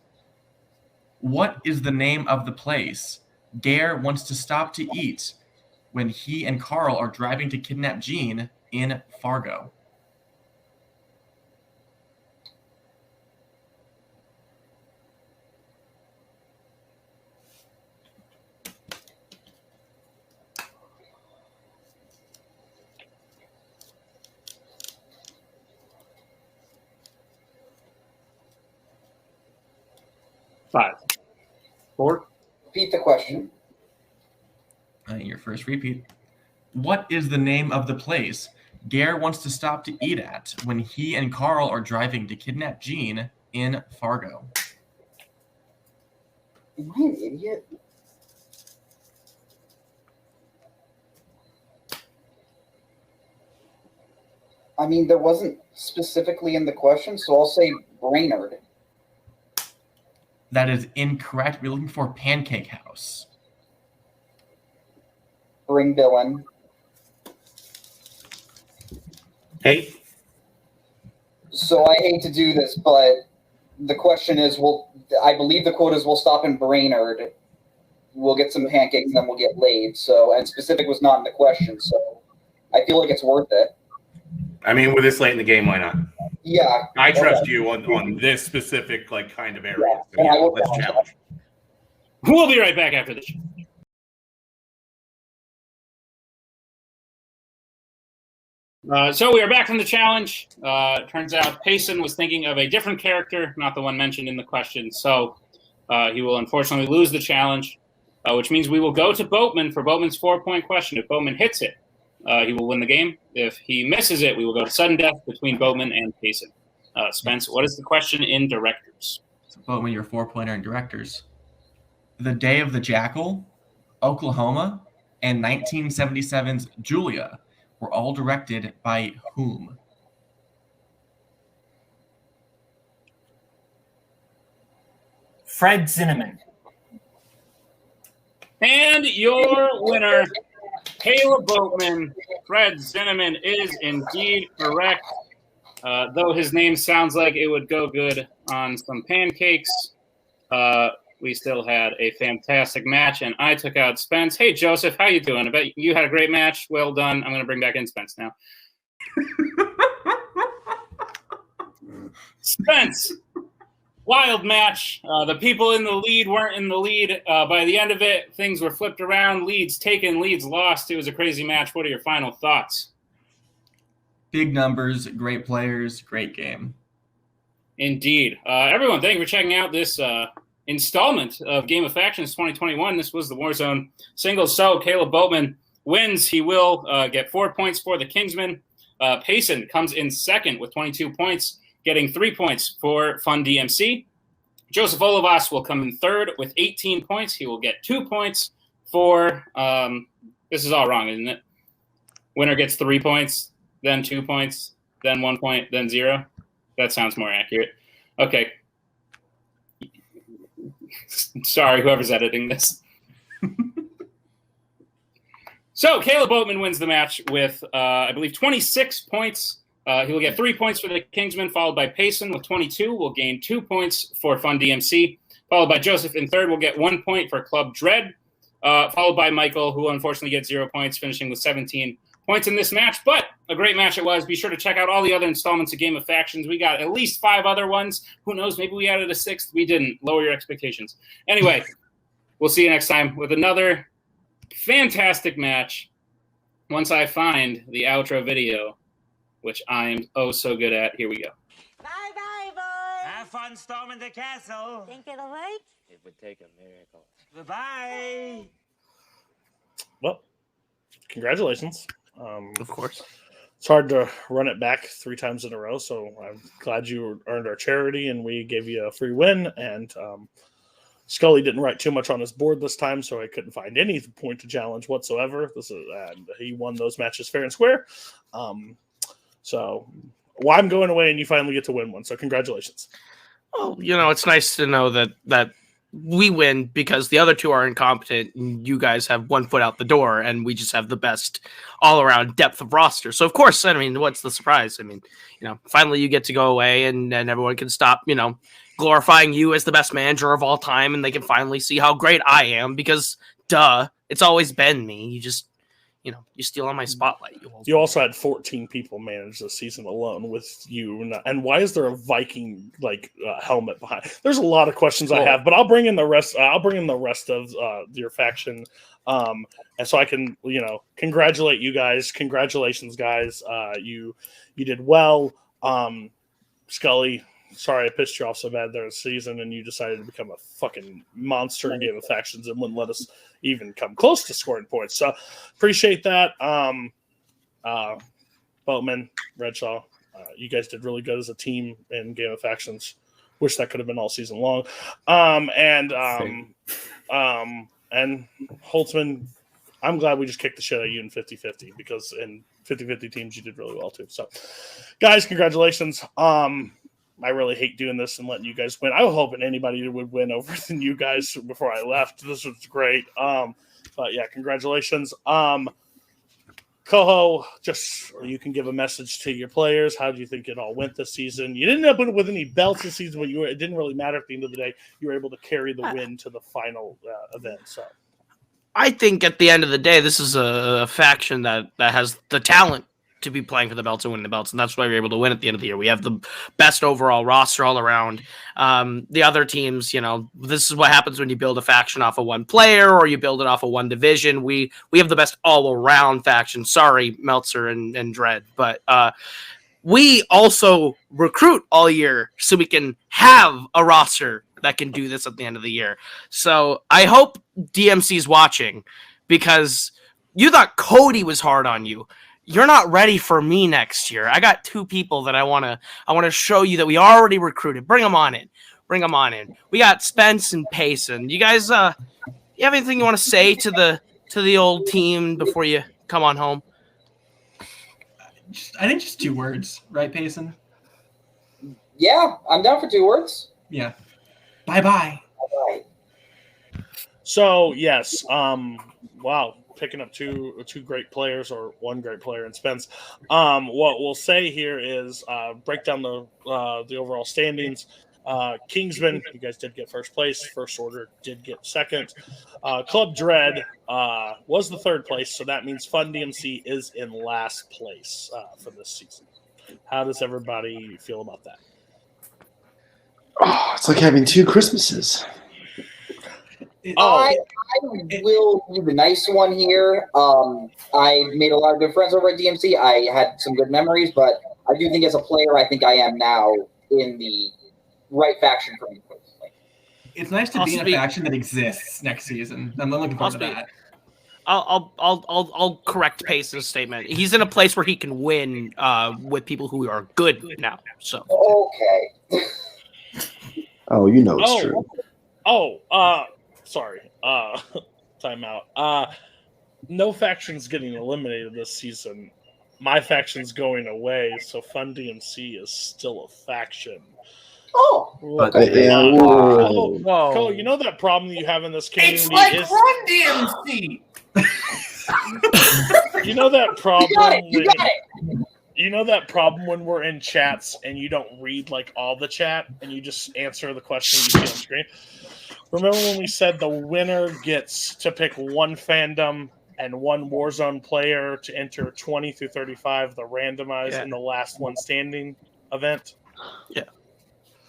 [SPEAKER 14] What is the name of the place Gare wants to stop to eat when he and Carl are driving to kidnap Jean in Fargo?
[SPEAKER 6] Five. 4.
[SPEAKER 15] Repeat the question.
[SPEAKER 14] Your first repeat. What is the name of the place Gare wants to stop to eat at when he and Carl are driving to kidnap Jean in Fargo?
[SPEAKER 15] Am I an idiot? I mean, there wasn't specifically in the question, so I'll say Brainerd.
[SPEAKER 14] That is incorrect. We're looking for Pancake House.
[SPEAKER 15] Bring Bill in.
[SPEAKER 19] Hey.
[SPEAKER 15] So I hate to do this, but the question is, I believe the quote is, we'll stop in Brainerd. We'll get some pancakes and then we'll get laid. So, and specific was not in the question, so I feel like it's worth it.
[SPEAKER 19] I mean, with this late in the game, why not?
[SPEAKER 15] Yeah.
[SPEAKER 19] I trust you on this specific kind of area. So, yeah, let's challenge.
[SPEAKER 6] We'll be right back after this. So we are back from the challenge. Turns out Payson was thinking of a different character, not the one mentioned in the question. So he will unfortunately lose the challenge, which means we will go to Boatman for Boatman's 4-point question. If Boatman hits it, he will win the game. If he misses it, we will go to sudden death between Boatman and Payson. Spence, what is the question in directors?
[SPEAKER 14] So Boatman, your 4-pointer in directors. The Day of the Jackal, Oklahoma, and 1977's Julia were all directed by whom?
[SPEAKER 1] Fred Zinnemann.
[SPEAKER 6] And your winner, Kaleb Boatman, Fred Zinnemann, is indeed correct. Though his name sounds like it would go good on some pancakes, we still had a fantastic match, and I took out Spence. Hey, Joseph, how you doing? I bet you had a great match. Well done. I'm going to bring back in Spence now. Spence, wild match. The people in the lead weren't in the lead. By the end of it, things were flipped around. Leads taken, leads lost. It was a crazy match. What are your final thoughts?
[SPEAKER 14] Big numbers, great players, great game.
[SPEAKER 6] Indeed. Everyone, thank you for checking out this installment of Game of Factions 2021. This was the Warzone singles. So Kaleb Boatman wins. He will get 4 points for the Kingsman. Payson comes in second with 22 points, getting 3 points for Fun DMC. Joseph Olivas will come in third with 18 points. He will get 2 points for this is all wrong, isn't it? Winner gets 3 points, then 2 points, then 1 point, then 0. That sounds more accurate. Okay. Sorry, whoever's editing this. So Kaleb Boatman wins the match with, I believe, 26 points. He will get 3 points for the Kingsman, followed by Payson with 22. Will gain 2 points for Fun DMC, followed by Joseph in third. Will get 1 point for Club Dread, followed by Michael, who unfortunately gets 0 points, finishing with 17 points in this match. But a great match it was. Be sure to check out all the other installments of Game of Factions. We got at least 5 other ones. Who knows? Maybe we added a 6th. We didn't. Lower your expectations. Anyway, we'll see you next time with another fantastic match once I find the outro video, which I am oh so good at. Here we go.
[SPEAKER 20] Bye-bye, boys.
[SPEAKER 21] Have fun storming the castle.
[SPEAKER 20] Think it'll work?
[SPEAKER 21] It would take a miracle. Bye-bye.
[SPEAKER 11] Well, congratulations.
[SPEAKER 8] Of course.
[SPEAKER 11] It's hard to run it back 3 times in a row, so I'm glad you earned our charity and we gave you a free win. And Scully didn't write too much on his board this time, so I couldn't find any point to challenge whatsoever. And he won those matches fair and square. So I'm going away and you finally get to win one. So congratulations.
[SPEAKER 8] Well, it's nice to know that we win because the other 2 are incompetent and you guys have 1 foot out the door and we just have the best all around depth of roster. So of course, what's the surprise? Finally you get to go away and everyone can stop, glorifying you as the best manager of all time. And they can finally see how great I am because it's always been me. You just, you steal on my spotlight.
[SPEAKER 11] You also had 14 people manage this season alone with you. And why is there a Viking helmet behind? There's a lot of questions I have, but I'll bring in the rest. I'll bring in the rest of your faction, and so I can congratulate you guys. Congratulations, guys. You did well. Scully, sorry I pissed you off so bad there this season, and you decided to become a fucking monster in Game of Factions and wouldn't let us even come close to scoring points. So appreciate that. Boatman, Redshaw, you guys did really good as a team in Game of Factions. Wish that could have been all season long. And Holtzman, I'm glad we just kicked the shit out of you in 50-50 because in 50-50 teams you did really well too. So guys, congratulations. I really hate doing this and letting you guys win. I was hoping anybody would win over than you guys before I left. This was great. But yeah, congratulations. Koho, just you can give a message to your players. How do you think it all went this season? You didn't end up with any belts this season, but it didn't really matter at the end of the day. You were able to carry the win to the final event. So
[SPEAKER 8] I think at the end of the day, this is a faction that has the talent to be playing for the belts and winning the belts, and that's why we're able to win at the end of the year. We have the best overall roster all around. The other teams, this is what happens when you build a faction off of one player or you build it off of one division. We have the best all-around faction. Sorry, Meltzer and Dread, but we also recruit all year so we can have a roster that can do this at the end of the year. So I hope DMC's watching because you thought Cody was hard on you. You're not ready for me next year. I got 2 people that I want to show you that we already recruited. Bring them on in. We got Spence and Payson. You guys, you have anything you want to say to the old team before you come on home?
[SPEAKER 14] I think just 2 words, right, Payson?
[SPEAKER 15] Yeah, I'm down for 2 words.
[SPEAKER 14] Yeah. Bye-bye.
[SPEAKER 11] So yes, wow, picking up two great players or one great player in Spence. What we'll say here is break down the overall standings. Kingsman, you guys did get first place. First Order did get second. Club Dread was the third place, so that means Fun DMC is in last place for this season. How does everybody feel about that?
[SPEAKER 9] Oh, it's like having two Christmases.
[SPEAKER 15] I will be the nice one here. I made a lot of good friends over at DMC. I had some good memories, but I do think as a player, I think I am now in the right faction for me.
[SPEAKER 14] It's nice to be in a faction that exists next season. I'm looking forward to that.
[SPEAKER 8] I'll correct Pace's statement. He's in a place where he can win with people who are good now. So
[SPEAKER 15] okay.
[SPEAKER 9] Oh, you know it's true.
[SPEAKER 11] Sorry. Timeout. No faction's getting eliminated this season. My faction's going away, so Fun DMC is still a faction.
[SPEAKER 15] Oh,
[SPEAKER 11] whoa. Cole, you know that problem you have in this community?
[SPEAKER 1] It's like Run DMC.
[SPEAKER 11] You know that problem?
[SPEAKER 15] You got it.
[SPEAKER 11] You know that problem when we're in chats and you don't read like all the chat and you just answer the question you see on screen? Remember when we said the winner gets to pick one fandom and one Warzone player to enter 20 through 35, the randomized and the last one standing event?
[SPEAKER 8] Yeah.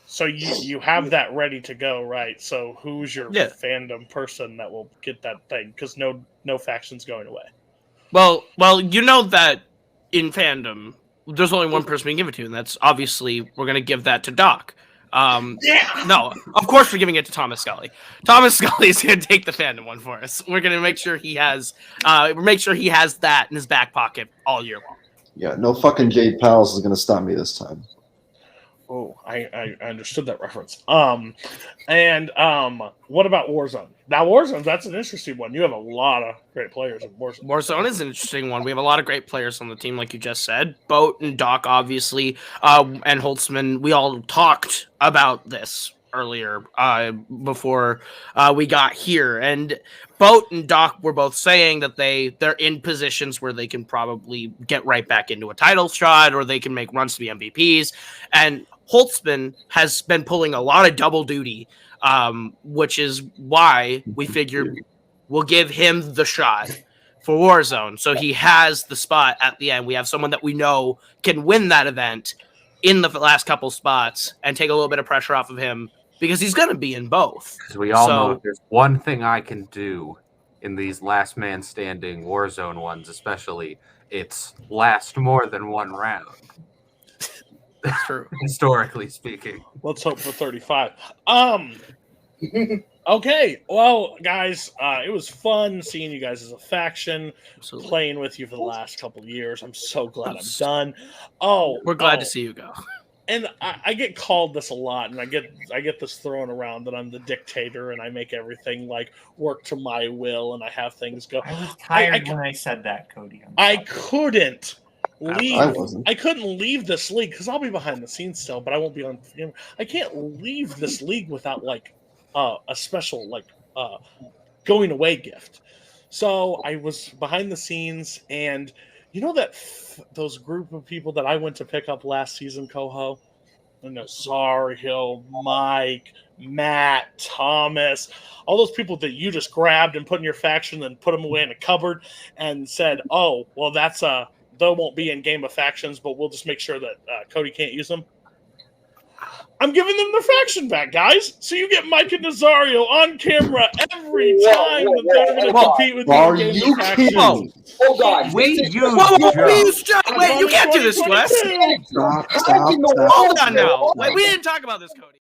[SPEAKER 11] So you have that ready to go, right? So who's your fandom person that will get that thing? Because no faction's going away.
[SPEAKER 8] Well, you know that in fandom, there's only one person we can give it to, and that's obviously we're going to give that to Doc. No, of course we're giving it to Thomas Scully. Thomas Scully is going to take the fandom one for us. We're going to make sure he has that in his back pocket all year long.
[SPEAKER 9] Yeah, no fucking Jade Pals is going to stop me this time.
[SPEAKER 11] Oh, I understood that reference. What about Warzone? Now, Warzone, that's an interesting one. You have a lot of great players in Warzone.
[SPEAKER 8] Warzone is an interesting one. We have a lot of great players on the team, like you just said. Boat and Doc, obviously, and Holtzman. We all talked about this earlier before we got here. And Boat and Doc were both saying that they're in positions where they can probably get right back into a title shot or they can make runs to be MVPs. And Holtzman has been pulling a lot of double duty, which is why we figured we'll give him the shot for Warzone. So he has the spot at the end. We have someone that we know can win that event in the last couple spots and take a little bit of pressure off of him because he's going to be in both.
[SPEAKER 22] Because we all know if there's one thing I can do in these last man standing Warzone ones, especially, it's last more than one round.
[SPEAKER 8] That's true.
[SPEAKER 22] Historically speaking.
[SPEAKER 11] Let's hope for 35. Okay, well, guys, it was fun seeing you guys as a faction, playing with you for the last couple of years. I'm so glad I'm done.
[SPEAKER 8] We're glad to see you go.
[SPEAKER 11] And I get called this a lot, and I get this thrown around that I'm the dictator and I make everything like work to my will and I have things go.
[SPEAKER 1] I was tired when I said that, Cody.
[SPEAKER 11] I couldn't leave.
[SPEAKER 9] I wasn't.
[SPEAKER 11] I couldn't leave this league because I'll be behind the scenes still, but I won't be on. I can't leave this league without like a special like going away gift. So I was behind the scenes, and you know that those group of people that I went to pick up last season, Koho, and Zar Hill, Mike, Matt, Thomas, all those people that you just grabbed and put in your faction and put them away in a cupboard and said, "Oh, well, that's they won't be in Game of Factions, but we'll just make sure that Cody can't use them." I'm giving them their faction back, guys. So you get Mike and Nazario on camera every time that they're going to compete with you in Game of Factions.
[SPEAKER 15] Hold on.
[SPEAKER 22] We use
[SPEAKER 8] Wait, you can't do this to us.
[SPEAKER 9] Stop.
[SPEAKER 8] Hold on now. Wait, we didn't talk about this, Cody.